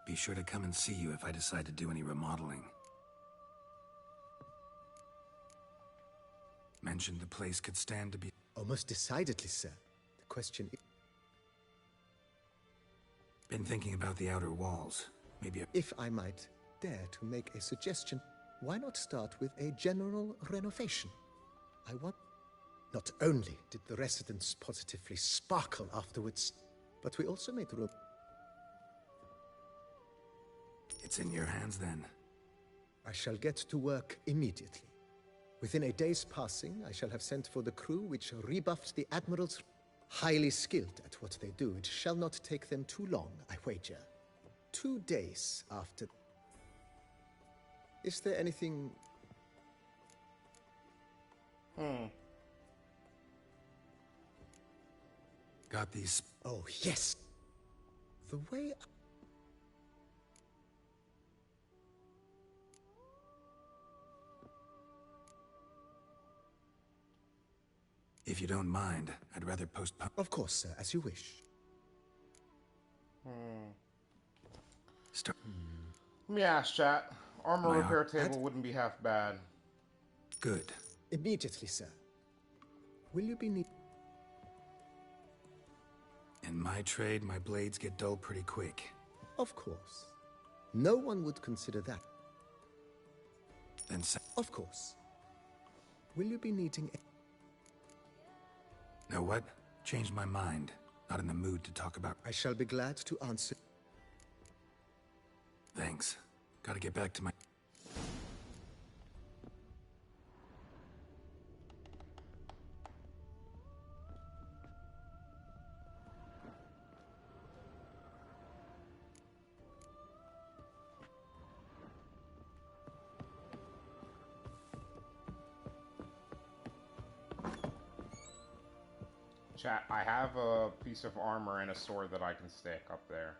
Be sure to come and see you if I decide to do any remodeling. Mentioned the place could stand to be... Oh, most decidedly, sir. The question is... Been thinking about the outer walls. Maybe a... If I might dare to make a suggestion, why not start with a general renovation? I want... Not only did the residents positively sparkle afterwards, but we also made room... It's in your hands, then. I shall get to work immediately. Within a day's passing, I shall have sent for the crew which rebuffed the Admirals. Highly skilled at what they do, it shall not take them too long, I wager. 2 days after... Is there anything... Got these... Oh, yes! The way... If you don't mind, I'd rather postpone... Of course, sir, as you wish. Let me ask, chat. Armor repair table wouldn't be half bad. Good. Immediately, sir. Will you be need... In my trade, my blades get dull pretty quick. Of course. No one would consider that. Then of course. Will you be needing... Know what? Changed my mind. Not in the mood to talk about... I shall be glad to answer... Thanks. Gotta get back to my... Chat, I have a piece of armor and a sword that I can stick up there.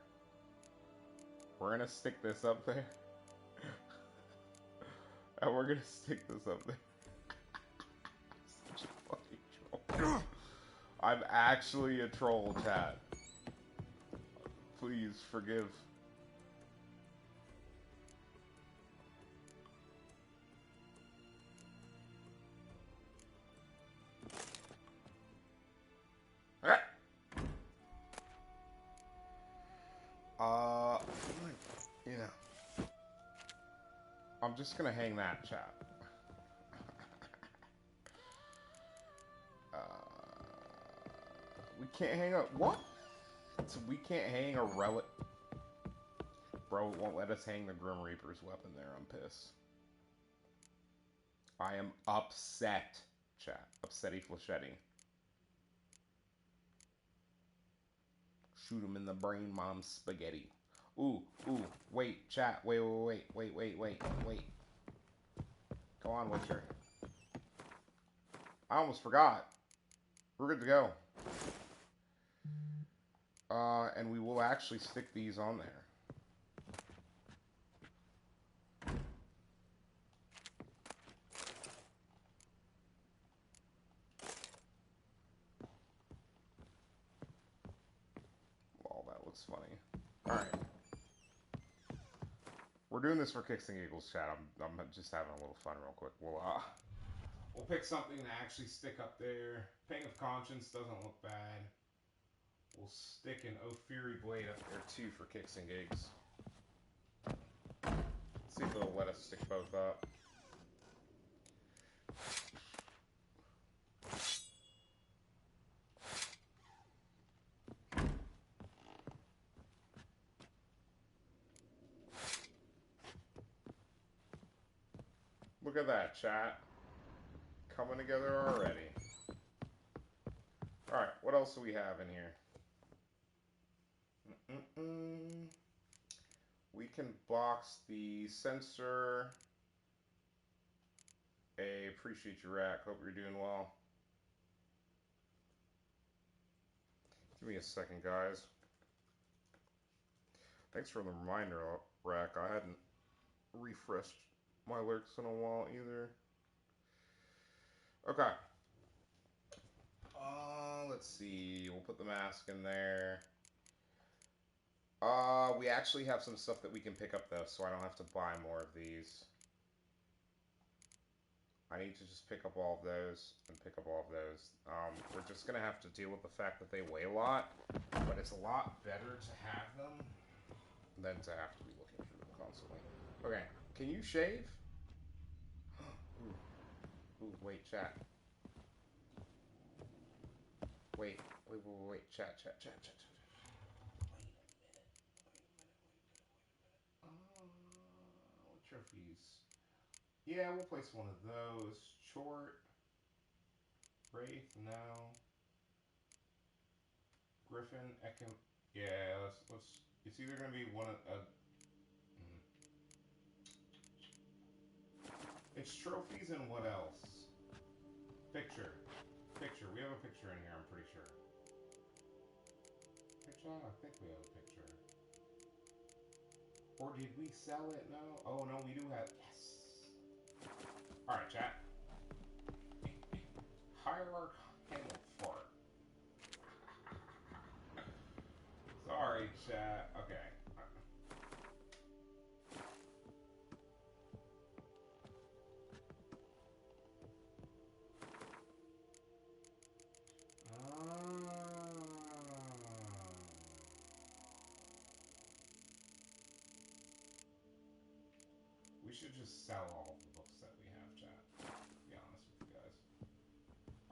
We're gonna stick this up there. And we're gonna stick this up there. Such a fucking troll. I'm actually a troll, chat. Please forgive. Yeah. I'm just gonna hang that, chat. We can't hang up. What? So we can't hang a relic. Bro, it won't let us hang the Grim Reaper's weapon there. I'm pissed. I am upset, chat. Upsetty flechetti. Shoot him in the brain, mom spaghetti. Ooh, wait, chat, wait. Go on, Witcher. I almost forgot. We're good to go. And we will actually stick these on there. Well, that looks funny. Alright. We're doing this for kicks and giggles, chat. I'm just having a little fun real quick. We'll pick something to actually stick up there. Pang of Conscience doesn't look bad. We'll stick an Ophiri Blade up there too for kicks and gigs. Let's see if it'll let us stick both up. Look at that, chat. Coming together already. Alright, what else do we have in here? We can box the sensor. Hey, appreciate you, Rack. Hope you're doing well. Give me a second, guys. Thanks for the reminder, Rack. I hadn't refreshed my lyrics in a while either. Okay. Let's see. We'll put the mask in there. We actually have some stuff that we can pick up though, so I don't have to buy more of these. I need to just pick up all of those and pick up all of those. We're just going to have to deal with the fact that they weigh a lot, but it's a lot better to have them than to have to be looking through them constantly. Okay, can you shave? Ooh, wait, chat. Wait, chat. What trophies? Yeah, we'll place one of those. Short. Wraith, no. Griffin, Echo. Yeah, let's. It's either gonna be one of. It's trophies and what else? Picture. We have a picture in here, I'm pretty sure. Picture? I think we have a picture. Or did we sell it? No? Oh, no, we do have... Yes! Alright, chat. Hierarch Hamel Fart. Sorry, chat. Okay. We should just sell all the books that we have, chat. To be honest with you guys.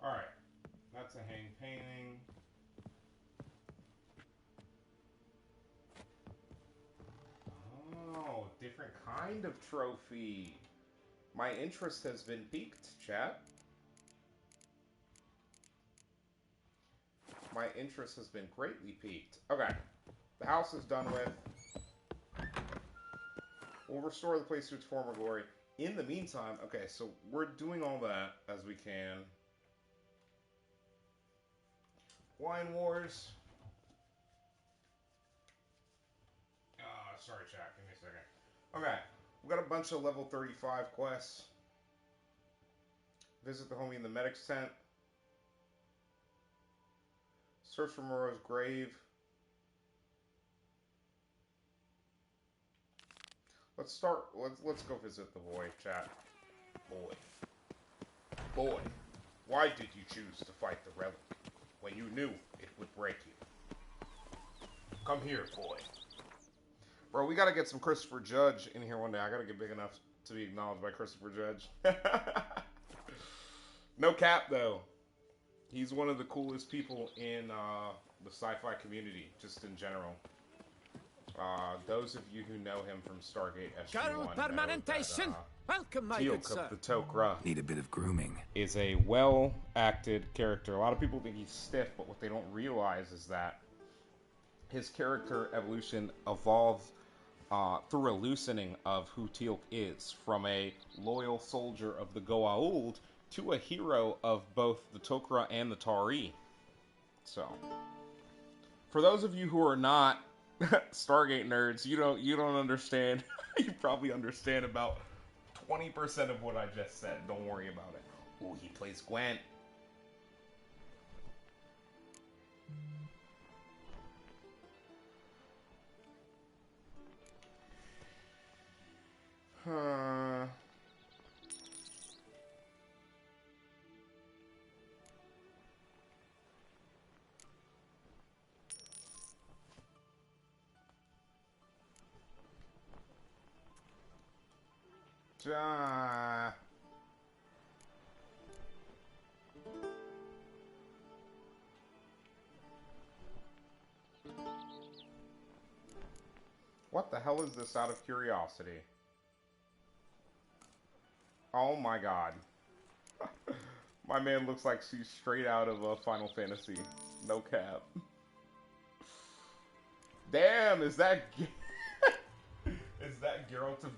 Alright. That's a hang painting. Oh, different kind of trophy. My interest has been piqued, chat. My interest has been greatly piqued. Okay. The house is done with. We'll restore the place to its former glory. In the meantime, okay, so we're doing all that as we can. Wine Wars. Sorry, chat. Give me a second. Okay. We've got a bunch of level 35 quests. Visit the homie in the medic's tent. Search for Moreau's grave. Let's go visit the boy, chat. Boy, why did you choose to fight the relic when you knew it would break you? Come here, boy. Bro, we gotta get some Christopher Judge in here one day. I gotta get big enough to be acknowledged by Christopher Judge. No cap, though. He's one of the coolest people in the sci-fi community, just in general. Those of you who know him from Stargate SG-1 know that, welcome, my good Teal'c sir. of the Tok'ra Need a bit of grooming. is a well-acted character. A lot of people think he's stiff, but what they don't realize is that his character evolution evolved through a loosening of who Teal'c is, from a loyal soldier of the Goa'uld to a hero of both the Tok'ra and the Tari. So, for those of you who are not Stargate nerds, you don't understand. You probably understand about 20% of what I just said. Don't worry about it. Ooh, he plays Gwent. What the hell is this, out of curiosity? Oh my god. My man looks like she's straight out of Final Fantasy. No cap. Damn, is that is that Geralt of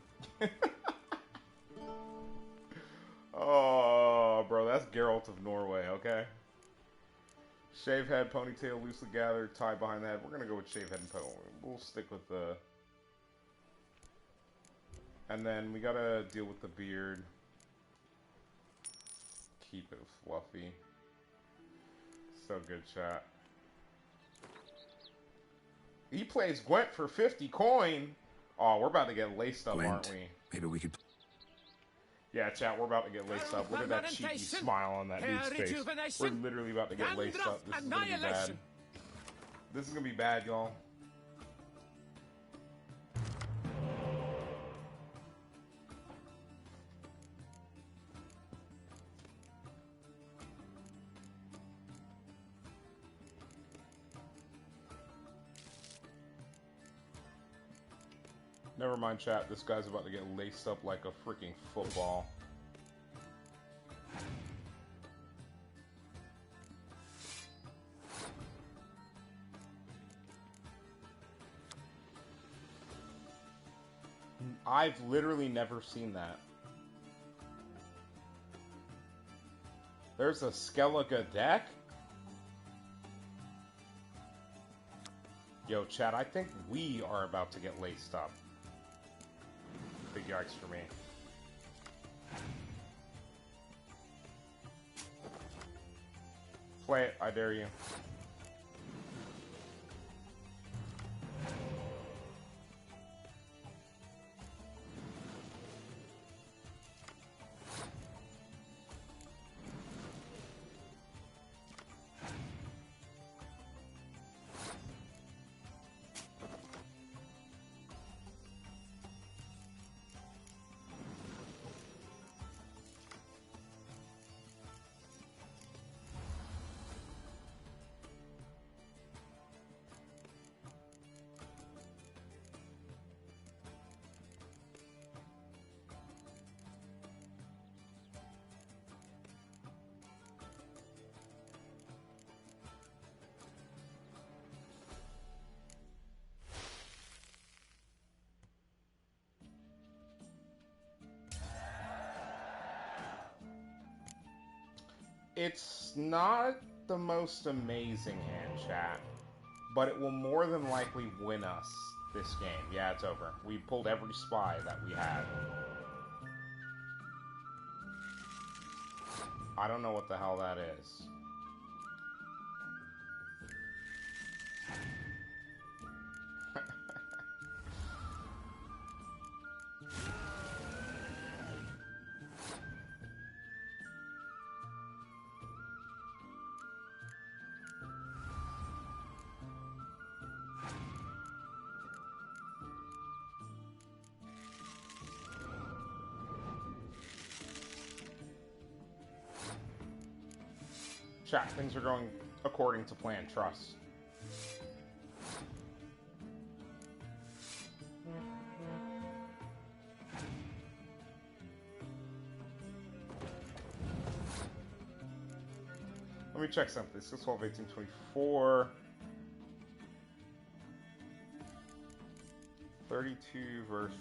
Oh, bro, that's Geralt of Norway, okay? Shave head, ponytail, loosely gathered, tied behind the head. We're gonna go with shave head and ponytail. We'll stick with the... And then we gotta deal with the beard. Keep it fluffy. So good, chat. He plays Gwent for 50 coin. Oh, we're about to get laced up, Gwent. aren't we? Maybe we could... Yeah, chat, we're about to get laced up. Look at that cheeky smile on that dude's face. We're literally about to get laced up. This is gonna be bad. This is gonna be bad, y'all. Never mind, chat. This guy's about to get laced up like a freaking football. I've literally never seen that. There's a Skellige deck? Yo, chat, I think we are about to get laced up. Big yikes for me. Play it, I dare you. It's not the most amazing hand, chat, but it will more than likely win us this game. Yeah, it's over. We pulled every spy that we had. I don't know what the hell that is. Chat, things are going according to plan, trust. Let me check something. 6, 12, 18, 24. 32 versus...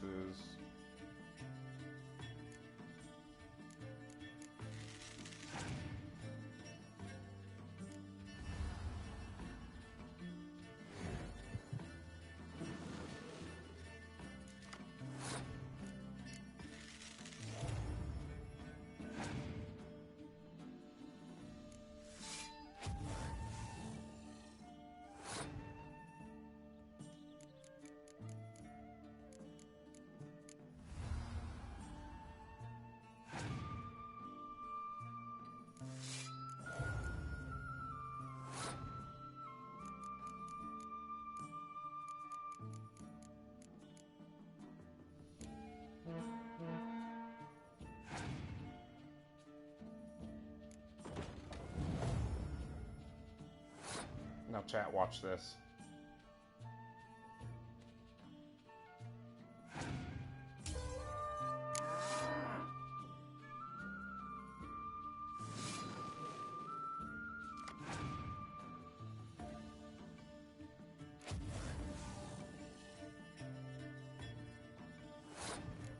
Now, chat, watch this.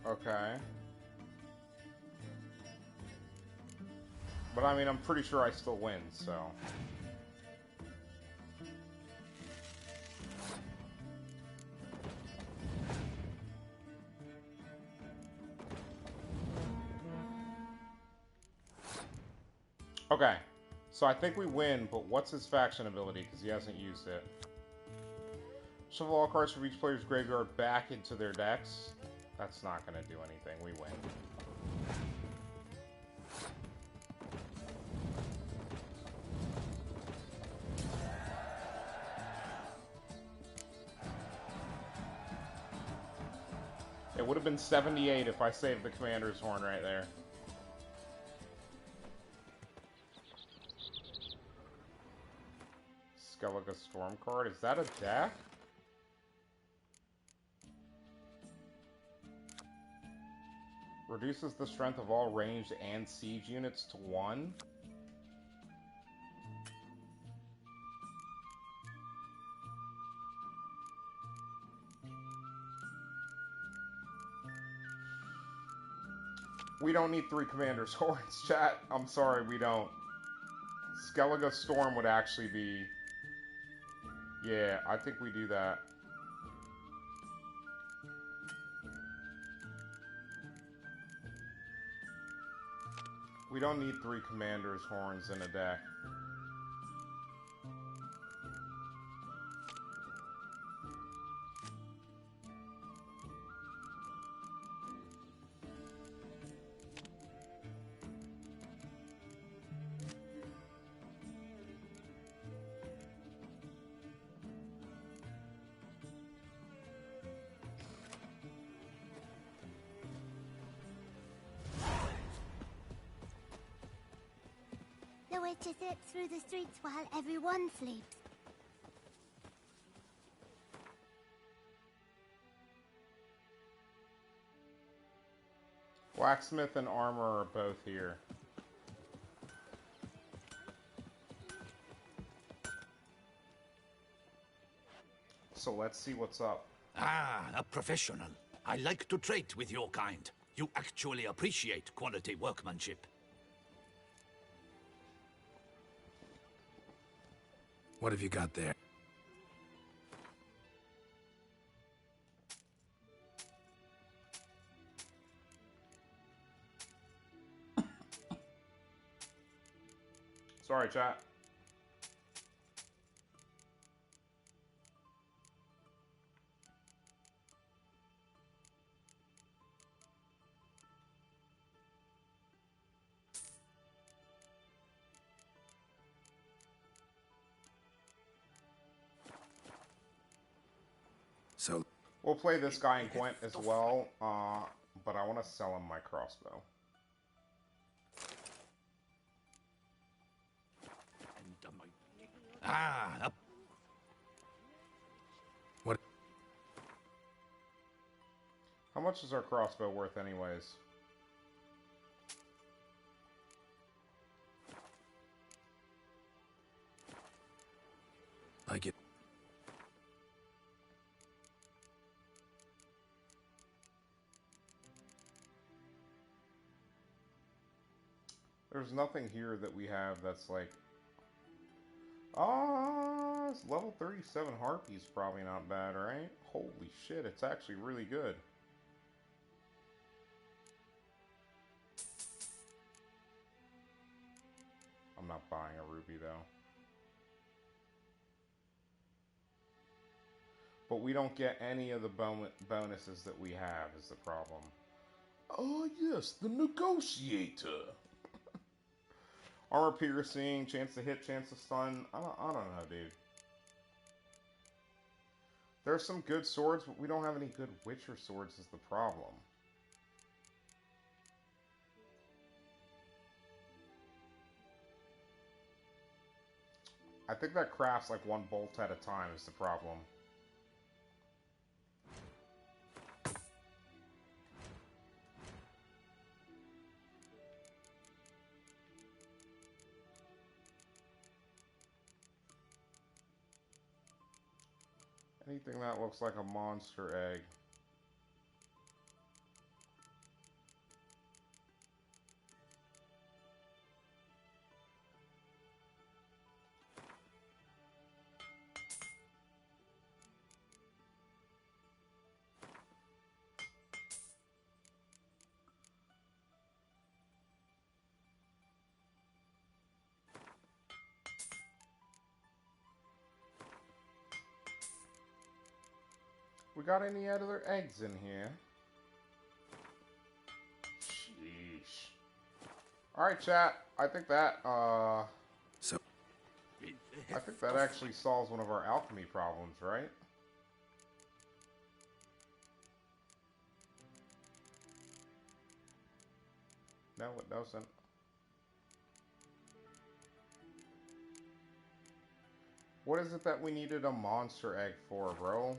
Okay. But I mean, I'm pretty sure I still win, so... Okay, so I think we win, but what's his faction ability? Because he hasn't used it. Shuffle all cards from each player's graveyard back into their decks. That's not going to do anything. We win. It would have been 78 if I saved the commander's horn right there. Skellige Storm card. Is that a deck? Reduces the strength of all ranged and siege units to 1. We don't need 3 commander's horns, chat. I'm sorry, we don't. Skellige Storm would actually be... Yeah, I think we do that. We don't need 3 commander's horns in a deck. The witcher slips through the streets while everyone sleeps. Blacksmith and armor are both here. So let's see what's up. Ah, a professional. I like to trade with your kind. You actually appreciate quality workmanship. What have you got there? Sorry, chat. So we'll play this guy in Gwent as well, but I want to sell him my crossbow. Ah, what? How much is our crossbow worth anyways? Like it. There's nothing here that we have that's like... it's level 37 Harpy's probably not bad, right? Holy shit, it's actually really good. I'm not buying a ruby though. But we don't get any of the bonuses that we have is the problem. Oh yes, the negotiator. Armor piercing, chance to hit, chance to stun. I don't know, dude. There are some good swords, but we don't have any good Witcher swords is the problem. I think that crafts like one bolt at a time is the problem. Anything that looks like a monster egg. We got any other eggs in here? Sheesh. Alright, chat. I think that, So... I think that actually solves one of our alchemy problems, right? No, it doesn't. What is it that we needed a monster egg for, bro?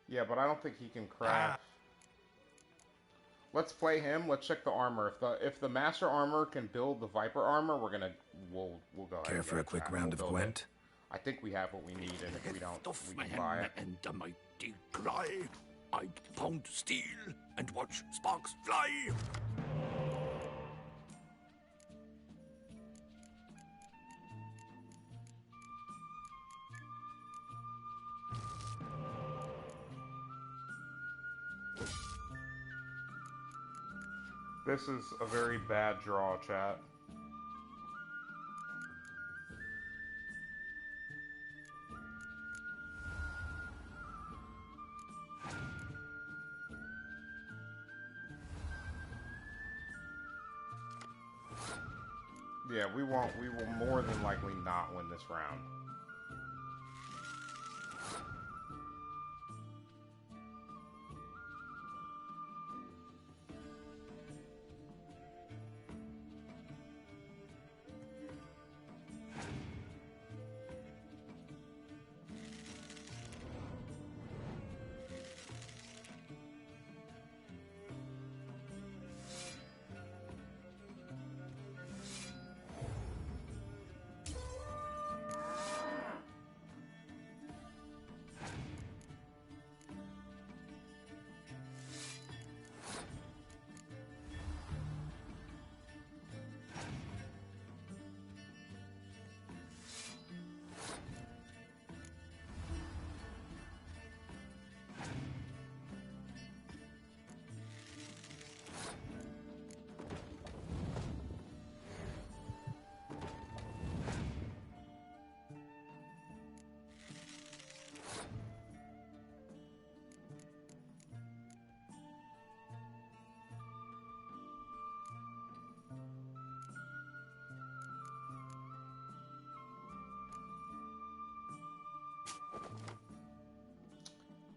Yeah, but I don't think he can craft. Let's play him. Let's check the armor. If the master armor can build the viper armor, we'll go ahead. Care for a quick round of Gwent? I think we have what we need, and if we don't, we can buy it. And a mighty cry, I pound steel and watch sparks fly. This is a very bad draw, chat. Yeah, we will more than likely not win this round.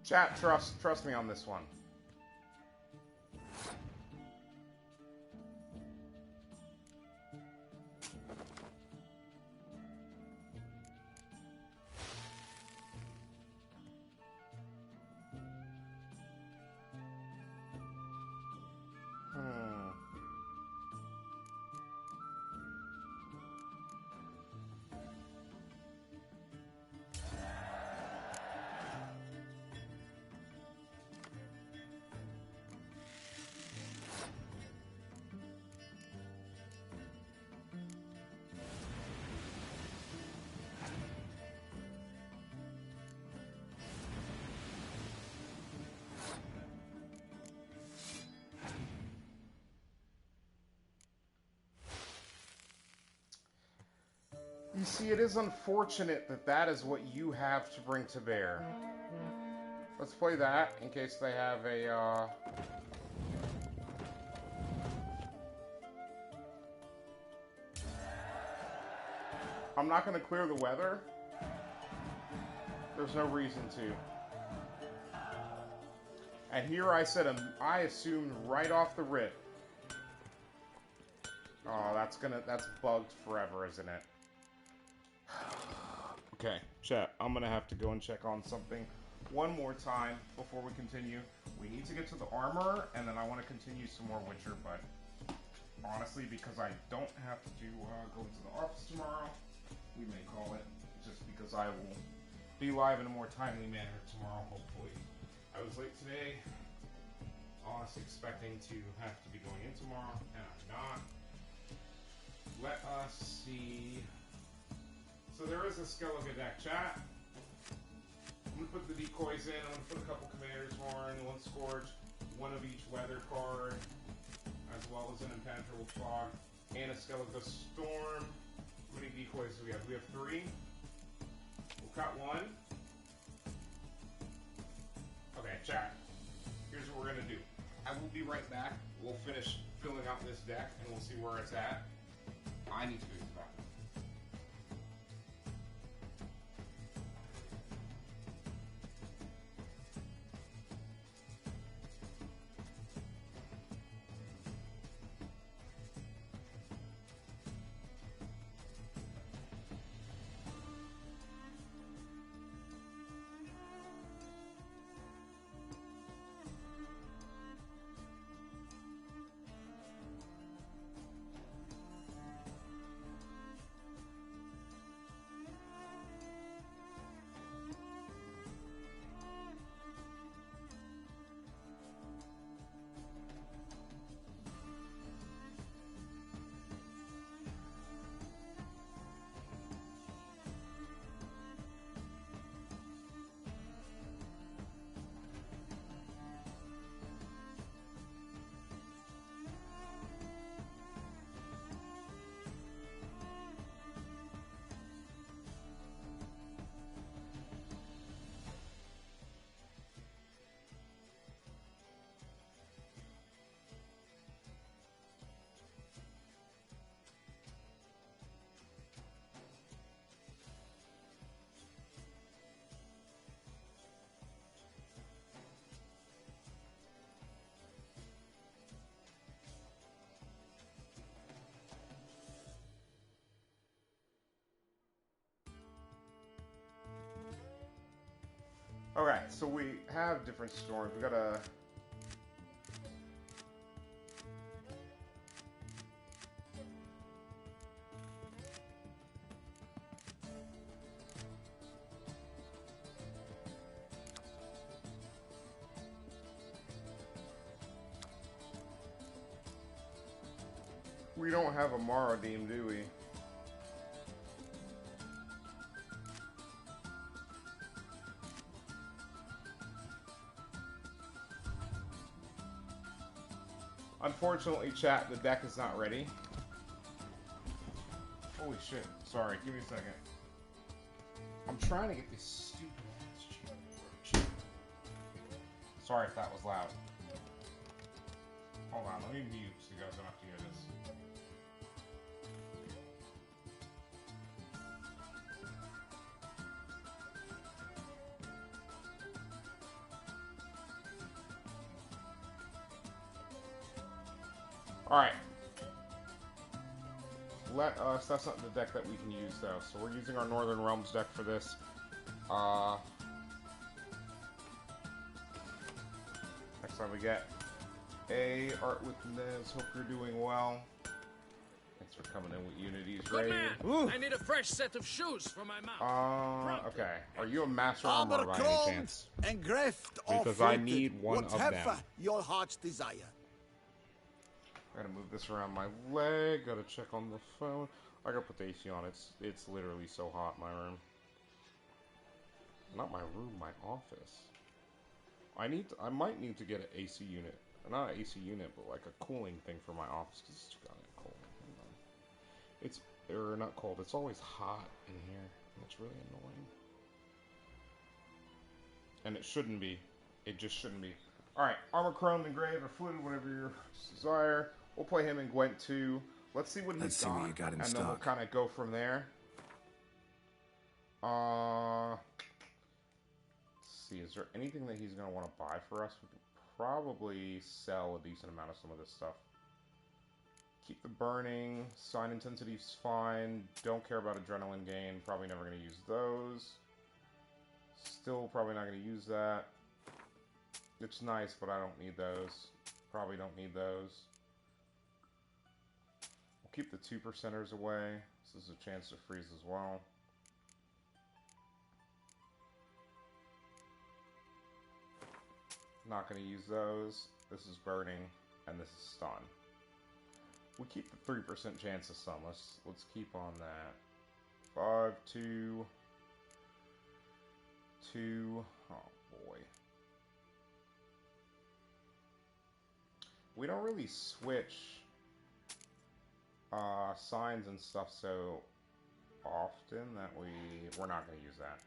Chat, trust me on this one. You see, it is unfortunate that that is what you have to bring to bear. Let's play that in case they have a, I'm not going to clear the weather. There's no reason to. And here I said, I assumed right off the rip. Oh, that's bugged forever, isn't it? Okay, chat, I'm gonna have to go and check on something one more time before we continue. We need to get to the armor, and then I want to continue some more Witcher, but honestly, because I don't have to go into the office tomorrow, we may call it, just because I will be live in a more timely manner tomorrow, hopefully. I was late today, honestly expecting to have to be going in tomorrow, and I'm not. Let us see. So there is a Skellige deck, chat. I'm going to put the decoys in. I'm going to put a couple Commander's Horn, one Scorch, one of each weather card, as well as an Impenetrable Fog, and a Skellige Storm. How many decoys do we have? We have 3. We'll cut 1. be right back. We'll finish filling out this deck, and we'll see where it's at. I need to go to the bathroom. Okay, so we have different storms. We gotta... We don't have a Maradim, do we? Unfortunately, chat, the deck is not ready. Holy shit. Sorry, give me a second. I'm trying to get this stupid... Sorry if that was loud. Hold on, let me mute so you guys don't have to hear this. Alright. Let us... That's not the deck that we can use, though. So we're using our Northern Realms deck for this. Next time we get a Art with Nez. Hope you're doing well. Thanks for coming in with Unity's Good raid. man. I need a fresh set of shoes for my mouth. Okay. Are you a master armor by any chance? Engraved Because I need one of them. Whatever your heart's desire. Gotta move this around my leg. Gotta check on the phone. I gotta put the AC on. It's literally so hot in my room. Not my room, my office. I might need to get an AC unit. Not an AC unit, but like a cooling thing for my office because it's goddamn cold. It's not cold. It's always hot in here. And it's really annoying. And it shouldn't be. It just shouldn't be. Alright, Armor Chrome, Engraved, or Fluted, whatever your desire. We'll play him in Gwent 2. Let's see what he's got. What you got in and stock. then we'll kind of go from there. Let's see, is there anything that he's going to want to buy for us? We could probably sell a decent amount of some of this stuff. Keep the burning. Sign intensity's fine. Don't care about adrenaline gain. Probably never going to use those. Still probably not going to use that. It's nice, but I don't need those. Probably don't need those. We'll keep the 2%ers away. This is a chance to freeze as well. Not going to use those. This is burning, and this is stun. We keep the 3% chance of stun. Let's keep on that. 5, 2, 2. Oh boy. We don't really switch signs and stuff so often that we're not going to use that.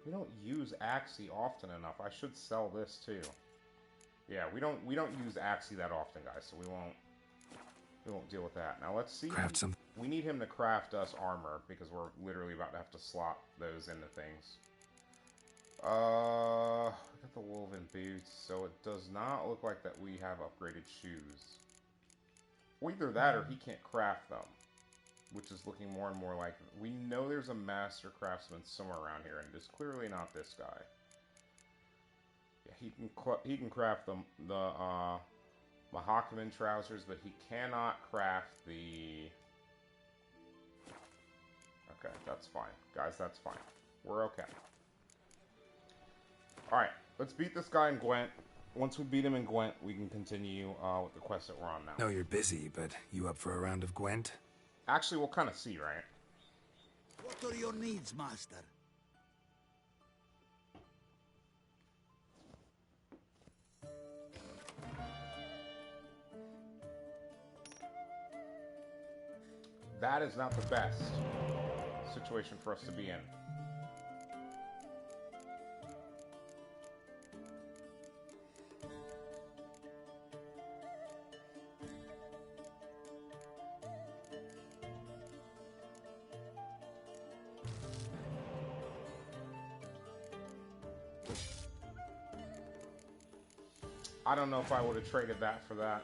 We don't use Axie often enough. I should sell this too. Yeah, we don't use Axie that often, guys, so we won't deal with that. Now let's see. Craft some. We need him to craft us armor because we're literally about to have to slot those into things. I got the woven boots, so it does not look like that we have upgraded shoes. Well, either that or he can't craft them, which is looking more and more like. We know there's a master craftsman somewhere around here, and it is clearly not this guy. Yeah, he can craft the Mahakaman trousers, but he cannot craft the. Okay, that's fine, guys. That's fine. We're okay. All right, let's beat this guy in Gwent. Once we beat him in Gwent, we can continue with the quest that we're on now. No, you're busy, but you up for a round of Gwent? Actually, we'll kind of see, right? What are your needs, master? That is not the best situation for us to be in. I don't know if I would have traded that for that.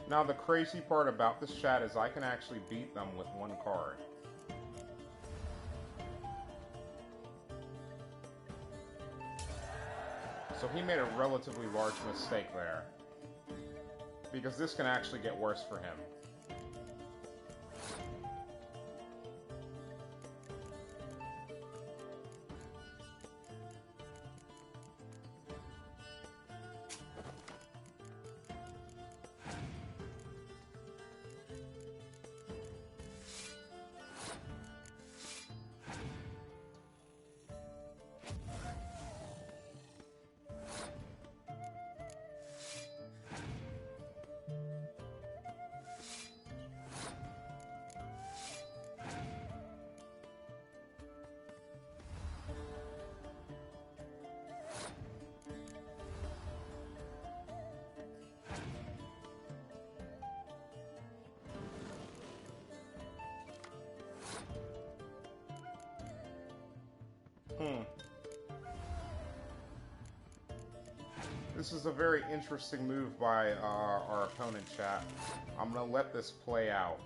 Now, the crazy part about this chat is I can actually beat them with one card. So he made a relatively large mistake there. Because this can actually get worse for him. This is a very interesting move by our opponent, chat. I'm gonna let this play out.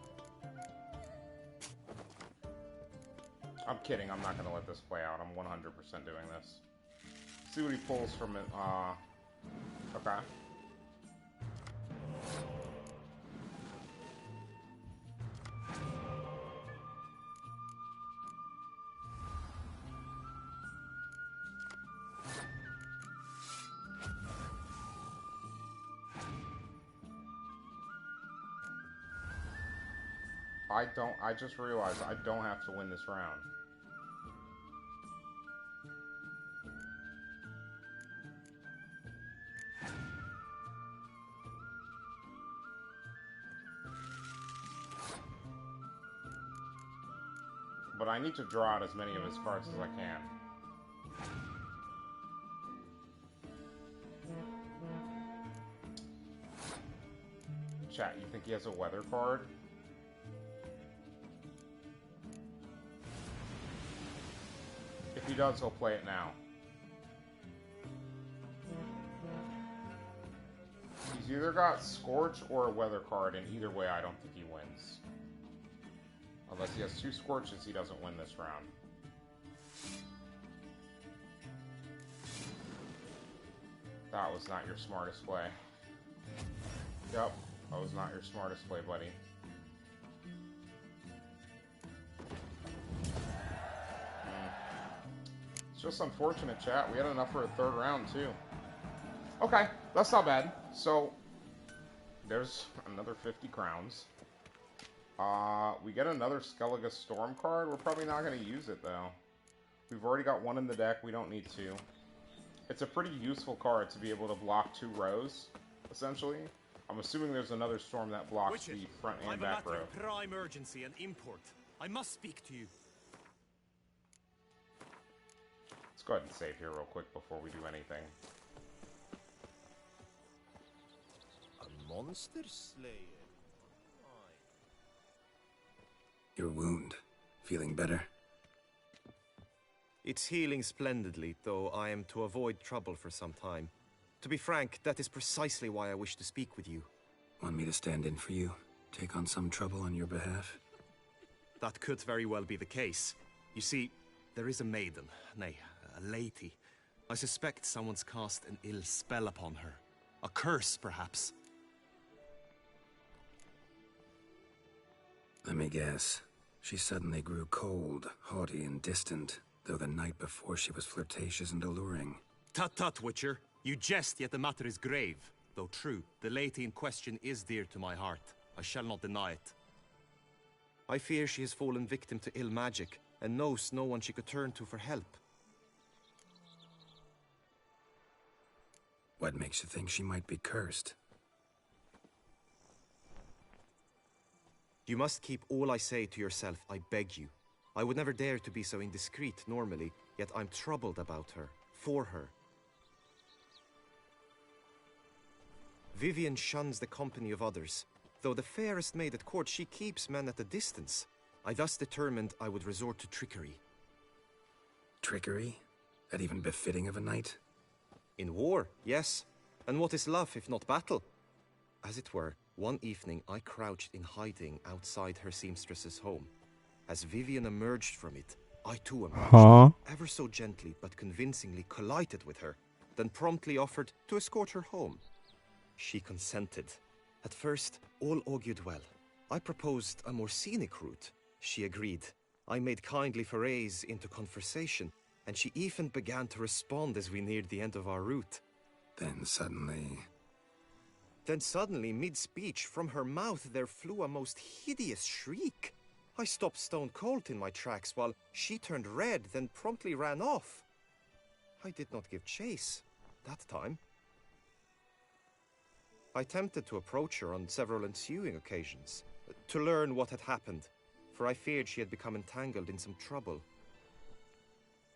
I'm kidding, I'm not gonna let this play out. I'm 100% doing this. See what he pulls from it. Okay. I just realized I don't have to win this round. But I need to draw out as many of his cards as I can. Chat, you think he has a weather card? If he does, he'll play it now. He's either got Scorch or a weather card, and either way, I don't think he wins. Unless he has 2 Scorches, he doesn't win this round. That was not your smartest play. Yep, that was not your smartest play, buddy. It's just unfortunate, chat. We had enough for a 3rd round, too. Okay, that's not bad. So, there's another 50 crowns. We get another Skellige Storm card. We're probably not going to use it, though. We've already got one in the deck. We don't need to. It's a pretty useful card to be able to block 2 rows, essentially. I'm assuming there's another Storm that blocks the front and back row. Prime urgency and import. I must speak to you. Let's go ahead and save here real quick before we do anything. A monster slayer. Your wound. Feeling better? It's healing splendidly, though I am to avoid trouble for some time. To be frank, that is precisely why I wish to speak with you. Want me to stand in for you? Take on some trouble on your behalf? That could very well be the case. You see, there is a maiden, nay, a lady. I suspect someone's cast an ill spell upon her. A curse, perhaps. Let me guess. She suddenly grew cold, haughty, and distant, though the night before she was flirtatious and alluring. Tut tut, Witcher. You jest, yet the matter is grave. Though true, the lady in question is dear to my heart. I shall not deny it. I fear she has fallen victim to ill magic, and knows no one she could turn to for help. What makes you think she might be cursed? You must keep all I say to yourself, I beg you. I would never dare to be so indiscreet normally, yet I'm troubled about her, for her. Vivienne shuns the company of others. Though the fairest maid at court, she keeps men at a distance. I thus determined I would resort to trickery. Trickery? That even befitting of a knight? In war, yes. And what is love if not battle? As it were, one evening I crouched in hiding outside her seamstress's home. As Vivienne emerged from it, I too emerged, ever so gently but convincingly collided with her, then promptly offered to escort her home. She consented. At first, all augured well. I proposed a more scenic route. She agreed. I made kindly forays into conversation, and she even began to respond as we neared the end of our route. Then suddenly, mid-speech, from her mouth there flew a most hideous shriek. I stopped stone cold in my tracks while she turned red, then promptly ran off. I did not give chase that time. I attempted to approach her on several ensuing occasions, to learn what had happened, for I feared she had become entangled in some trouble.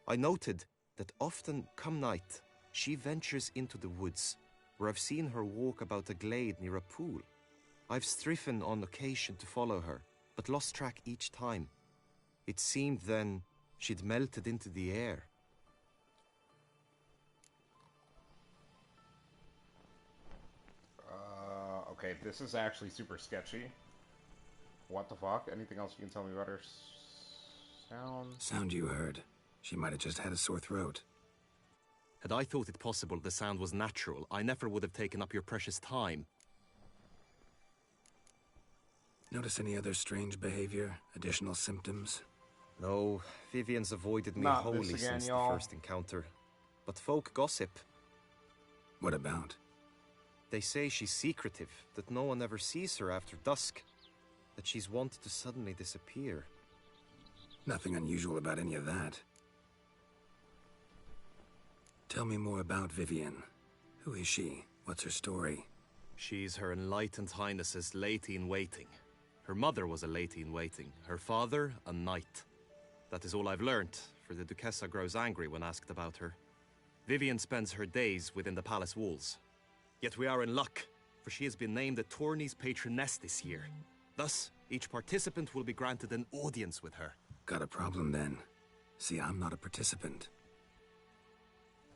I noted that often, come night, she ventures into the woods, where I've seen her walk about a glade near a pool. I've striven on occasion to follow her, but lost track each time. It seemed then she'd melted into the air. Okay, this is actually super sketchy. What the fuck? Anything else you can tell me about her sound? Sound you heard. She might have just had a sore throat. Had I thought it possible the sound was natural, I never would have taken up your precious time. Notice any other strange behavior? Additional symptoms? No, Vivienne's avoided me Not wholly this again, since y'all. the first encounter. But folk gossip. What about? They say she's secretive, that no one ever sees her after dusk, that she's wont to suddenly disappear. Nothing unusual about any of that. Tell me more about Vivienne. Who is she? What's her story? She's Her Enlightened Highness's lady-in-waiting. Her mother was a lady-in-waiting, her father a knight. That is all I've learnt, for the Duchessa grows angry when asked about her. Vivienne spends her days within the palace walls. Yet we are in luck, for she has been named the tourney's patroness this year. Thus, each participant will be granted an audience with her. Got a problem then. See, I'm not a participant.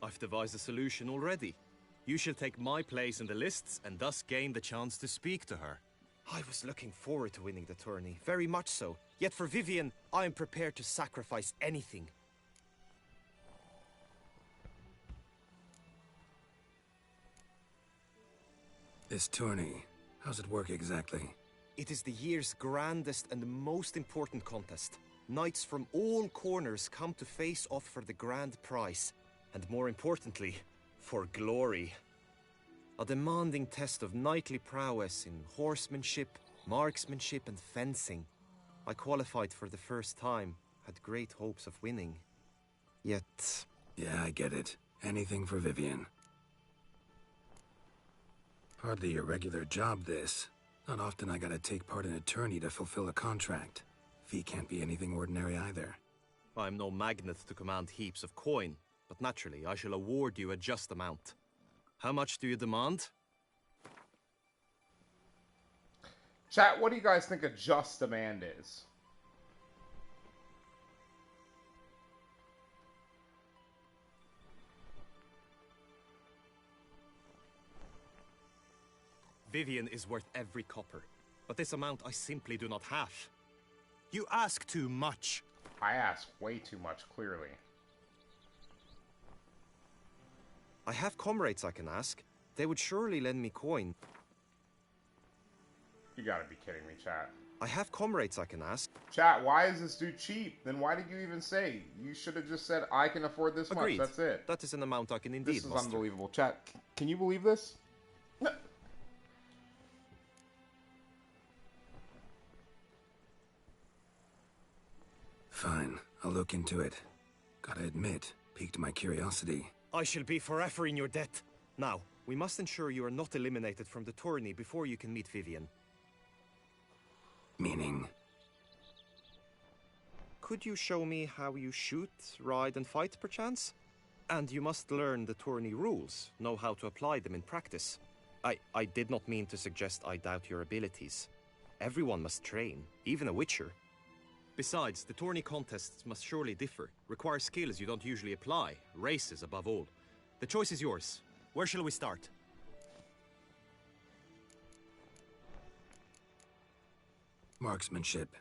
I've devised a solution already. You shall take my place in the lists and thus gain the chance to speak to her. I was looking forward to winning the tourney, very much so. Yet for Vivienne, I am prepared to sacrifice anything. This tourney, how's it work exactly? It is the year's grandest and most important contest. Knights from all corners come to face off for the grand prize. And more importantly, for glory. A demanding test of knightly prowess in horsemanship, marksmanship, and fencing. I qualified for the first time, had great hopes of winning. Yet... Yeah, I get it. Anything for Vivian. Hardly a regular job, this. Not often I gotta take part in a tourney to fulfill a contract. Fee can't be anything ordinary either. I'm no magnet to command heaps of coin, but naturally I shall award you a just amount. How much do you demand? Chat, what do you guys think a just demand is? Vivian is worth every copper, but this amount I simply do not have. You ask too much. I ask way too much, clearly. I have comrades I can ask. They would surely lend me coin. You gotta be kidding me, chat. I have comrades I can ask. Chat, why is this dude cheap? Then why did you even say? You should have just said, I can afford this Agreed. much. That's it. That is an amount I can indeed This is muster. unbelievable. Chat, can you believe this? Fine, I'll look into it. Gotta admit, piqued my curiosity. I shall be forever in your debt. Now, we must ensure you are not eliminated from the tourney before you can meet Vivian. Meaning? Could you show me how you shoot, ride, and fight, perchance? And you must learn the tourney rules, know how to apply them in practice. I did not mean to suggest I doubt your abilities. Everyone must train, even a witcher. Besides, the tourney contests must surely differ, require skills you don't usually apply, races above all. The choice is yours. Where shall we start? Marksmanship.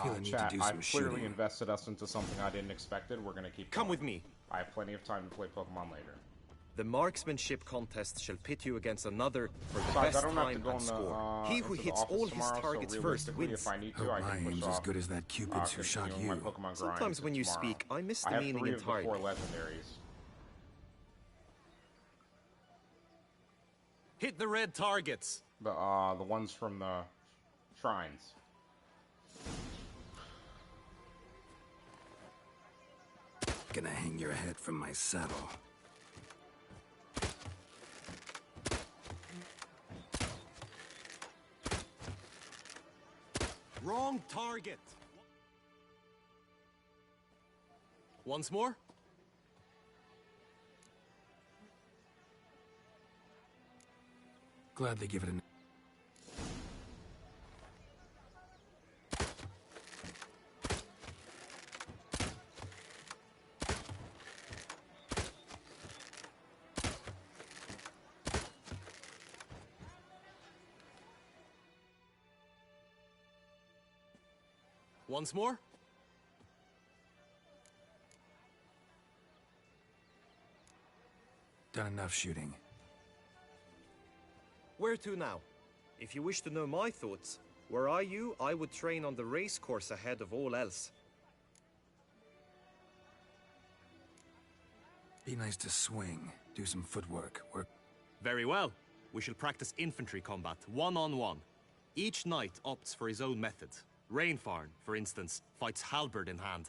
Feel I need Chat, to do some I've clearly shooting. invested us into something I didn't expect. We're gonna keep Come going. with me. I have plenty of time to play Pokemon later. The marksmanship contest shall pit you against another for the Besides, I best don't have to time go and in the, score. He who into the hits office all his tomorrow, targets so first realistically, wins. if I need to, Hope I my can push aim's off, as good as that Cupid's who shot continuing you. my Pokemon grind Sometimes when you tomorrow. speak, I miss I the have meaning 3 of the entirely. 4 legendaries. Hit the red targets. The ones from the shrines. Gonna hang your head from my saddle. Wrong target. Once more. Gladly give it an... Once more. Done enough shooting. Where to now? If you wish to know my thoughts, were I you, I would train on the race course ahead of all else. Be nice to swing, do some footwork, work... Very well. We shall practice infantry combat, one-on-one. Each knight opts for his own method. Rainfarn, for instance, fights halberd in hand.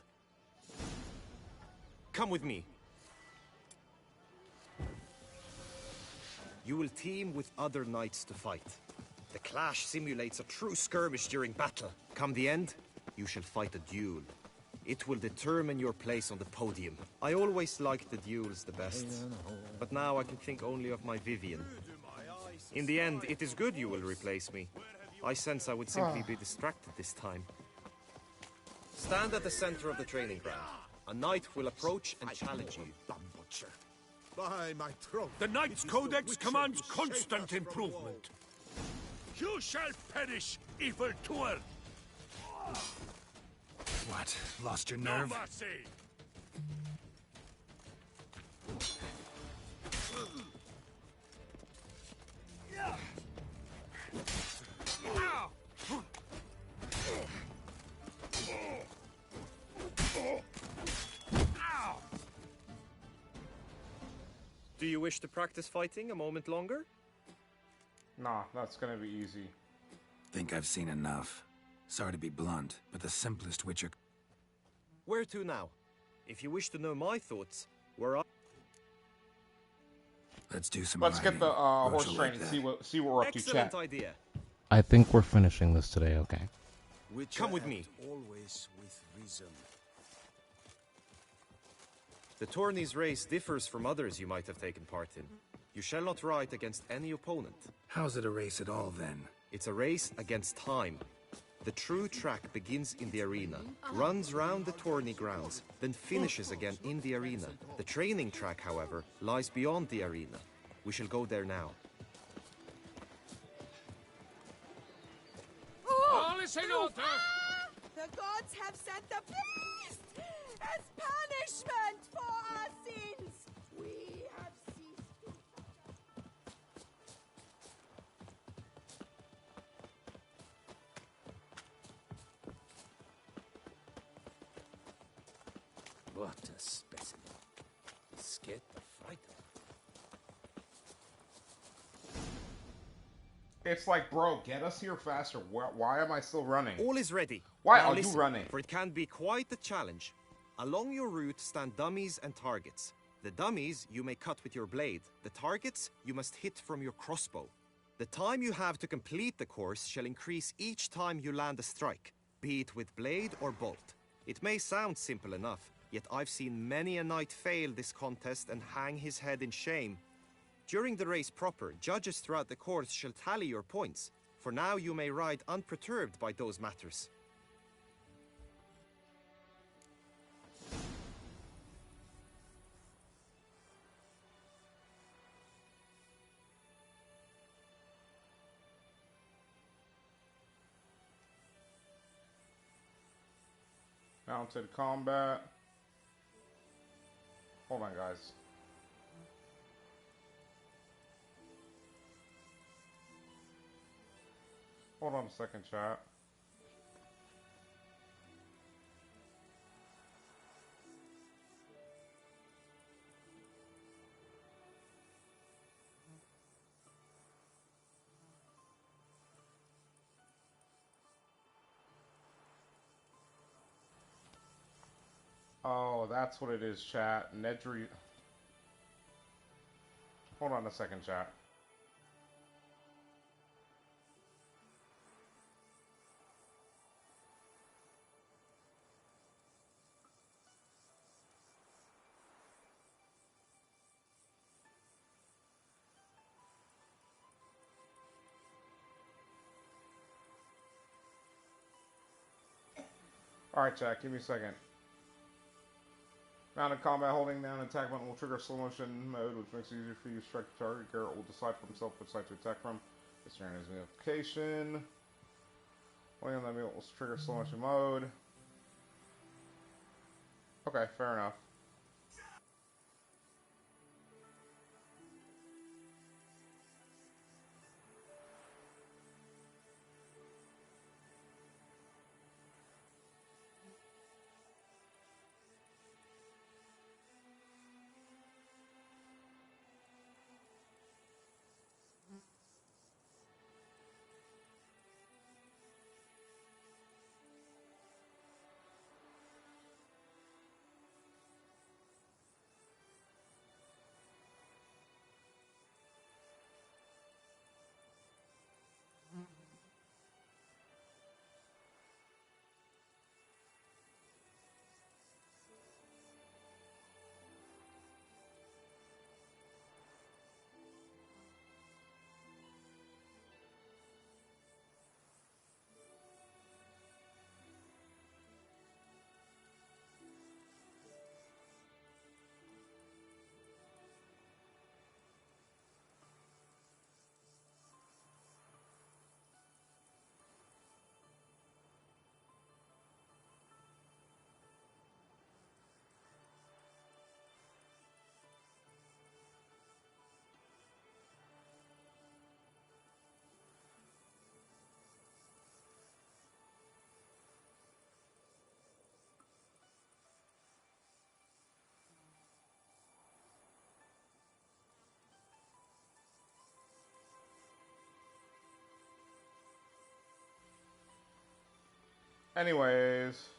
Come with me. You will team with other knights to fight. The clash simulates a true skirmish during battle. Come the end, you shall fight a duel. It will determine your place on the podium. I always liked the duels the best, but now I can think only of my Vivian. In the end, it is good you will replace me. I sense I would simply be distracted this time. Stand at the center of the training ground. A knight will approach and challenge you. By my throat. The Knight's Codex commands constant improvement. You shall perish, evil doer! What? Lost your No nerve? mercy! Do you wish to practice fighting a moment longer? Nah, that's gonna be easy. Think I've seen enough. Sorry to be blunt, but the simplest Witcher... Where to now? If you wish to know my thoughts, where I... Let's do some Let's get the horse Roach training. like See what we're up to, chat. Excellent idea. I think we're finishing this today, okay? Come with me. Always with reason. The tourney's race differs from others you might have taken part in. You shall not ride against any opponent. How's it a race at all, then? It's a race against time. The true track begins in the arena, runs round the tourney grounds, then finishes again in the arena. The training track, however, lies beyond the arena. We shall go there now. All is in order! The gods have sent the beast as punishment for our sins. We have ceased to... What a specimen. Scared the fright of It's like, bro, get us here faster. Why am I still running? All is ready. Why Now are listen, you running? For it can be quite a challenge. Along your route stand dummies and targets. The dummies you may cut with your blade. The targets you must hit from your crossbow. The time you have to complete the course shall increase each time you land a strike, be it with blade or bolt. It may sound simple enough, yet I've seen many a knight fail this contest and hang his head in shame. During the race proper, judges throughout the course shall tally your points. For now you may ride unperturbed by those matters. Mounted combat. Hold on, guys. Hold on a second, chat. Oh, that's what it is, chat. Nedry. Hold on a second, chat. Alright, chat, give me a second. Mounted combat, holding down attack button will trigger slow motion mode, which makes it easier for you to strike the target. Garrett will decide for himself which side to attack from. This turn is notification. Holding on that will trigger slow motion mode. Okay, fair enough. Anyways.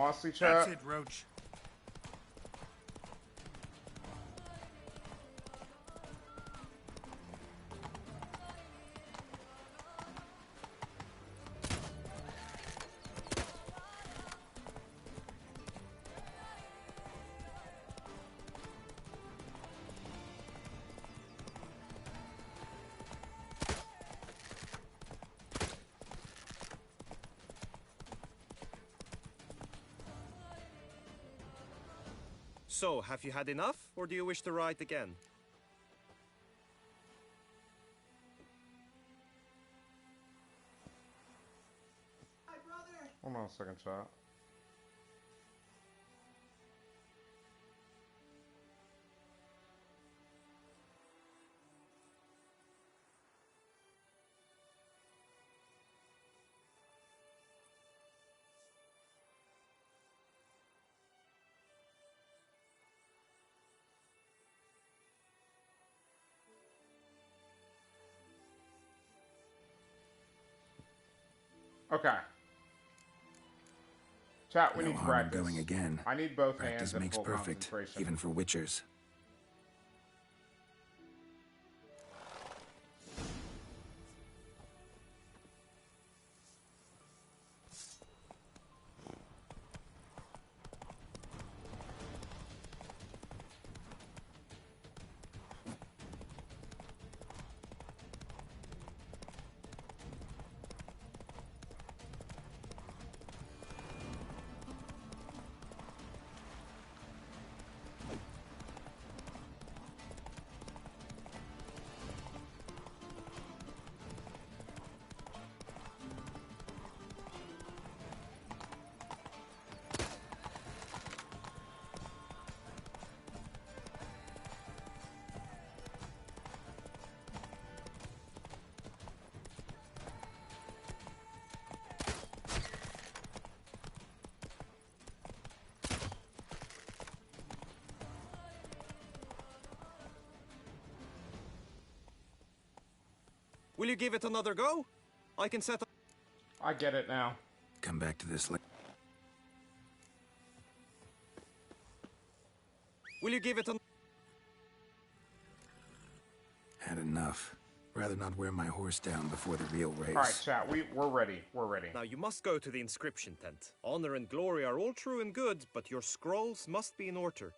Honestly, chat. That's it, Roach. So, have you had enough, or do you wish to ride again? Hold on a second, chat. Okay. Chat, we No need to harm in practice. going again. I need both Practice hands and makes full perfect, concentration. even for witchers. Will you give it another go? I can set up... I get it now. Come back to this later. Will you give it an... Had enough. Rather not wear my horse down before the real race. Alright, chat, we're ready. We're ready. Now you must go to the inscription tent. Honor and glory are all true and good, but your scrolls must be in order.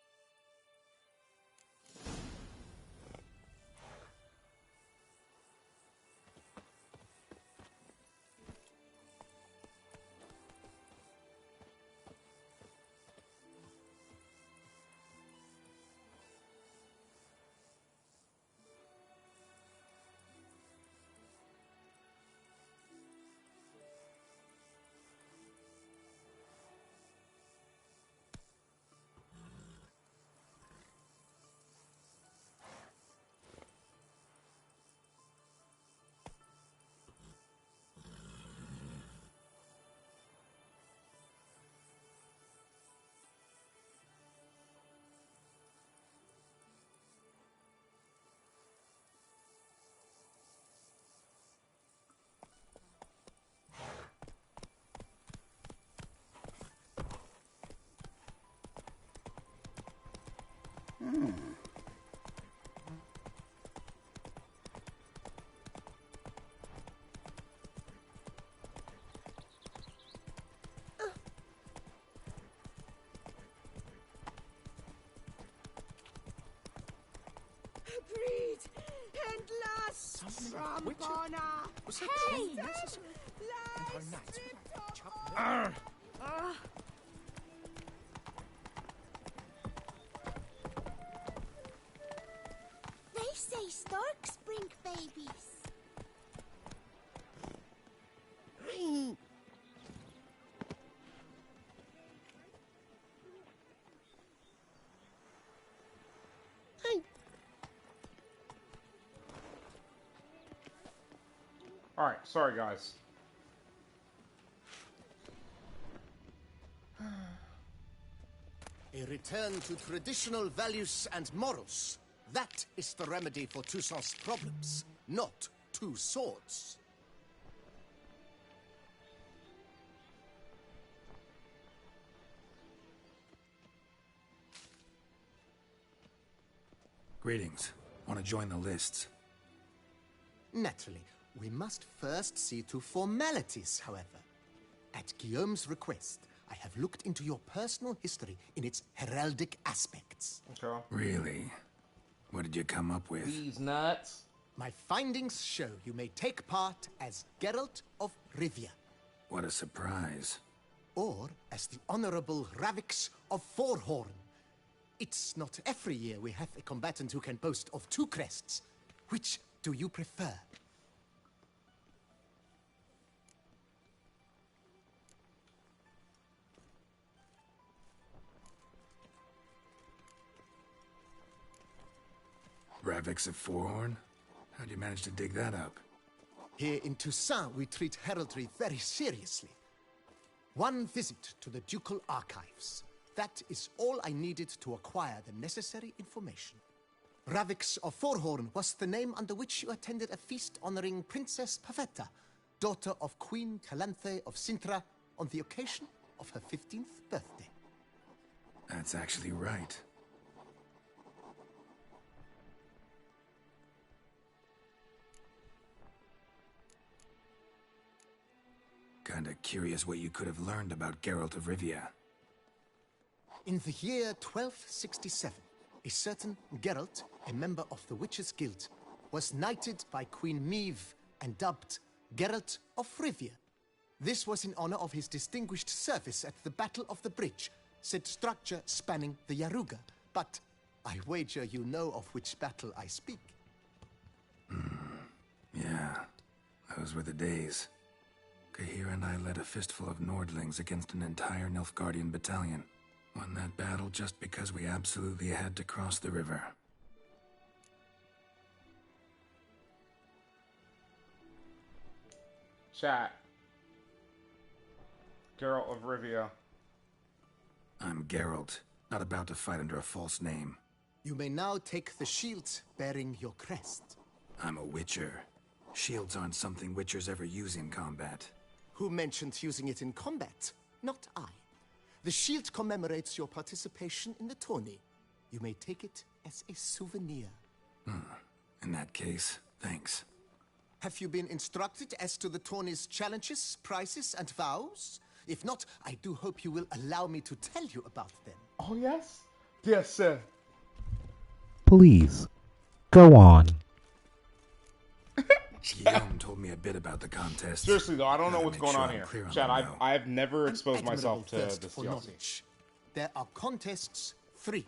Agreed. And last, Rampana. Was that Hey! truly necessary? And our knights would like to chop them. They say storks bring babies. Alright, sorry guys. A return to traditional values and morals. That is the remedy for Toussaint's problems, not two swords. Greetings. Want to join the lists? Naturally, we must first see to formalities, however. At Guillaume's request, I have looked into your personal history in its heraldic aspects. Okay. Really? What did you come up with? These nuts. My findings show you may take part as Geralt of Rivia. What a surprise. Or as the Honorable Ravix of Forhorn. It's not every year we have a combatant who can boast of two crests. Which do you prefer? Ravix of Forhorn? How'd you manage to dig that up? Here in Toussaint, we treat heraldry very seriously. One visit to the Ducal Archives. That is all I needed to acquire the necessary information. Ravix of Forhorn was the name under which you attended a feast honoring Princess Pavetta, daughter of Queen Calanthe of Sintra, on the occasion of her 15th birthday. That's actually right. Kinda curious what you could have learned about Geralt of Rivia. In the year 1267, a certain Geralt, a member of the Witches' Guild, was knighted by Queen Meve and dubbed Geralt of Rivia. This was in honor of his distinguished service at the Battle of the Bridge, said structure spanning the Yaruga. But I wager you know of which battle I speak. Yeah, those were the days. Kahir and I led a fistful of Nordlings against an entire Nilfgaardian battalion. Won that battle just because we absolutely had to cross the river. Chat. Geralt of Rivia. I'm Geralt, not about to fight under a false name. You may now take the shield bearing your crest. I'm a Witcher. Shields aren't something Witchers ever use in combat. Who mentioned using it in combat? Not I. The shield commemorates your participation in the tourney. You may take it as a souvenir. In that case, thanks. Have you been instructed as to the tourney's challenges, prizes, and vows? If not, I do hope you will allow me to tell you about them. Oh, yes? Yes, sir. Please, go on. Guillaume told me a bit about the contest. Seriously though, I don't know what's going on I'm here. on Chad, that now. I've never exposed myself to thirst this for DLC. knowledge. There are contests 3.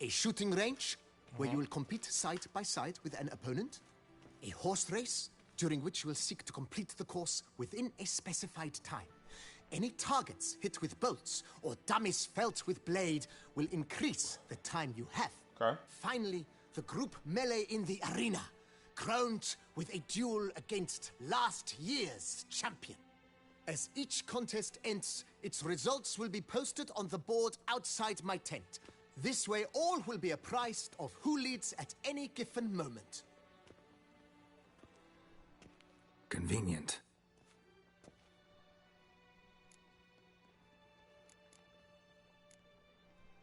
A shooting range, where you will compete side by side with an opponent. A horse race, during which you will seek to complete the course within a specified time. Any targets hit with bolts or dummies felt with blade will increase the time you have. Okay. Finally, the group melee in the arena, crowned with a duel against last year's champion. As each contest ends, its results will be posted on the board outside my tent. This way, all will be apprised of who leads at any given moment. Convenient.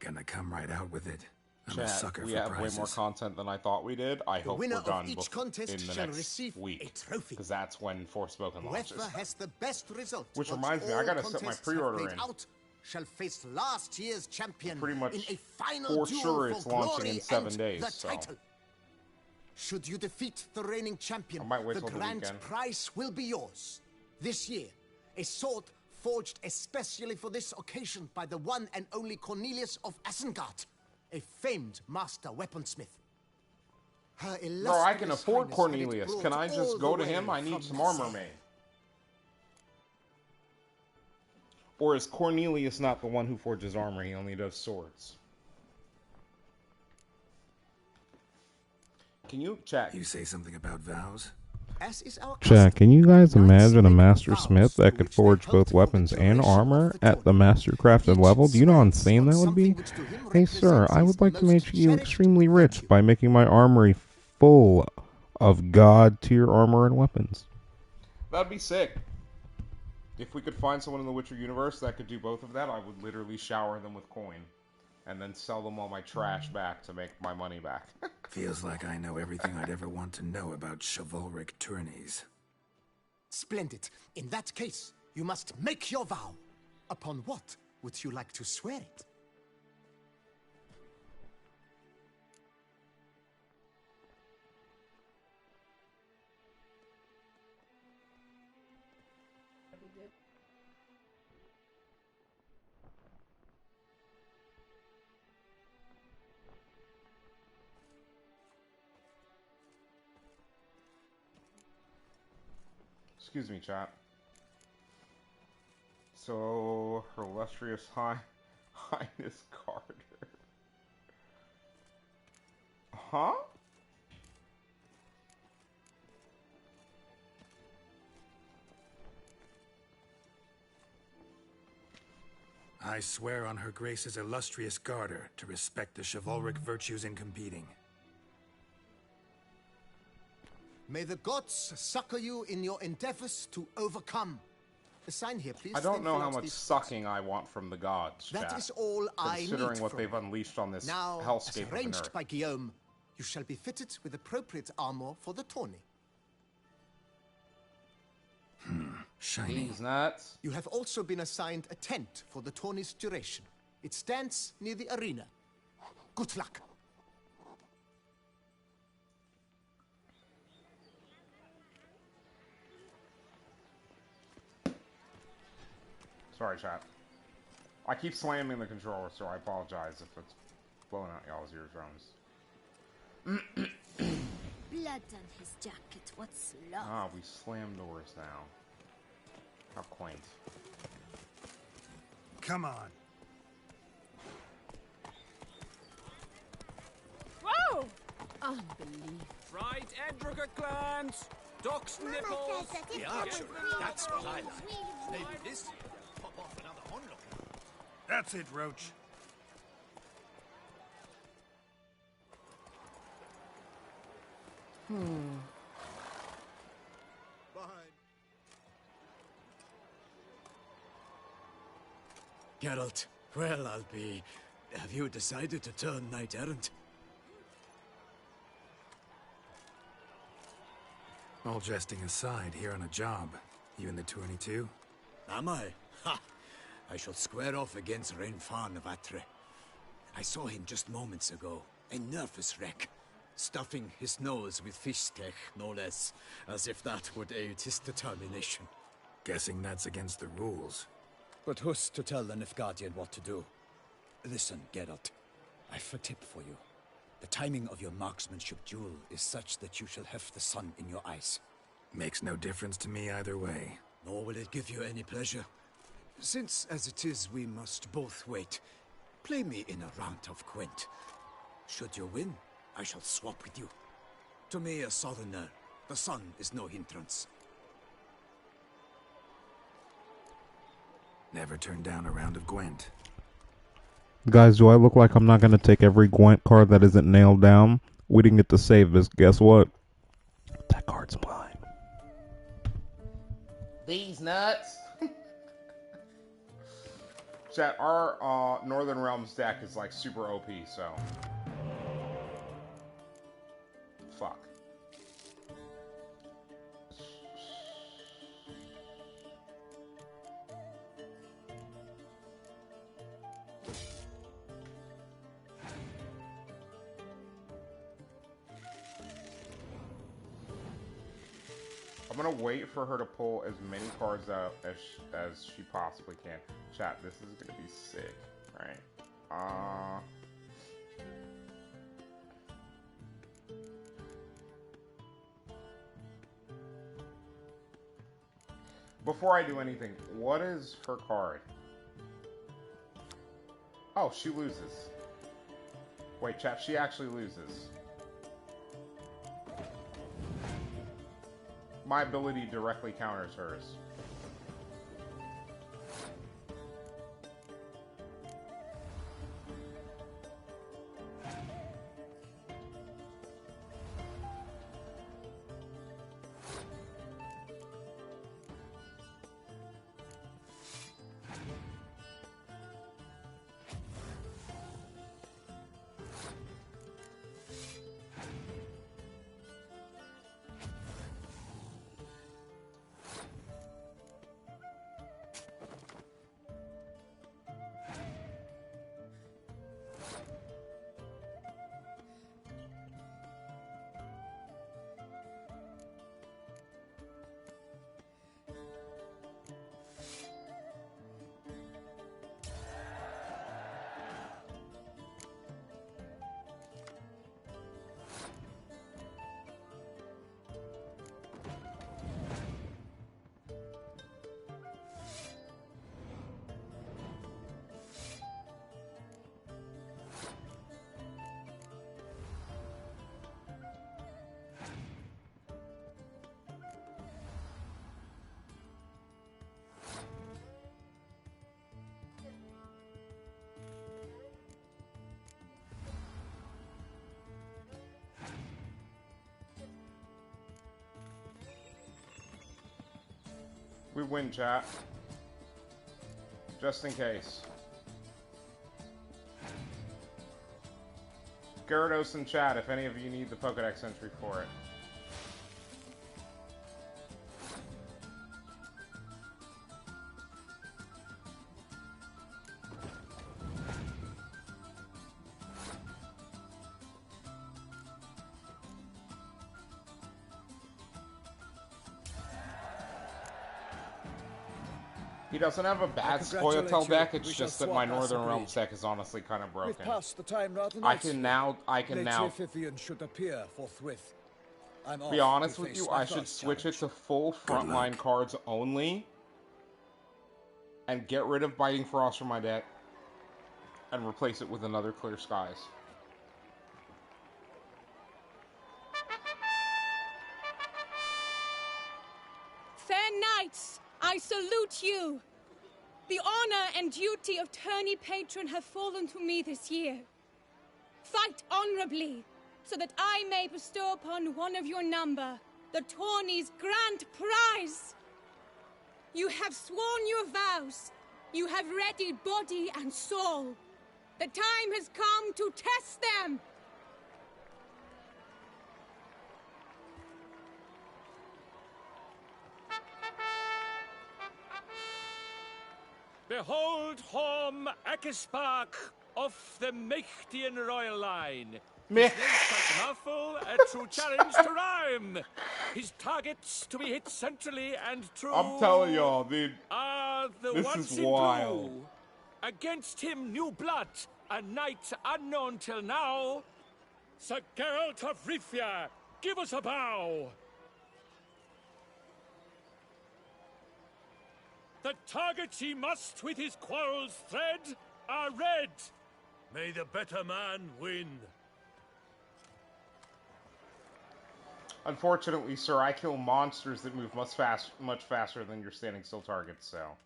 Gonna come right out with it. I'm a Chat, sucker we for have prizes. way more content than I thought we did. I hope winner we're of done each contest in the shall next receive week, a trophy. because that's when Forspoken launches. Whoever has the best result, Which once reminds me, I all gotta set my contests pre-order have played in. out, shall face last year's champion Pretty much in a final for duel sure for it's launching glory in 7 and days, the so. title. Should you defeat the reigning champion, I might wait the till the grand weekend. prize will be yours. This year, a sword forged especially for this occasion by the one and only Cornelius of Isengard, a famed master weaponsmith. Her Bro, I can illustrious afford highness had it Cornelius. brought Can I all just the go to way him? I need from some armor Toussaint. made. Or is Cornelius not the one who forges armor? He only does swords. Can you check? You say something about vows? As is our Chat, can you guys imagine a master smith that could forge both weapons and armor at the mastercrafted level? Do you know how insane that would be? Hey sir, I would like to make you extremely rich by making my armory full of god tier armor and weapons. That'd be sick. If we could find someone in the Witcher universe that could do both of that, I would literally shower them with coin. And then sell them all my trash back to make my money back. Feels like I know everything I'd ever want to know about chivalric tourneys. Splendid. In that case, you must make your vow. Upon what would you like to swear it? Excuse me, chat. So, Her Illustrious Highness Carter. Huh? I swear on Her Grace's illustrious garter to respect the chivalric virtues in competing. May the gods succor you in your endeavors to overcome. A sign here, please. I don't know how much sucking I want from the gods, chat. That is all I need. Considering what from they've you. unleashed on this Now, as hellscape of an arranged earth. by Guillaume, you shall be fitted with appropriate armor for the tourney. Shiny. These nuts. You have also been assigned a tent for the tourney's duration. It stands near the arena. Good luck. Sorry, chat. I keep slamming the controller, so I apologize if it's blowing out y'all's eardrums. Blood on his jacket, what's love? Ah, we slam doors now. How quaint. Come on. Whoa! Unbelievable. Right, Edrica clans! Ducks nipples! The archery, that's what I like. Maybe this year will pop off another onlooker. That's it, Roach. Geralt, well, I'll be... Have you decided to turn knight-errant? All jesting aside, here on a job. You in the tourney too? Am I? Ha! I shall square off against Renfan of Atre. I saw him just moments ago. A nervous wreck. Stuffing his nose with fish steak, no less. As if that would aid his determination. Guessing that's against the rules. But who's to tell the Nilfgaardian what to do? Listen, Geralt. I've a tip for you. The timing of your marksmanship duel is such that you shall have the sun in your eyes. Makes no difference to me either way. Nor will it give you any pleasure. Since, as it is, we must both wait, play me in a round of Gwent. Should you win, I shall swap with you. To me, a southerner, the sun is no hindrance. Never turn down a round of Gwent. Guys, do I look like I'm not going to take every Gwent card that isn't nailed down? We didn't get to save this. Guess what? That card's mine. These nuts. Chat, our Northern Realms deck is like super OP, so. Fuck. I'm gonna wait for her to pull as many cards out as she possibly can. Chat, this is gonna be sick, right? Before I do anything, what is her card? Oh, she loses. Wait, chat, she actually loses. My ability directly counters hers. We win, chat. Just in case. Gyarados in chat if any of you need the Pokedex entry for it. He doesn't have a bad Spoiltel deck, it's just that my Northern Realms deck is honestly kind of broken. I can now should appear forthwith. To be honest with you, I should switch it to full frontline cards only and get rid of Biting Frost from my deck and replace it with another Clear Skies. Fair knights, I salute you. The honor and duty of tourney patron have fallen to me this year. Fight honorably, so that I may bestow upon one of your number the tourney's grand prize. You have sworn your vows. You have readied body and soul. The time has come to test them. Behold Horm Akispark of the Mechtian royal line. Mech. His name's quite a mouthful, a true challenge to rhyme. His targets to be hit centrally and true. I'm telling y'all, dude. Are the This ones is in wild. blue. Against him, new blood, a knight unknown till now. Sir Geralt of Rivia, give us a bow. The targets he must with his quarrels thread are red. May the better man win. Unfortunately, sir, I kill monsters that move much faster than your standing still targets, so.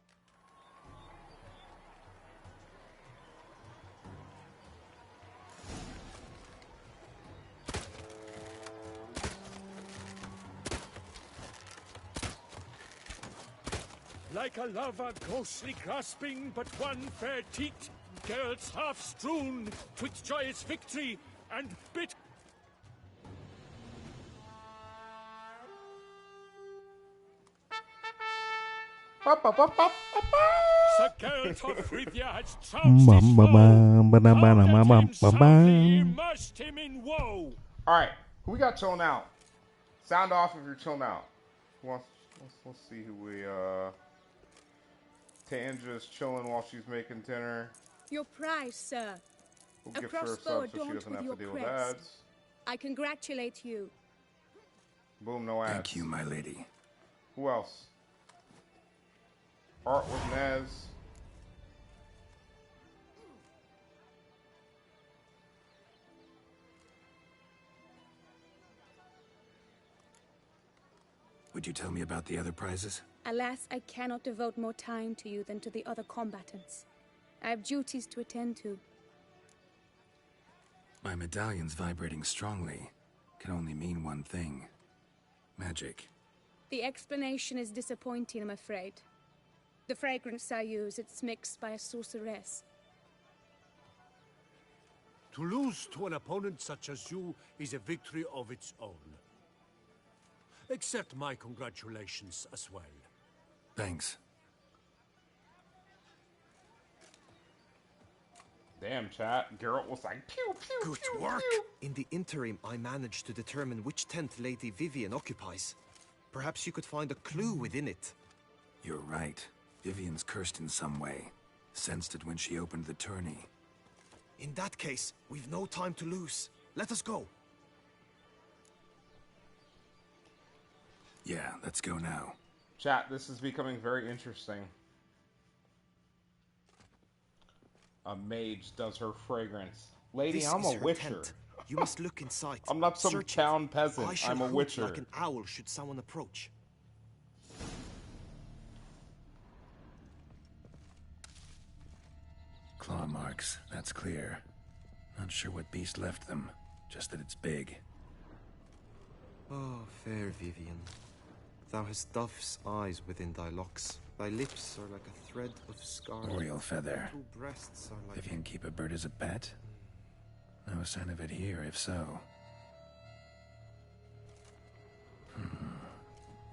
Like a lover ghostly grasping but one fair teat, Geralt's half strewn, twixt joyous victory and bit. Sir Geralt of Rivia has trounced his foe. Immersed him in woe. Alright, who we got chilling out? Sound off if you're chilling out. Well, let's see who we, Tanja's chilling while she's making dinner. Your prize, sir. We'll A gift her a crossbow sub so she adorned doesn't with have your to deal with crest. ads. I congratulate you. Boom, no ads. Thank you, my lady. Who else? Art with Nez. Would you tell me about the other prizes? Alas, I cannot devote more time to you than to the other combatants. I have duties to attend to. My medallion's vibrating strongly. Can only mean one thing. Magic. The explanation is disappointing, I'm afraid. The fragrance I use, it's mixed by a sorceress. To lose to an opponent such as you is a victory of its own. Accept my congratulations as well. Thanks. Damn, chat. Geralt was like, pew, pew, Good pew, work! pew. In the interim, I managed to determine which tent Lady Vivian occupies. Perhaps you could find a clue within it. You're right. Vivian's cursed in some way. Sensed it when she opened the tourney. In that case, we've no time to lose. Let us go. Yeah, let's go now. Chat, this is becoming very interesting. A mage does her fragrance. Lady, This I'm is a her witcher. tent. You must look inside. I'm not some Search it. town peasant. I shall I'm a hoot witcher. like an owl should someone approach. Claw marks, that's clear. Not sure what beast left them, just that it's big. Oh, fair Vivian. Thou hast dove's eyes within thy locks. Thy lips are like a thread of scarlet. Oriole feather. Two breasts are like... Vivian keep a bird as a pet? No sign of it here, if so.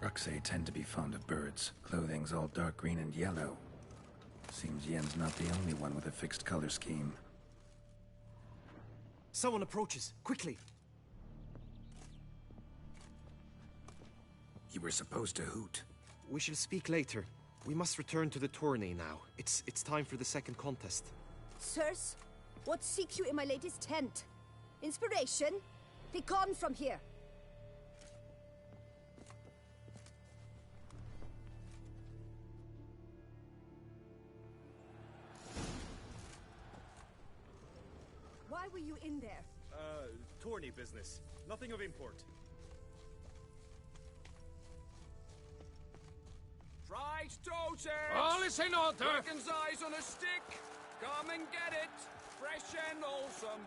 Bruxay tend to be fond of birds. Clothing's all dark green and yellow. Seems Yen's not the only one with a fixed color scheme. Someone approaches. Quickly! You were supposed to hoot. We shall speak later. We must return to the tourney now. It's time for the second contest. Sirs, what seeks you in my lady's tent? Inspiration? Be gone from here. Why were you in there? Tourney business. Nothing of import. Right, Toussaint! All is in order! Dragon's eyes on a stick! Come and get it! Fresh and wholesome!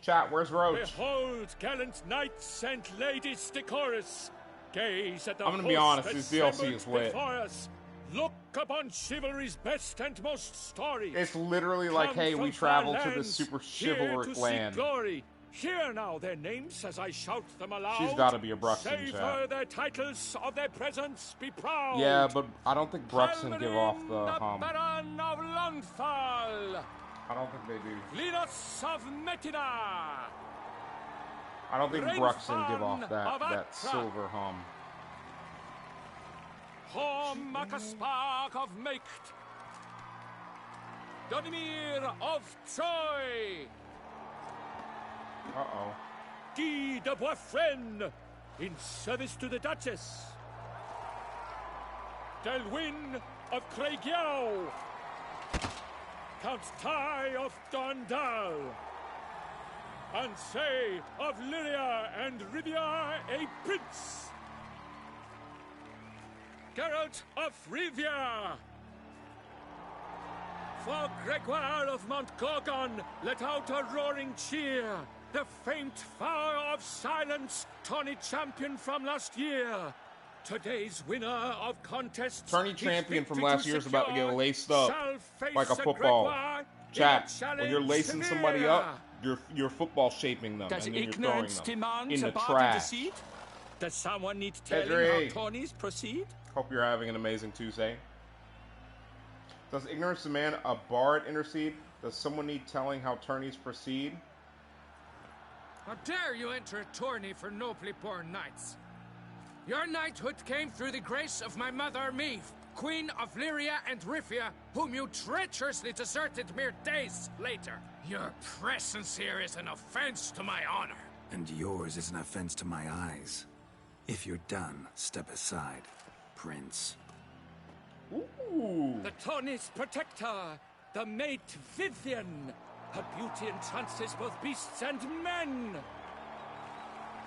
Chat, where's Roach? Behold, gallant knights and ladies decorous! Gaze at the I'm gonna be honest, host this DLC assembled is lit. before us. Look upon chivalry's best and most storied. It's literally like, Come hey, we from travel far to the lands, super here chivalric to land. seek glory. Hear now their names as I shout them aloud. She's gotta be a Bruxton, Savor chat. their titles, of their presence be proud. Yeah, but I don't think Bruxton give off the Halmarin, hum. Baron of Longfall. I don't think they do. Linus of Metina. I don't think Bruxton give off Rainfarn that of Atra. silver hum. Horm Makaspark of Meikt. Donimir of Troy. Uh-oh. Guy de Boisfren, in service to the Duchess. Delwyn of Craigiau. Count Ty of Dondal. Ansay of Lyria and Rivia a prince. Geralt of Rivia. For Gregoire of Montgorgon, let out a roaring cheer. The faint fire of silence, tourney champion from last year. Today's winner of contests. Tourney his champion from victory last year's about to get secure, laced up shall face like a football. Gregoire in Chat, a when you're challenge lacing severe. somebody up, you're football shaping them, Does and then you're throwing ignorance them demand in a the party trash. deceit? Does someone need telling Pedri. how tourneys proceed? Hope you're having an amazing Tuesday. Does ignorance demand a bard intercede? Does someone need telling how tourneys proceed? How dare you enter a tourney for nobly born knights? Your knighthood came through the grace of my mother, Meve, Queen of Lyria and Rifia, whom you treacherously deserted mere days later. Your presence here is an offense to my honor. And yours is an offense to my eyes. If you're done, step aside, Prince. Ooh. The tourney's protector, the mate Vivian. Her beauty entrances both beasts and men.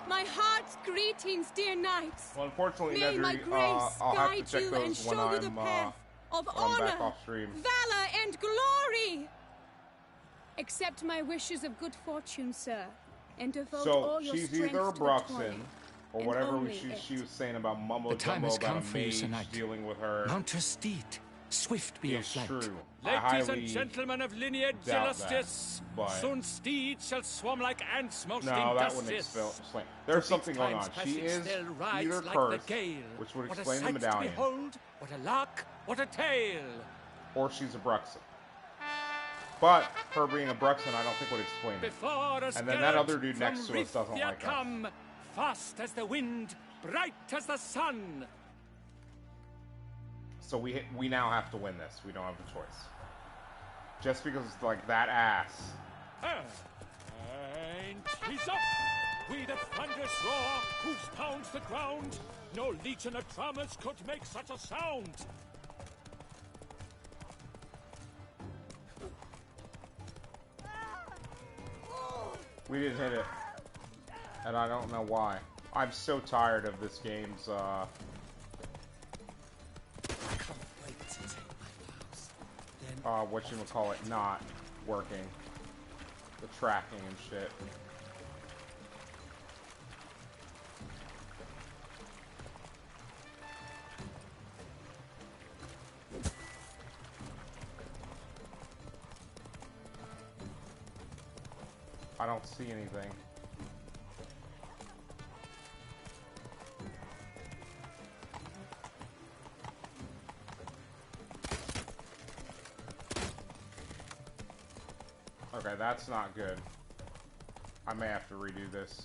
My heart's greetings, dear knights. Well, unfortunately, may my Nedry, grace I'll have to guide check you those and show you the path of back honor, off stream. valor, and glory. Accept my wishes of good fortune, sir, and devote all your she's strength either a to the Bruxen, tourney, or and whatever only she was saying about mumbo The time jumbo has about come a for you, mage Sir Knight. dealing with her. Mount your steed. Swift be your Is flight. true. Ladies and gentlemen of lineage doubt justice, that, but- soon steeds shall swarm like ants most No, that wouldn't injustice. explain. There's To something beat going on. time's She passage is still rides either like cursed, the gale. which would What a explain the sight to medallion, behold, what a lark, what a tale. or she's a Bruxen. But her being a Bruxen, I don't think would explain it. Before us And then that Geralt other dude next from to us doesn't Rifia like us. come, fast as the wind, bright as the sun. So we now have to win this. We don't have a choice. Just because it's like that ass. And he's up! We the thunderous roar, hoofs pounds the ground. No legion of drummers could make such a sound. We didn't hit it. And I don't know why. I'm so tired of this game's, whatchamacallit, not working. The tracking and shit. I don't see anything. Okay, that's not good. I may have to redo this.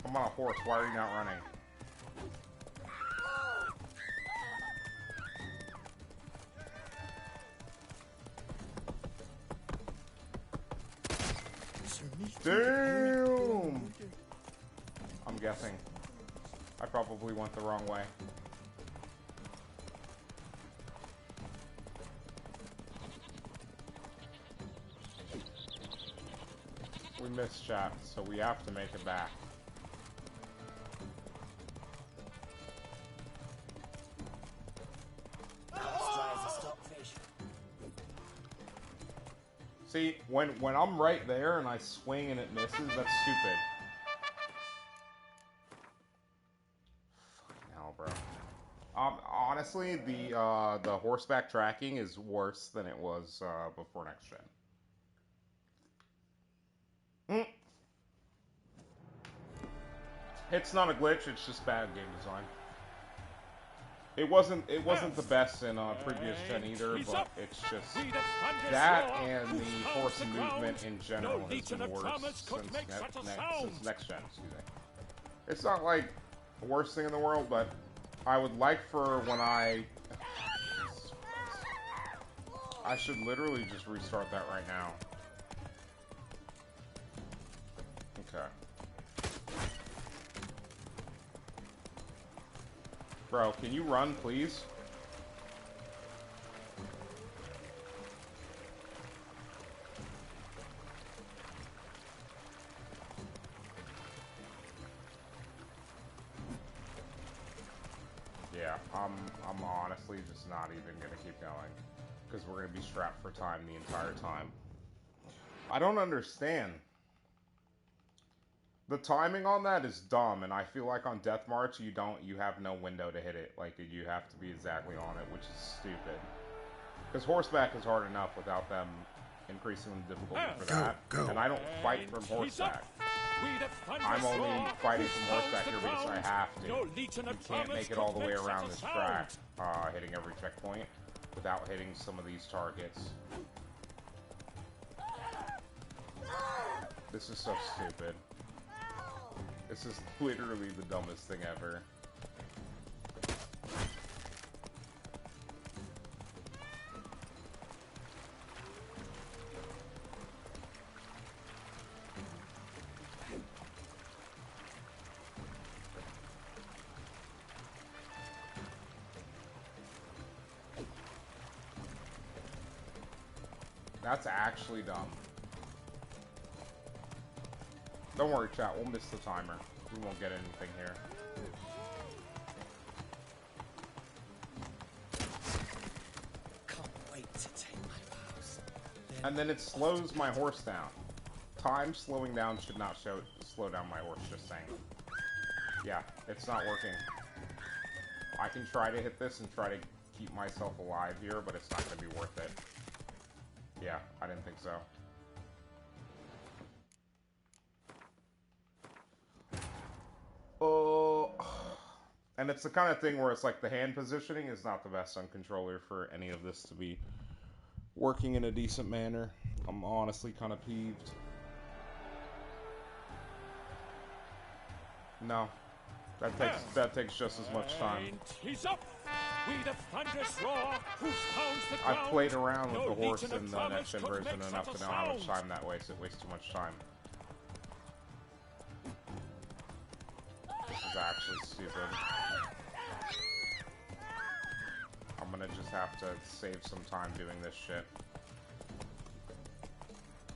I'm on a horse. Why are you not running? Damn! I'm guessing. I probably went the wrong way. We missed chat, so we have to make it back. See, when I'm right there and I swing and it misses, that's stupid. Fucking hell, bro. Honestly, the horseback tracking is worse than it was before next gen. It's not a glitch; it's just bad game design. It wasn't the best in previous gen either, but it's just that and the horse movement in general has been worse since next gen. Excuse me. It's not like the worst thing in the world, but I would like for when I should literally just restart that right now. Okay. Bro, can you run, please? Yeah, I'm honestly just not even gonna keep going. Because we're gonna be strapped for time the entire time. I don't understand. The timing on that is dumb, and I feel like on Death March you have no window to hit it. Like, you have to be exactly on it, which is stupid. Because horseback is hard enough without them increasing the difficulty for that. And I don't fight from horseback. I'm only fighting from horseback here because I have to. You can't make it all the way around this track, hitting every checkpoint without hitting some of these targets. This is so stupid. This is literally the dumbest thing ever. That's actually dumb. Don't worry, chat. We'll miss the timer. We won't get anything here. Can't wait to take my vows. And then it slows my horse down. Time slowing down should not slow down my horse, just saying. Yeah, it's not working. I can try to hit this and try to keep myself alive here, but it's not going to be worth it. Yeah, I didn't think so. Oh, and it's the kind of thing where it's like the hand positioning is not the best on controller for any of this to be working in a decent manner. I'm honestly kind of peeved. No, that takes just as much time. He's up. We the thunderous roar, whose pounds the ground. I've played around with the horse in the next-gen version enough to know how much time that wastes. It wastes too much time. This is actually stupid. I'm gonna just have to save some time doing this shit.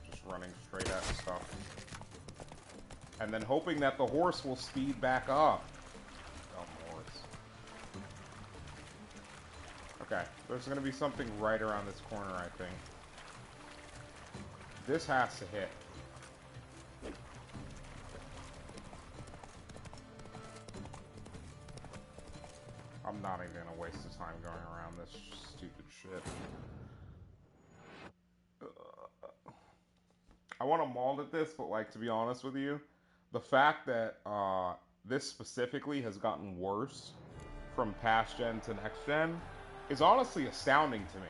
Just running straight at stuff. And then hoping that the horse will speed back up. Dumb horse. Okay, there's gonna be something right around this corner, I think. This has to hit. I'm not even gonna waste the time going around this stupid shit. I want to maul at this, but like, to be honest with you, the fact that this specifically has gotten worse from past gen to next gen is honestly astounding to me.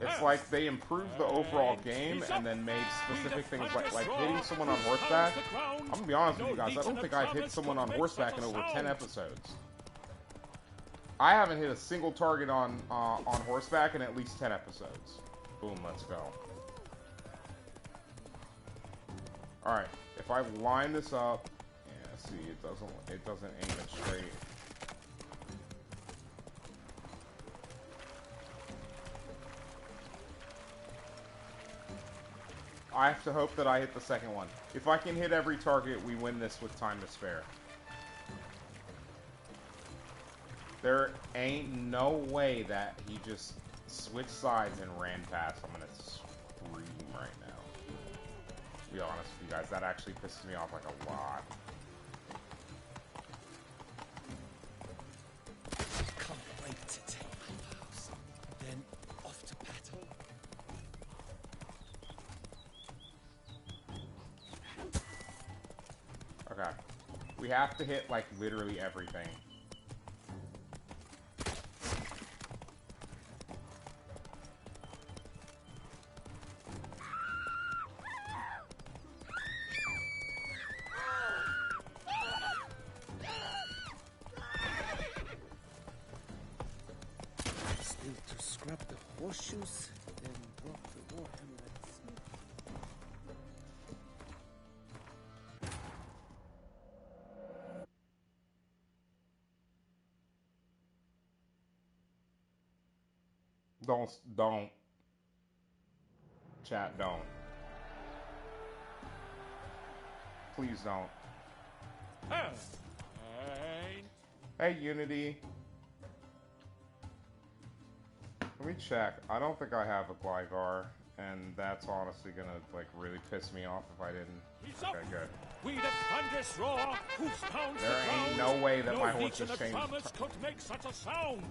It's like they improved the overall game and then made specific things like hitting someone on horseback. I'm gonna be honest with you guys, I don't think I've hit someone on horseback in over 10 episodes. I haven't hit a single target on horseback in at least 10 episodes. Boom, let's go. Alright, if I line this up, yeah, see, it doesn't aim it straight. I have to hope that I hit the second one. If I can hit every target, we win this with time to spare. There ain't no way that he just switched sides and ran past. I'm gonna scream right now. To be honest with you guys, that actually pisses me off like a lot. Can't wait to take my vows. Then off to battle. Okay. We have to hit like literally everything. Horseshoes, then drop the warhammer at the smith. Don't. Chat, don't. Please don't. Hey, Unity. Let me check. I don't think I have a Gligar, and that's honestly gonna like really piss me off if I didn't. Okay, good. We the thunderous roar, whose pounds There the ain't ground. no way that my horse legion has of changed. farmers could make such a sound.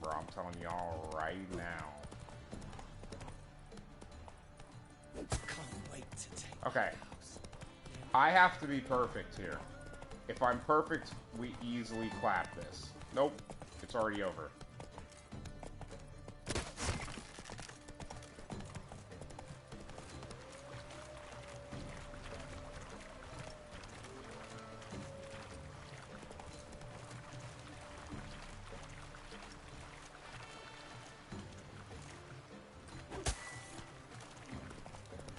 Bro, I'm telling y'all right now. Can't wait to take Okay. I have to be perfect here. If I'm perfect, we easily clap this. Nope, it's already over.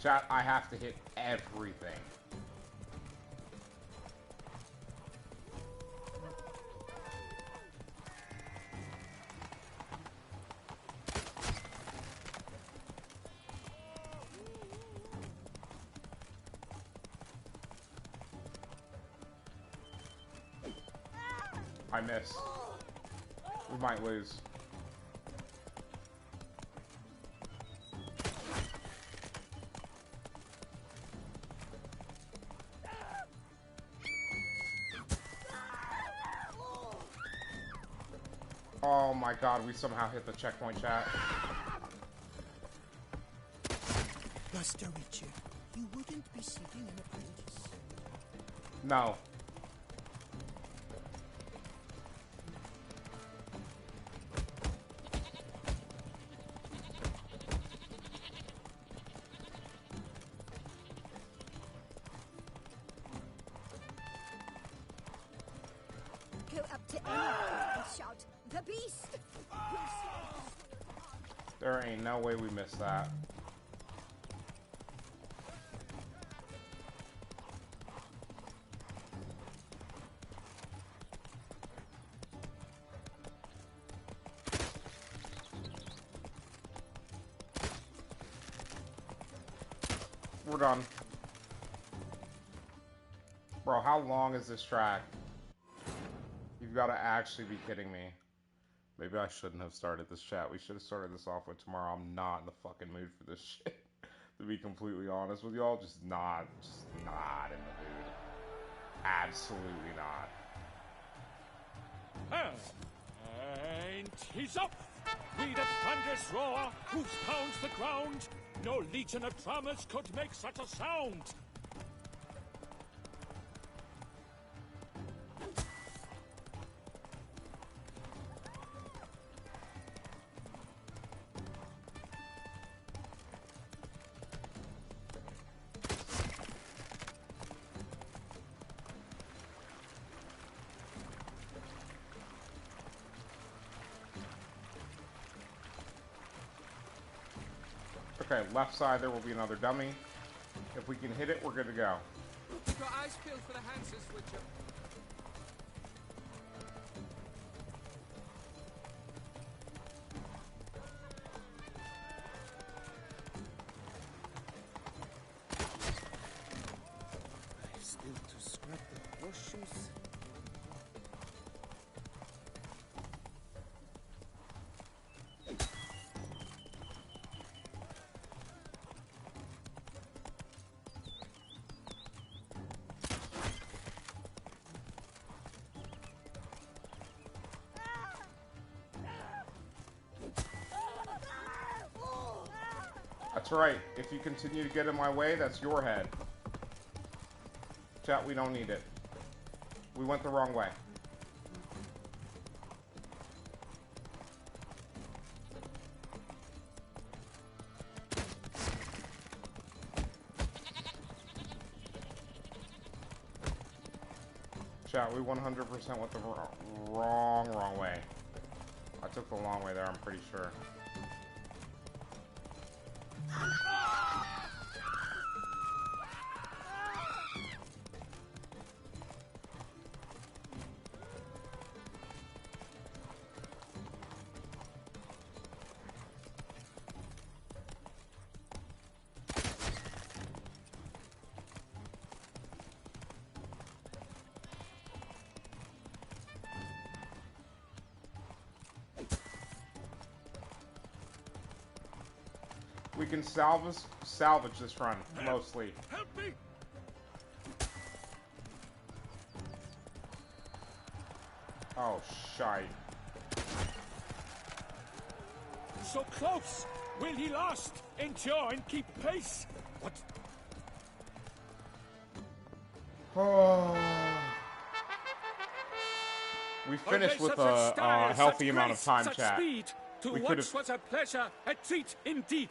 Chat, I have to hit everything. I miss. We might lose. Oh my god, we somehow hit the checkpoint, chat. Master Witcher, you wouldn't be seeking an apprentice. No. Go up to anyone and shout, "The beast!" There ain't no way we missed that. We're done. Bro, how long is this track? You've got to actually be kidding me. Maybe I shouldn't have started this chat. We should have started this off with tomorrow. I'm not in the fucking mood for this shit. To be completely honest with y'all, just not in the mood. Absolutely not. And he's up! With a thunderous roar, hoofs pounds the ground. No legion of drummers could make such a sound. Okay, left side there will be another dummy. If we can hit it, we're good to go. Keep your eyes peeled for the Hansers, Witcher. Still to scrub the horseshoes. That's right. If you continue to get in my way, that's your head. Chat, we don't need it. We went the wrong way. Chat, we 100% went the wrong way. I took the long way there, I'm pretty sure. We can salvage this run, mostly. Help me! Oh, shite. So close! Will he last? Endure and keep pace? What? Oh. We finished with a healthy amount of time, chat. To watch was a pleasure, a treat indeed.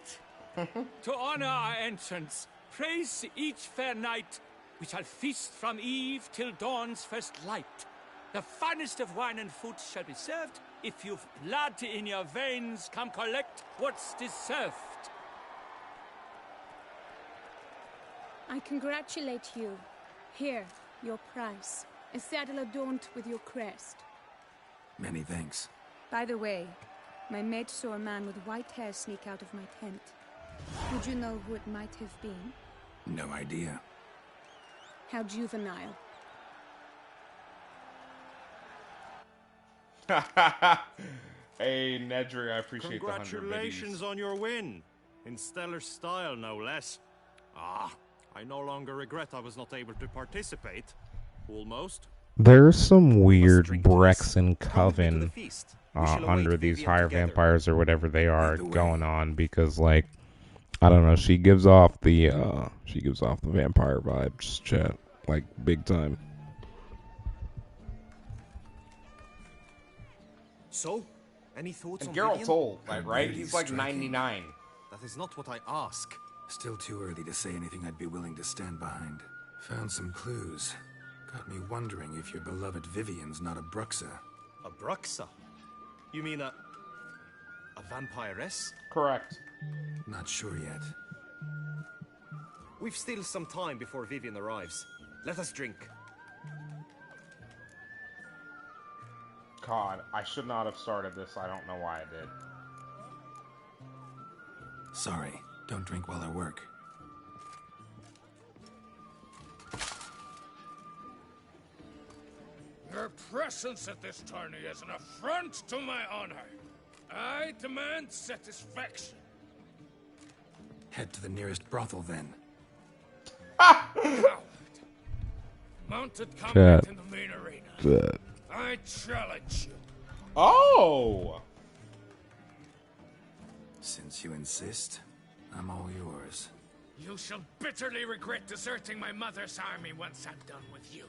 To honor our entrance, praise each fair knight, we shall feast from eve till dawn's first light. The finest of wine and food shall be served. If you've blood in your veins, come collect what's deserved. I congratulate you. Here, your prize. A saddle adorned with your crest. Many thanks. By the way, my mate saw a man with white hair sneak out of my tent. Would you know who it might have been? No idea. How juvenile. Hey, Nedry, I appreciate the 100 Congratulations on your win. In stellar style, no less. I no longer regret I was not able to participate. Almost. There's some weird Brexen coven under these higher vampires or whatever they are going on because, like, I don't know. She gives off the vampire vibes, chat, like big time. So, any thoughts on Geralt's Vivian? old, like, right? He's like 99. That is not what I ask. Still too early to say anything I'd be willing to stand behind. Found some clues. Got me wondering if your beloved Vivian's not a Bruxa. A Bruxa? You mean a vampiress? Correct. Not sure yet. We've still some time before Vivian arrives. Let us drink. God, I should not have started this. I don't know why I did. Sorry, don't drink while I work. Your presence at this tourney is an affront to my honor. I demand satisfaction. Head to the nearest brothel then. Coward. Mounted combat in the main arena. I challenge you. Oh! Since you insist, I'm all yours. You shall bitterly regret deserting my mother's army once I'm done with you.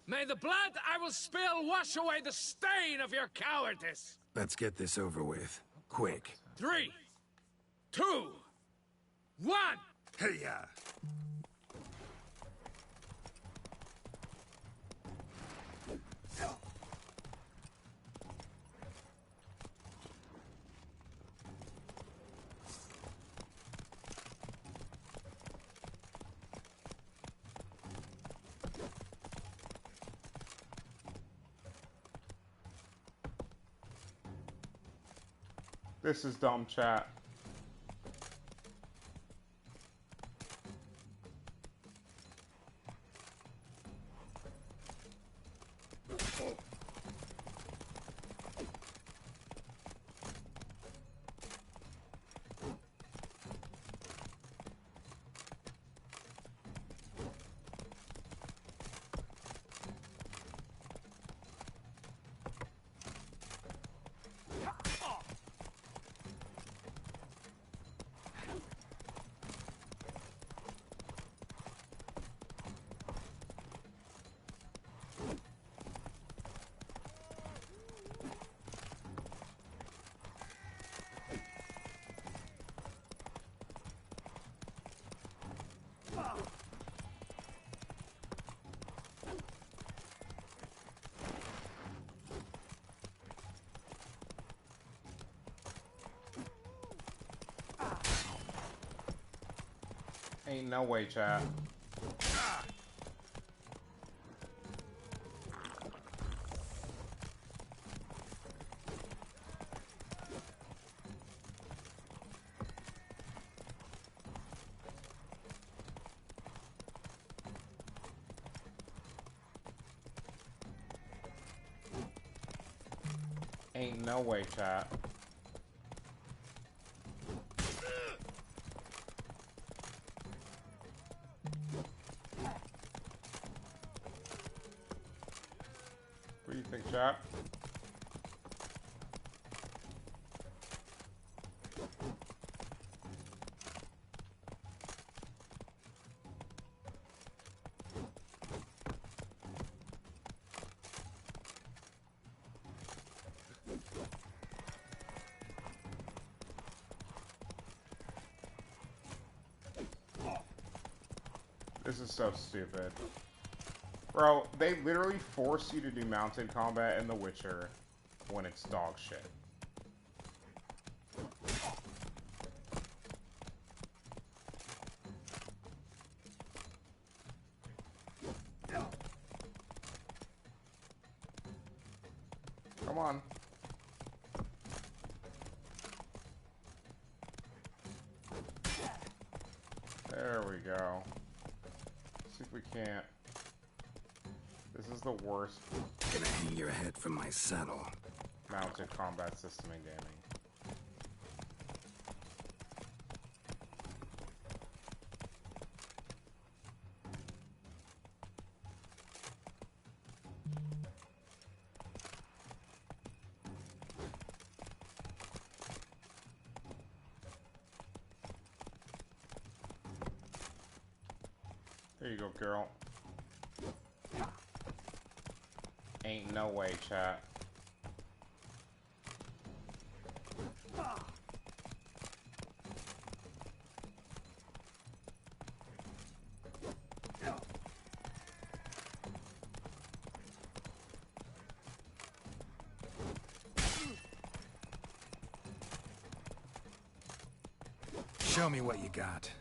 May the blood I will spill wash away the stain of your cowardice. Let's get this over with. Quick. 3, 2, 1. Hey-ya! This is dumb, chat. Ain't no way, chat. Ain't no way, chat. What do you think, chat? This is so stupid. Bro, they literally force you to do mounted combat in The Witcher when it's dog shit. Come on. There we go. See if we can't. This is the worst. Gonna hang your head from my saddle. Mounted combat system in gaming. There you go, girl. Ain't no way, chat. Show me what you got.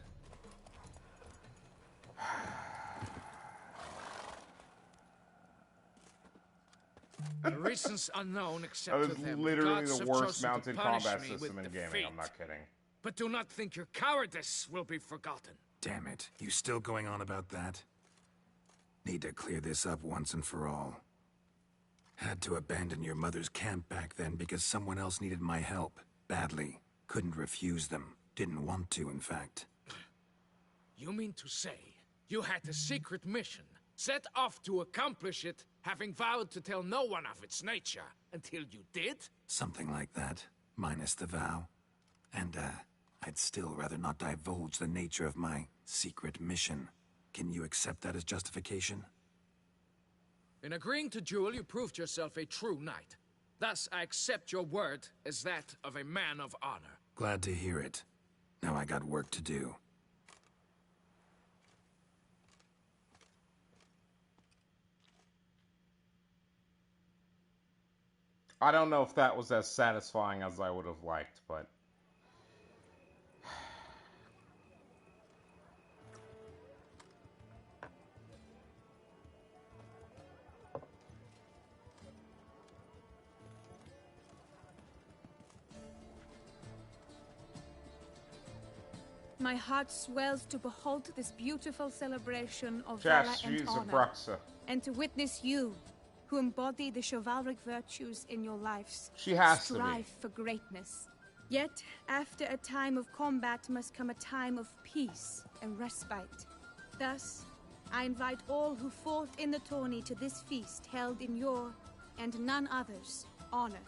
For reasons unknown except That to is them, literally gods the have worst chosen to mounted punish combat me system with in gaming. defeat. I'm not kidding. But do not think your cowardice will be forgotten. Damn it. You still going on about that? Need to clear this up once and for all. Had to abandon your mother's camp back then because someone else needed my help. Badly. Couldn't refuse them. Didn't want to, in fact. You mean to say you had a secret mission, set off to accomplish it, having vowed to tell no one of its nature, until you did? Something like that. Minus the vow. And, I'd still rather not divulge the nature of my secret mission. Can you accept that as justification? In agreeing to duel, you proved yourself a true knight. Thus, I accept your word as that of a man of honor. Glad to hear it. Now I got work to do. I don't know if that was as satisfying as I would have liked, but... My heart swells to behold this beautiful celebration of Just valor and use honor, Abraxa. and to witness you, who embody the chivalric virtues in your lives, She has to be. strive for greatness. Yet, after a time of combat must come a time of peace and respite. Thus, I invite all who fought in the tourney to this feast held in your, and none other's, honor.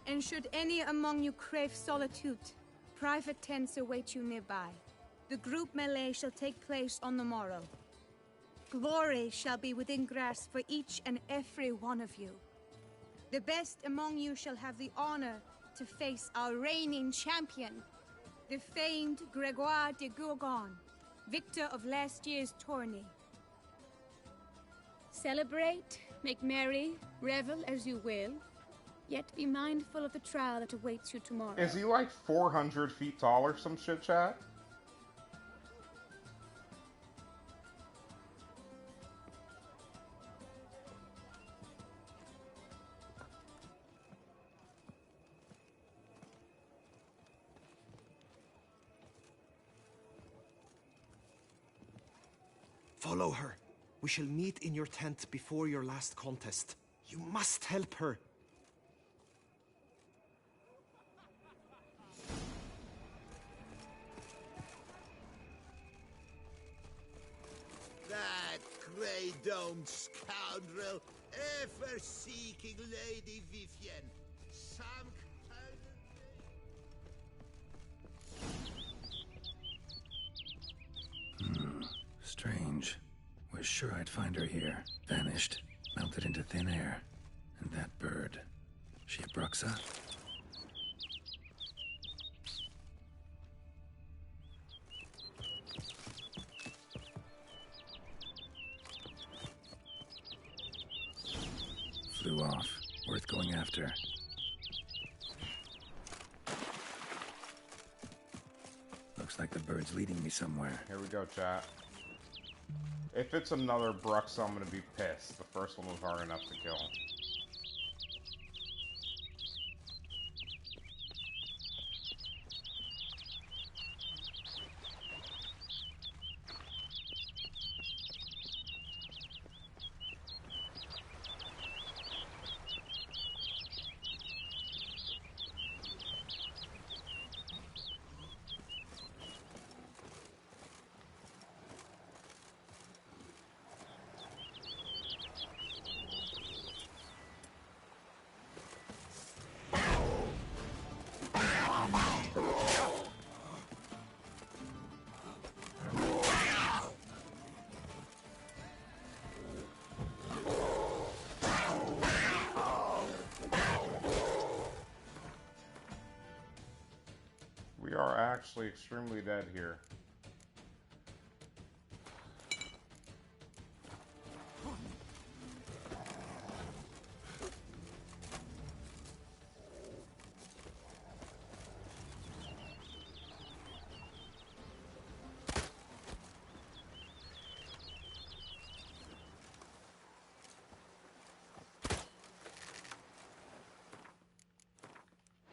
And should any among you crave solitude, private tents await you nearby. The group melee shall take place on the morrow. Glory shall be within grasp for each and every one of you. The best among you shall have the honor to face our reigning champion, the famed Gregoire de Gourgon, victor of last year's tourney. Celebrate, make merry, revel as you will, yet be mindful of the trial that awaits you tomorrow. Is he like 400 feet tall or some shit, chat? Follow her. We shall meet in your tent before your last contest. You must help her. That grey-domed scoundrel, ever seeking Lady Vivienne. Some Strange. Was sure I'd find her here. Vanished. Melted into thin air. And that bird. She a Bruxa? flew off. Worth going after. Looks like the bird's leading me somewhere. Here we go, chat. If it's another Brux, I'm gonna be pissed. The first one was hard enough to kill. We are actually extremely dead here.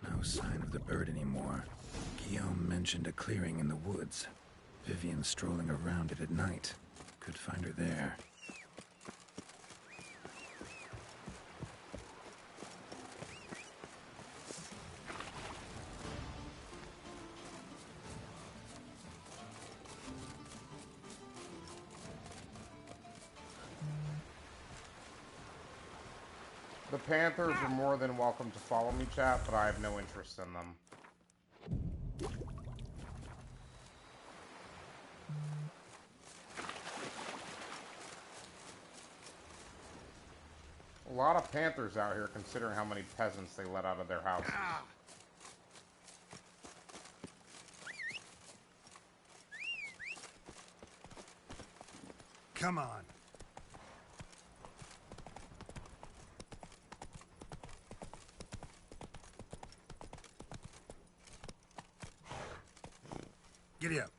No sign of the bird anymore. Guillaume mentioned a clearing in the woods. Vivian strolling around it at night. Could find her there. The Panthers are more than welcome to follow me, chat, but I have no interest in them. A lot of Panthers out here, considering how many peasants they let out of their houses. Come on. Giddy up.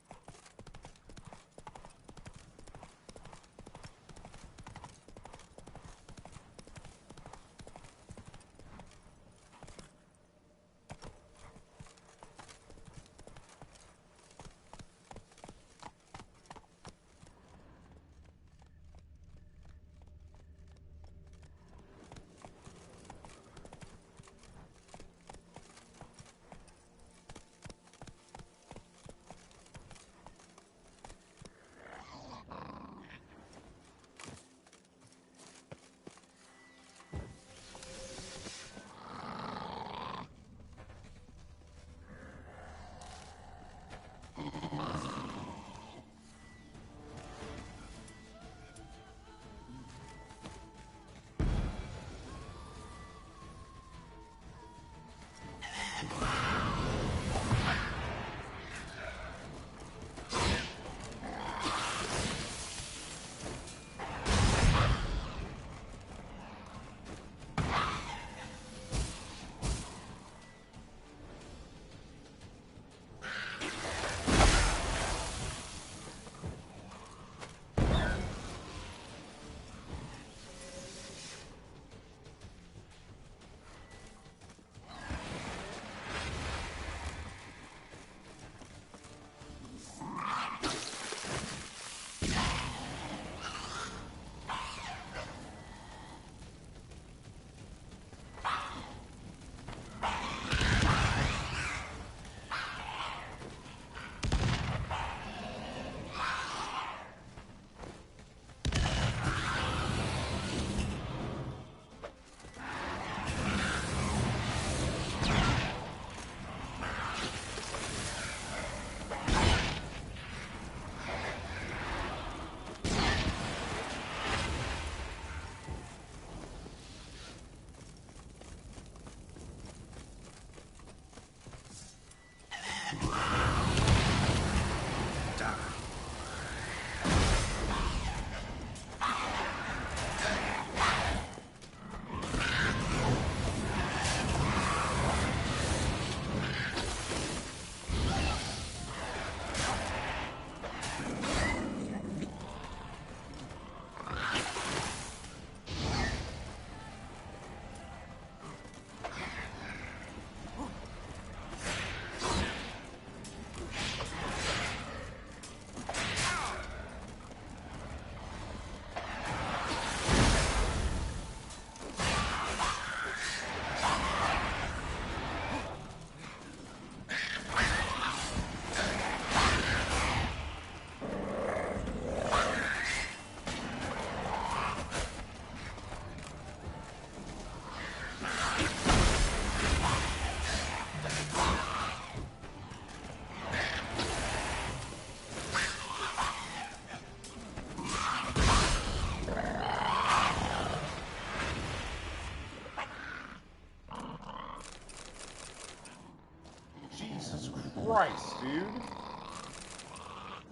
Christ, dude.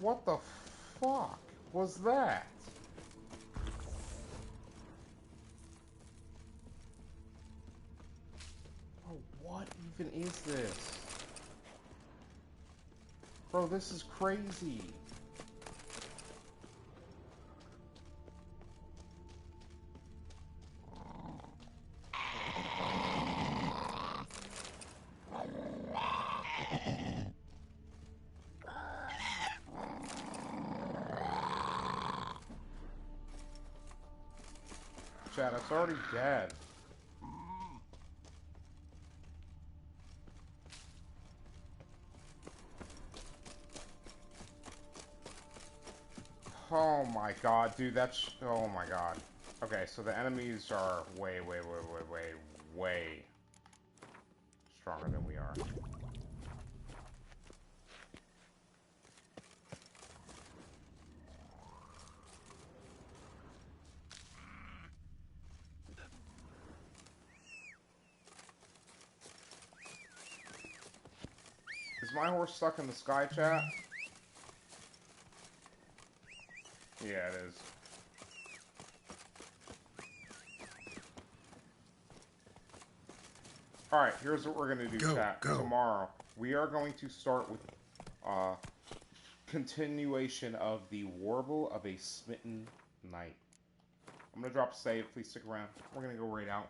What the fuck was that? Bro, what even is this? Bro, this is crazy. Chad, it's already dead. Oh my god, dude, that's... Oh my god. Okay, so the enemies are way stronger than we are. Is my horse stuck in the sky, chat? Yeah, it is. Alright, here's what we're going to do, chat. Tomorrow, we are going to start with continuation of the Warble of a Smitten Knight. I'm going to drop a save. Please stick around. We're going to go right out.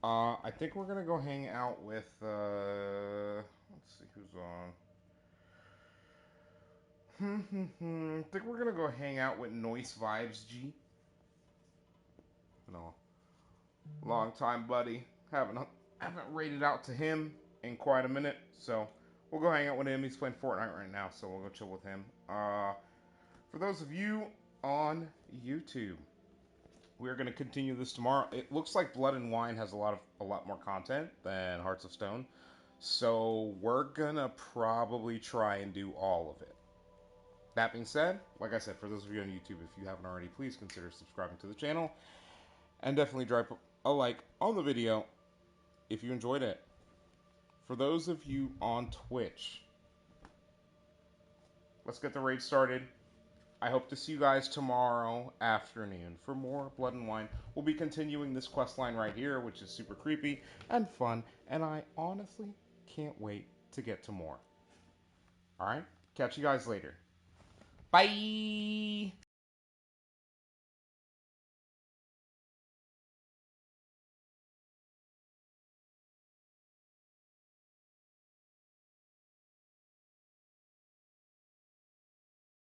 I think we're going to go hang out with... let's see who's on. I think we're going to go hang out with Noise Vibes G. No. Long time, buddy. Haven't raided out to him in quite a minute, so we'll go hang out with him. He's playing Fortnite right now, so we'll go chill with him. For those of you on YouTube, we're going to continue this tomorrow. It looks like Blood and Wine has a lot more content than Hearts of Stone, so we're going to probably try and do all of it. That being said, like I said, for those of you on YouTube, if you haven't already, please consider subscribing to the channel, and definitely drop a like on the video if you enjoyed it. For those of you on Twitch, let's get the raid started. I hope to see you guys tomorrow afternoon for more Blood and Wine. We'll be continuing this quest line right here, which is super creepy and fun, and I honestly can't wait to get to more. Alright? Catch you guys later. Bye!